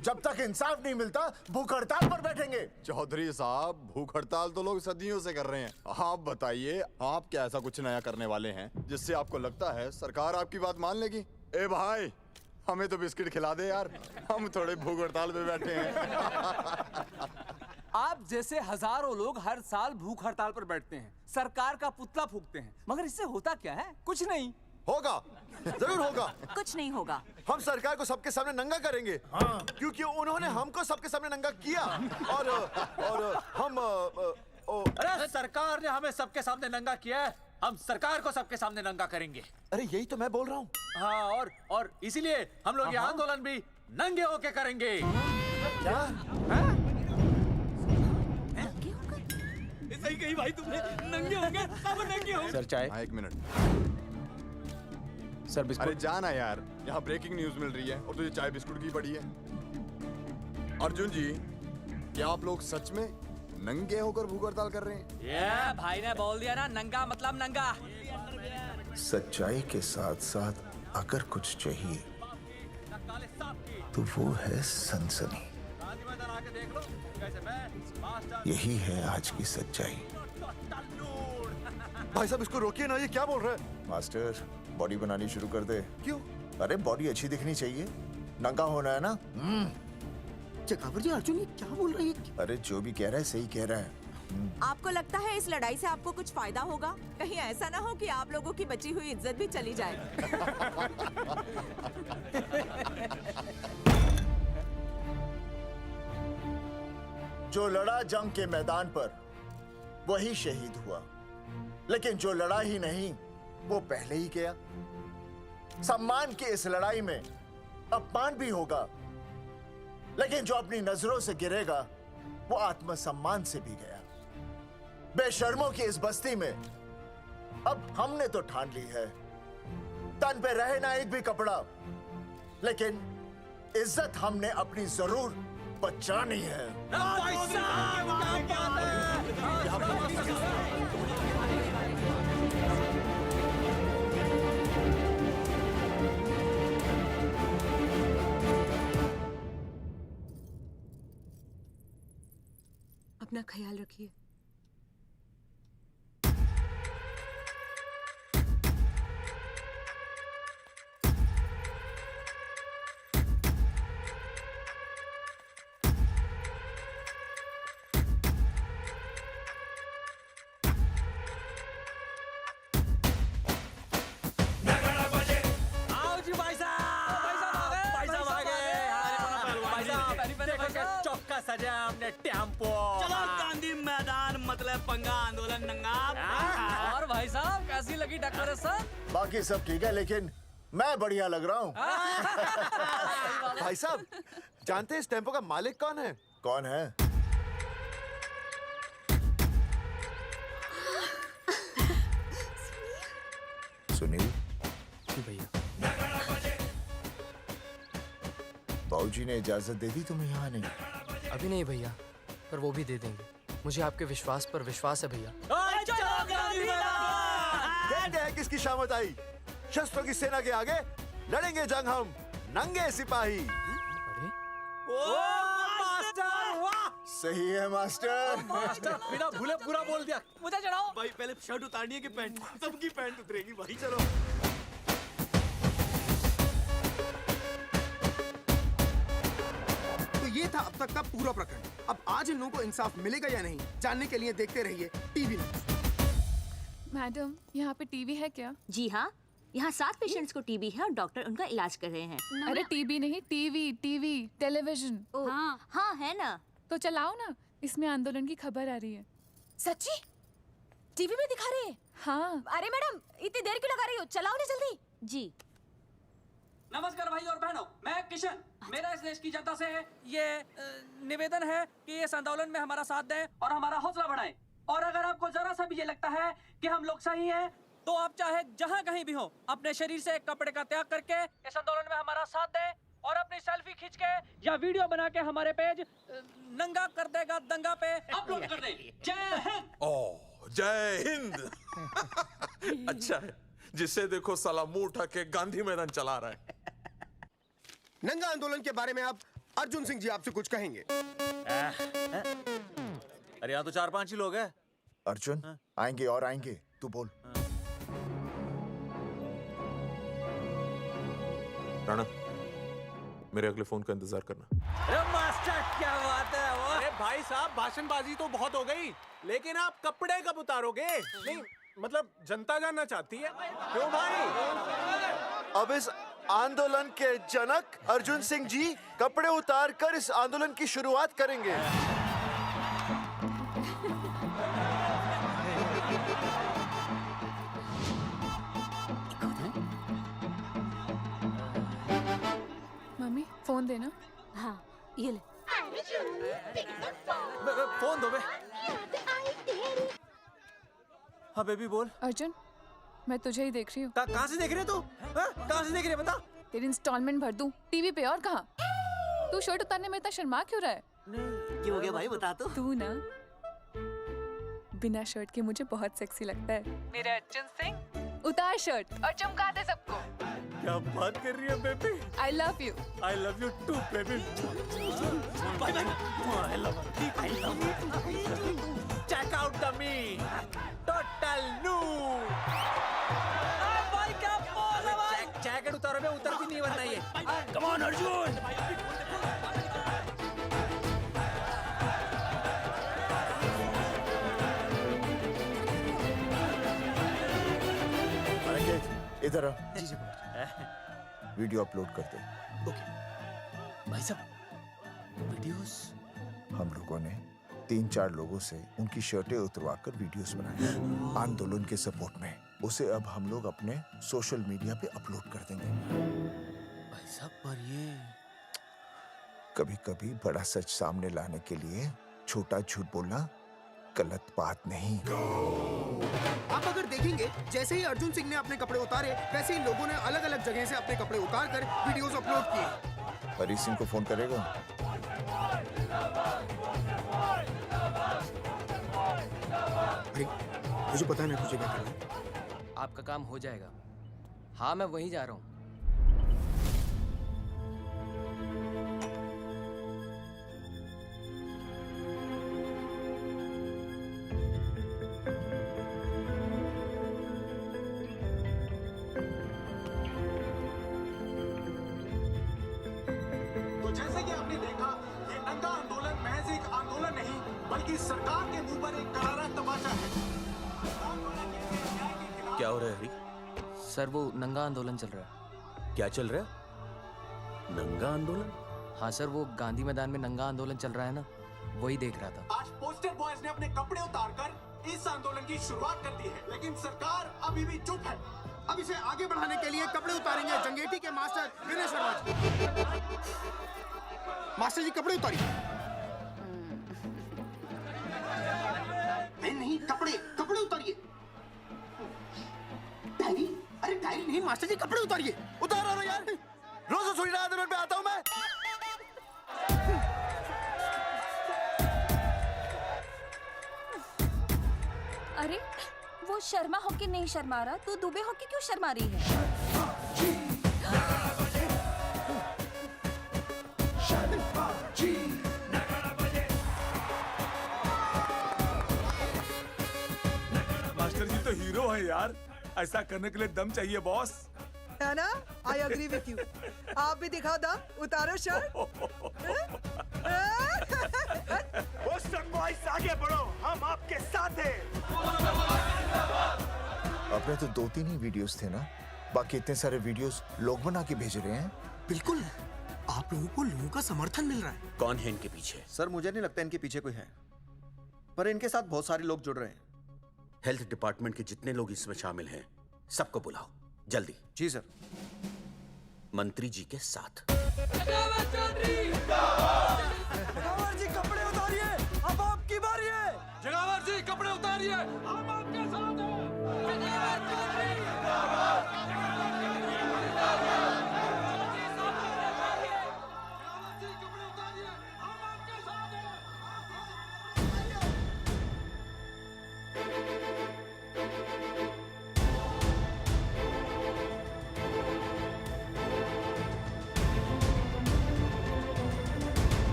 जब तक इंसाफ नहीं मिलता भूख हड़ताल पर बैठेंगे। चौधरी साहब, भूख हड़ताल तो लोग सदियों से कर रहे हैं। आप बताइए, आप क्या ऐसा कुछ नया करने वाले हैं जिससे आपको लगता है सरकार आपकी बात मान लेगी? ए भाई, हमें तो बिस्किट खिला दे यार, हम थोड़े भूख हड़ताल पे बैठे हैं। आप जैसे हजारों लोग हर साल भूख हड़ताल पर बैठते हैं, सरकार का पुतला फूंकते हैं, मगर इससे होता क्या है? कुछ नहीं होगा, जरूर होगा। कुछ नहीं होगा। हम सरकार को सबके सामने नंगा करेंगे। हाँ। क्योंकि उन्होंने हमको सबके सामने नंगा किया और हम अरे सरकार ने हमें सबके सामने नंगा किया है, हम सरकार को सबके सामने नंगा करेंगे। अरे यही तो मैं बोल रहा हूँ। हाँ, और इसीलिए हम लोग ये आंदोलन भी नंगे होके करेंगे। क्या? सही कही भाई तुमने, नंगे होंगे, सब नंगे होंगे। सर चाय? हाँ, 1 मिनट। Sir biscuit. अरे जाना यार, यहाँ ब्रेकिंग न्यूज मिल रही है और तुझे चाय बिस्कुट की पड़ी है। अर्जुन जी, क्या आप लोग सच में नंगे होकर भूख हड़ताल कर रहे हैं? ये भाई ने बोल दिया ना, नंगा मतलब नंगा। सच्चाई के साथ साथ अगर कुछ चाहिए तो वो है सनसनी। यही है आज की सच्चाई। भाई साहब इसको रोकिए ना, ये क्या बोल रहा है? मास्टर, बॉडी बनानी शुरू कर दे। क्यों? अरे बॉडी अच्छी दिखनी चाहिए, नंगा होना है ना। जगावर जी, अर्जुन ये क्या बोल रही है? अरे जो भी कह रहा है सही कह रहा है। आपको लगता है इस लड़ाई से आपको कुछ फायदा होगा? कहीं ऐसा ना हो कि आप लोगों की बची हुई इज्जत भी चली जाए। जो लड़ा जंग के मैदान पर वही शहीद हुआ, लेकिन जो लड़ा ही नहीं वो पहले ही गया। सम्मान की इस लड़ाई में अपमान भी होगा, लेकिन जो अपनी नजरों से गिरेगा वो आत्मसम्मान से भी गया। बेशर्मों की इस बस्ती में अब हमने तो ठान ली है, तन पे रहे ना एक भी कपड़ा, लेकिन इज्जत हमने अपनी जरूर बचानी है। अपना ख्याल रखिए। सजा हमने टेम्पो। चलो गांधी मैदान, मतलब पंगा आंदोलन नंगा। और भाई साहब कैसी लगी डेकोरेशन? बाकी सब ठीक है, लेकिन मैं बढ़िया लग रहा हूँ। भाई साहब, जानते हैं इस टेम्पो का मालिक कौन है? कौन है? सुनील। जी भैया। बाबूजी ने इजाजत दे दी तुम्हें यहाँ आने की? अभी नहीं भैया, पर वो भी दे देंगे। मुझे आपके विश्वास पर विश्वास है भैया। कहते हैं किसकी शामत आई, शस्त्रों की सेना के आगे लड़ेंगे जंग हम नंगे सिपाही। सही है मास्टर। मास्टर बिना भूले पूरा बोल दिया। मुझे चढ़ाओ भाई, पहले शर्ट उतारनी है कि पैंट? सबकी पैंट उतरेगी भाई। चलो ये था अब तक का पूरा प्रकरण। अब आज इन लोगों को इंसाफ मिलेगा या नहीं, जानने के लिए देखते रहिए टीवी न्यूज़। मैडम, यहाँ पे टीवी है क्या? जी हाँ, यहाँ 7 पेशेंट्स को टीबी है और डॉक्टर उनका इलाज कर रहे हैं। अरे टीबी नहीं, टीवी, टेलीविजन। हाँ हाँ है ना। तो चलाओ ना, इसमें आंदोलन की खबर आ रही है। सच्ची? टीवी में दिखा रहे हैं? हाँ। अरे मैडम, इतनी देर क्यों लगा रही हो? चलाओ ना जल्दी। जी। नमस्कार भाई और बहनों, मैं किशन। मेरा इस देश की जनता से ये निवेदन है कि इस आंदोलन में हमारा साथ दें और हमारा हौसला बढ़ाएं। और अगर आपको जरा सा भी ये लगता है कि हम लोग सही हैं, तो आप चाहे जहाँ कहीं भी हो, अपने शरीर से एक कपड़े का त्याग करके इस आंदोलन में हमारा साथ दें और अपनी सेल्फी खींच के या वीडियो बना के हमारे पेज नंगा कर देगा दंगा पे अपलोड कर दें। जय हिंद। ओह, जय हिंद। अच्छा है, जिसे देखो साला मुंह उठा के गांधी मैदान चला रहा है। नंगा आंदोलन के बारे में आप अर्जुन सिंह जी आपसे कुछ कहेंगे। अरे यहाँ तो 4-5 ही लोग हैं। अर्जुन आएंगे और आएंगे, तू बोल। राणा, मेरे अगले फोन का इंतजार करना। अरे मास्टर क्या बात है वो। अरे भाई साहब, भाषणबाजी तो बहुत हो गई, लेकिन आप कपड़े कब उतारोगे? नहीं मतलब जनता जानना चाहती है। क्यों भाई? अब इस आंदोलन के जनक अर्जुन सिंह जी कपड़े उतार कर इस आंदोलन की शुरुआत करेंगे। मम्मी फोन देना। हाँ ये ले। फोन दो बे। हाँ बेबी बोल। अर्जुन मैं तुझे ही देख रही हूँ। कहाँ से देख रही है तू? कहाँ से देख रही है बता? तेरी इंस्टॉलमेंट भर दूं टीवी पे और कहाँ? तू शर्ट उतारने में इतना शर्मा क्यों रहा है? क्या हो गया भाई, बता तो। तू ना बिना शर्ट के मुझे बहुत सेक्सी लगता है। मेरे अर्जुन सिंह, उतार शर्ट और चमका दे सबको। क्या बात कर रही है baby? I love you. I love you too baby. Bye bye. I love you। Check out the me, total new। भाई क्या बोल है भाई? जैकेट उतारो बे, उतरती नहीं वरना ये। Come on Arjun. इधर आ। जी जी। वीडियो अपलोड कर दे। ओके भाई साहब, वीडियोस। हम लोगों ने 3-4 लोगों से उनकी शर्टें उतरवाकर वीडियोस बनाए आंदोलन के सपोर्ट में। उसे अब हम लोग अपने सोशल मीडिया पे अपलोड कर देंगे। भाई साहब पर ये कभी-कभी बड़ा सच सामने लाने के लिए छोटा झूठ बोलना गलत बात नहीं। आप अगर देखेंगे, जैसे ही अर्जुन सिंह ने अपने कपड़े उतारे, वैसे ही लोगों ने अलग अलग जगह से अपने कपड़े उतार कर वीडियोस अपलोड किए। हरी सिंह को फोन करेगा? भाई मुझे पता है ना तुझे क्या करना है। आपका काम हो जाएगा। हाँ मैं वहीं जा रहा हूँ। तो जैसे कि आपने देखा, ये नंगा आंदोलन महज एक आंदोलन नहीं, बल्कि सरकार के मुंह पर एक करारा तमाचा है। क्या हो रहा है हरी? सर वो नंगा आंदोलन चल रहा है। क्या चल रहा है? नंगा आंदोलन? हाँ सर, वो गांधी मैदान में नंगा आंदोलन चल रहा है ना, वही देख रहा था। आज पोस्टर बॉयज ने अपने कपड़े उतारकर इस आंदोलन की शुरुआत कर दी है, लेकिन सरकार अभी भी चुप है। अब इसे आगे बढ़ाने के लिए कपड़े उतारेंगे जंगेटी के मास्टर विनय शर्मा जी। मास्टर जी कपड़े उतारिए। नहीं, कपड़े कपड़े उतारिए। डायरी? अरे डायरी नहीं मास्टर जी, कपड़े उतारिए। उतारो ना यार, रोज थोड़ी ना आंदोलन पे आता हूँ मैं। अरे वो शर्मा होके नहीं शर्मा रहा, तू दुबे होके क्यों शर्मा रही है? मास्टर जी तो हीरो है यार, ऐसा करने के लिए दम चाहिए बॉस। है ना? I agree with you. आप भी दिखाओ दम, उतारो शर्ट। पोस्टर बॉयज आगे बढ़ो, हम आपके साथ हैं। अपने तो 2-3 ही वीडियोस थे ना, बाकी इतने सारे वीडियोस लोग बना के भेज रहे हैं। बिल्कुल, आप लोगों को लोगों का समर्थन मिल रहा है। कौन है इनके पीछे? सर मुझे नहीं लगता इनके पीछे कोई है, पर इनके साथ बहुत सारे लोग जुड़ रहे हैं। हेल्थ डिपार्टमेंट के जितने लोग इसमें शामिल हैं, सबको बुलाओ जल्दी। जी सर। मंत्री जी के साथ। जगावर जी कपड़े उतारिए, अब आपकी बारी है। जगावर जी कपड़े उतारिए, हम आपके साथ हैं।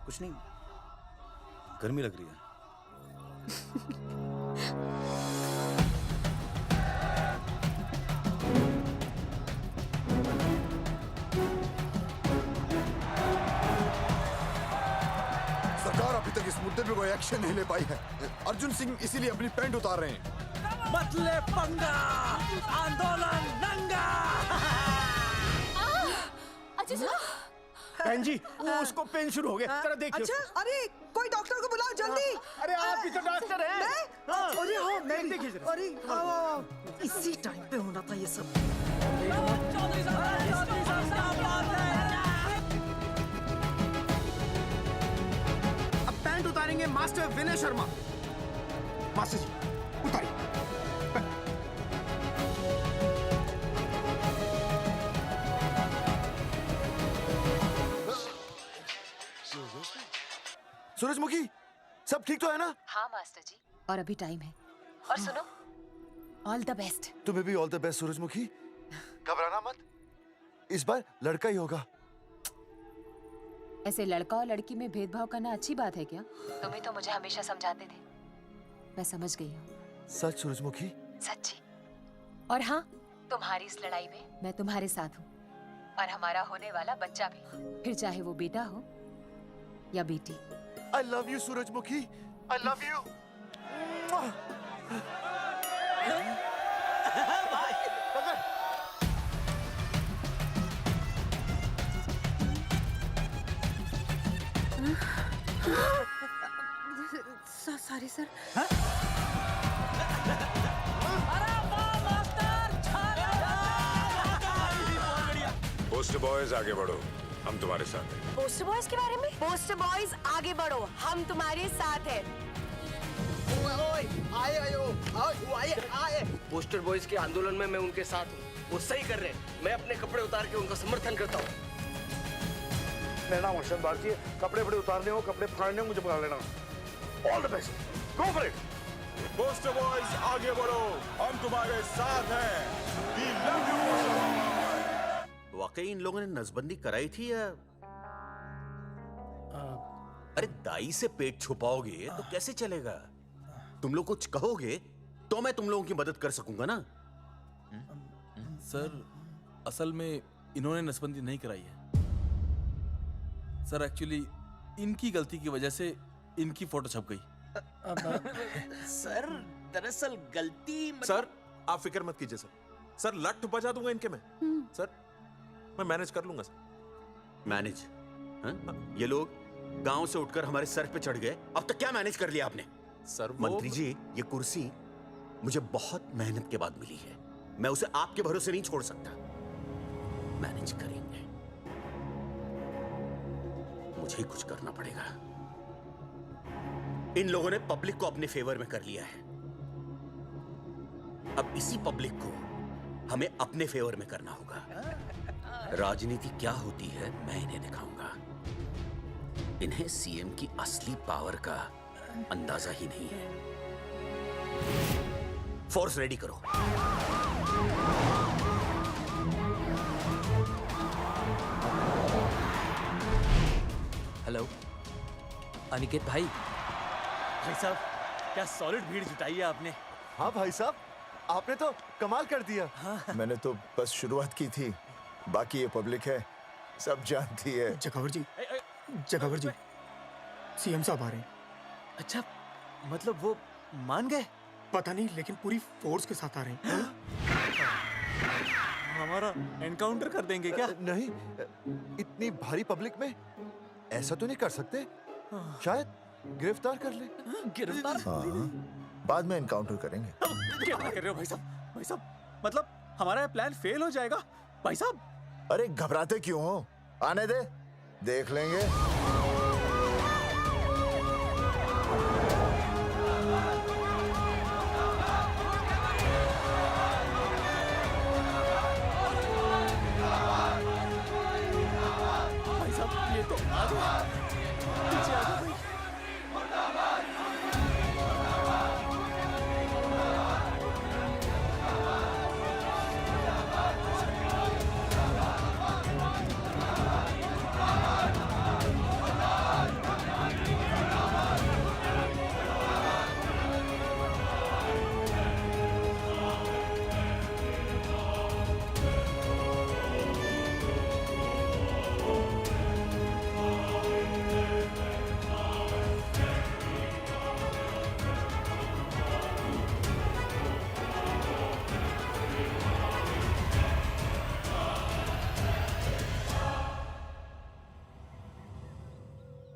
कुछ नहीं, गर्मी लग रही है। सरकार अभी तक इस मुद्दे पे कोई एक्शन नहीं ले पाई है। अर्जुन सिंह इसीलिए अपनी पैंट उतार रहे हैं। मत ले पंगा, आंदोलन नंगा। बहन जी, वो उसको पेन शुरू हो गया, जरा देखिए। अच्छा, अरे कोई डॉक्टर को बुलाओ जल्दी। अरे आप भी तो डॉक्टर हैं। अरे हाँ, मैं भी। देखिए जरा। अरे आओ, इसी टाइम पे होना था ये सब। अब पैंट उतारेंगे मास्टर विनय शर्मा। मास्टर जी उतारिए। सूरजमुखी, सब ठीक तो है ना? हाँ मास्टर जी, और अभी टाइम है। और सुनो, ऑल द बेस्ट। तुम्हें भी ऑल द बेस्ट सूरजमुखी। घबराना मत, इस बार लड़का ही होगा। ऐसे लड़का और लड़की में भेदभाव करना अच्छी बात है क्या? तुम ही तो मुझे हमेशा समझाते थे। मैं समझ गई हूँ। सच सूरजमुखी? सच्ची। और हाँ, तुम्हारी इस लड़ाई में मैं तुम्हारे साथ हूँ, और हमारा होने वाला बच्चा भी, फिर चाहे वो बेटा हो या बेटी। I love you, सूरजमुखी। I love you. Sorry sir. Poster boys आगे बढ़ो, हम तुम्हारे साथ हैं। पोस्टर बॉयज के बारे में? पोस्टर बॉयज आगे बढ़ो, हम तुम्हारे साथ हैं। आए। पोस्टर बॉयज के आंदोलन में मैं उनके साथ हूँ, वो सही कर रहे हैं। मैं अपने कपड़े उतार के उनका समर्थन करता हूँ। मेरा नाम अर्शद भारती है। कपड़े बड़े उतारने हो, कपड़े फाड़ने हो, मुझे पकड़ लेना। All the best, go for it. Poster boys आगे बढ़ो, हम तुम्हारे साथ हैं। We love you, poster boys. वाकई इन लोगों ने नसबंदी कराई थी या? अरे दाई से पेट छुपाओगे तो कैसे चलेगा? तुम लोग कुछ कहोगे तो मैं तुम लोगों की मदद कर सकूंगा ना। सर, असल में इन्होंने नसबंदी नहीं कराई है सर। एक्चुअली इनकी गलती की वजह से इनकी फोटो छप गई। सर दरअसल गलती सर आप फिक्र मत कीजिए सर लट बजा दूंगा इनके में। सर मैं मैनेज कर लूंगा सर। मैनेज? ये लोग गांव से उठकर हमारे सर पे चढ़ गए, अब तक क्या मैनेज कर लिया आपने? सर मंत्री जी, ये कुर्सी मुझे बहुत मेहनत के बाद मिली है, मैं उसे आपके भरोसे नहीं छोड़ सकता। मैनेज करेंगे, मुझे ही कुछ करना पड़ेगा। इन लोगों ने पब्लिक को अपने फेवर में कर लिया है, अब इसी पब्लिक को हमें अपने फेवर में करना होगा। राजनीति क्या होती है मैं इन्हें दिखाऊंगा। इन्हें सीएम की असली पावर का अंदाजा ही नहीं है। फोर्स रेडी करो। हेलो अनिकेत भाई। भाई साहब क्या सॉलिड भीड़ जुटाई है आपने। हाँ भाई साहब, आपने तो कमाल कर दिया। मैंने तो बस शुरुआत की थी, बाकी ये पब्लिक है, सब जानती है। जगावर जी, जगावर जी, सीएम साहब आ रहे हैं। अच्छा मतलब वो मान गए? पता नहीं, लेकिन पूरी फोर्स के साथ आ रहे हैं। हमारा एनकाउंटर कर देंगे क्या? नहीं, इतनी भारी पब्लिक में ऐसा तो नहीं कर सकते। शायद गिरफ्तार कर ले। गिरफ्तार? हाँ, बाद में एनकाउंटर करेंगे। क्या बात कर रहे हो भाई साहब? भाई साहब, मतलब हमारा प्लान फेल हो जाएगा भाई साहब? अरे घबराते क्यों हो? आने दे, देख लेंगे। भाई साहब ये तो आ गया। पीछे आ जाओ भाई।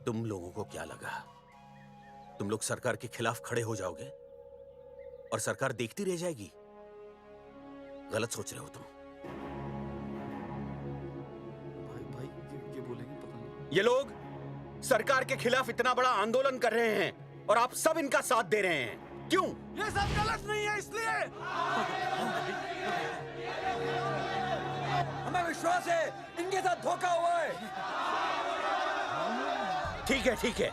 तुम लोगों को क्या लगा तुम लोग सरकार के खिलाफ खड़े हो जाओगे और सरकार देखती रह जाएगी? गलत सोच रहे हो तुम। भाई ये बोलेंगे पता नहीं। ये लोग सरकार के खिलाफ इतना बड़ा आंदोलन कर रहे हैं और आप सब इनका साथ दे रहे हैं, क्यों? ये सब गलत नहीं है इसलिए। हमें विश्वास है इनके साथ धोखा हुआ है। ठीक है, ठीक है।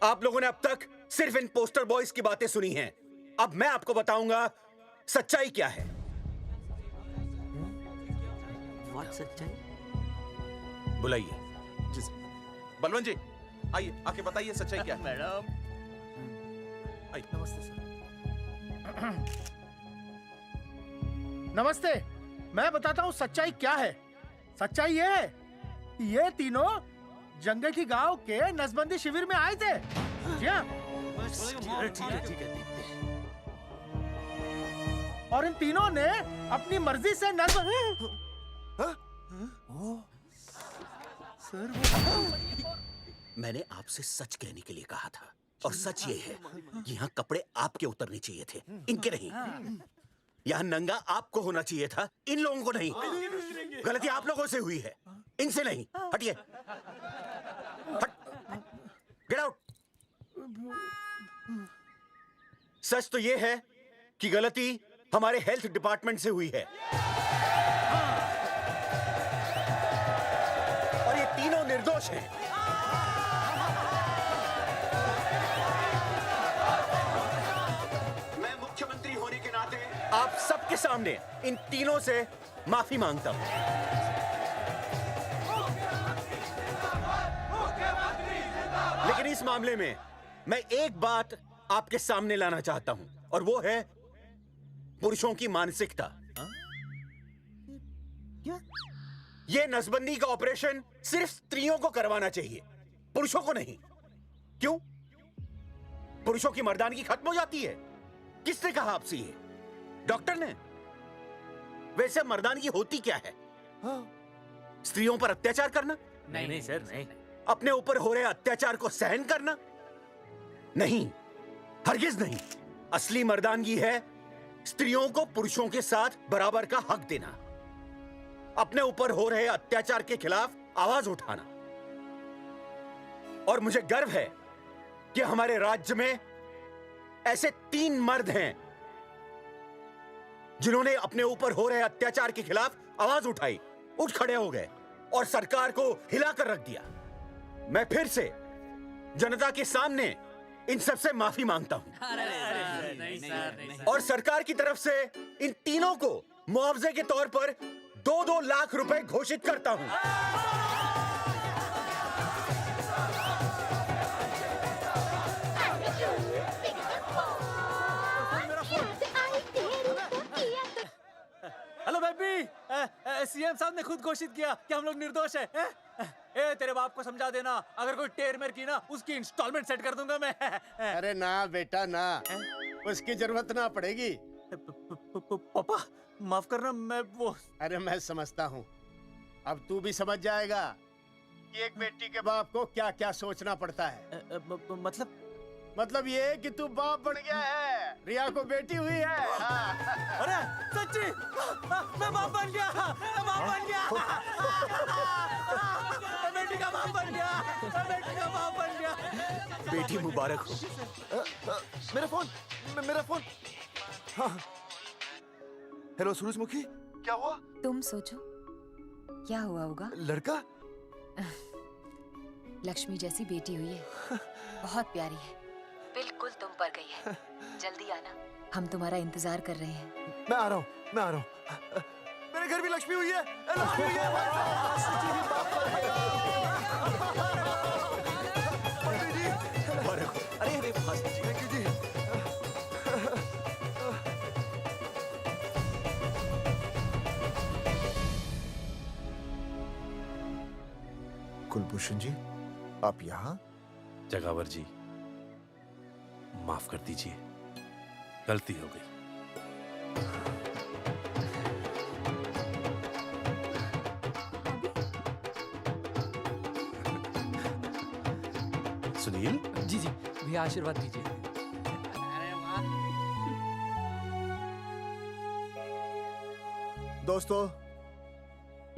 आप लोगों ने अब तक सिर्फ इन पोस्टर बॉयज की बातें सुनी हैं। अब मैं आपको बताऊंगा सच्चाई क्या है। सच्चाई? बुलाइए। जी सर। बलवंत जी आइए, आके बताइए सच्चाई क्या है। मैडम आइए। नमस्ते सर। नमस्ते, मैं बताता हूँ सच्चाई क्या है। सच्चाई ये है कि ये तीनों जंगल की गांव के नसबंदी शिविर में आए थे। जी हाँ। ठीक है। और इन तीनों ने अपनी मर्जी से मैंने आपसे सच कहने के लिए कहा था और सच ये है कि यहाँ कपड़े आपके उतरने चाहिए थे, इनके नहीं। यहाँ नंगा आपको होना चाहिए था, इन लोगों को नहीं। गलती आप लोगों से हुई है, इनसे नहीं। हटिए, गेट आउट। सच तो ये है कि गलती हमारे हेल्थ डिपार्टमेंट से हुई है और ये तीनों निर्दोष हैं। मैं मुख्यमंत्री होने के नाते आप सबके सामने इन तीनों से माफी मांगता हूं। लेकिन इस मामले में मैं एक बात आपके सामने लाना चाहता हूं और वो है पुरुषों की मानसिकता। क्या? ये नसबंदी का ऑपरेशन सिर्फ स्त्रियों को करवाना चाहिए, पुरुषों को नहीं। क्यों? पुरुषों की मर्दानगी खत्म हो जाती है? किसने कहा आपसे ये? डॉक्टर ने? वैसे मर्दानगी होती क्या है? स्त्रियों पर अत्याचार करना? नहीं सर, नहीं। अपने ऊपर हो रहे अत्याचार को सहन करना? नहीं, हरगिज नहीं। असली मर्दानगी है स्त्रियों को पुरुषों के साथ बराबर का हक देना, अपने ऊपर हो रहे अत्याचार के खिलाफ आवाज उठाना। और मुझे गर्व है कि हमारे राज्य में ऐसे 3 मर्द हैं जिन्होंने अपने ऊपर हो रहे अत्याचार के खिलाफ आवाज उठाई, उठ खड़े हो गए और सरकार को हिलाकर रख दिया। मैं फिर से जनता के सामने इन सब से माफी मांगता हूं और सरकार की तरफ से इन तीनों को मुआवजे के तौर पर 2-2 लाख रुपए घोषित करता हूं। हेलो बेबी, सीएम साहब ने खुद घोषित किया कि हम लोग निर्दोष हैं। ए तेरे बाप को समझा देना, अगर कोई टेर मेर की ना उसकी इंस्टॉलमेंट सेट कर दूंगा मैं। अरे ना बेटा ना, उसकी जरूरत ना पड़ेगी। पापा माफ करना, मैं वो। अरे मैं समझता हूँ, अब तू भी समझ जाएगा कि एक बेटी के बाप को क्या क्या सोचना पड़ता है। मतलब ये कि तू बाप बन गया है, रिया को बेटी हुई है। अरे सच्ची, मैं बाप बन गया, मैं बाप बन गया, मैं बेटी का बाप बन गया, मैं बेटी का बाप बन गया। बेटी मुबारक हो। मेरा फोन। हाँ। हेलो सूरजमुखी, क्या हुआ? तुम सोचो क्या हुआ होगा। लड़का? लक्ष्मी जैसी बेटी हुई है, बहुत प्यारी है, बिल्कुल तुम पर गई है। जल्दी आना, हम तुम्हारा इंतजार कर रहे हैं। मैं आ रहा हूँ। मेरे घर भी लक्ष्मी हुई है। लक्ष्मी हुई है। अरे कुलभूषण जी, आप यहाँ? जगावर जी, माफ कर दीजिए, गलती हो गई। सुनील जी भैया आशीर्वाद दीजिए। दोस्तों,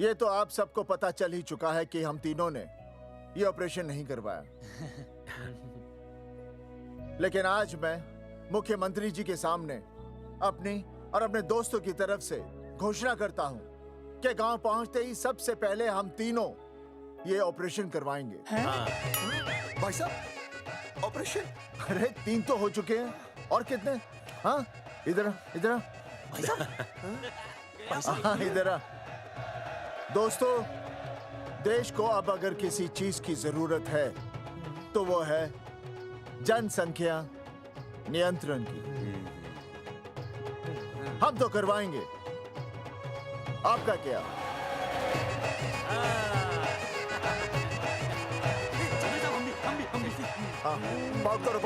ये तो आप सबको पता चल ही चुका है कि हम तीनों ने ये ऑपरेशन नहीं करवाया। लेकिन आज मैं मुख्यमंत्री जी के सामने अपनी और अपने दोस्तों की तरफ से घोषणा करता हूं कि गांव पहुंचते ही सबसे पहले हम तीनों ये ऑपरेशन करवाएंगे। भाई साहब, ऑपरेशन? अरे 3 तो हो चुके हैं, और कितने? हाँ, इधर इधर। दोस्तों, देश को अब अगर किसी चीज की जरूरत है तो वो है जनसंख्या नियंत्रण की। हम तो करवाएंगे, आपका क्या? पाउट करो।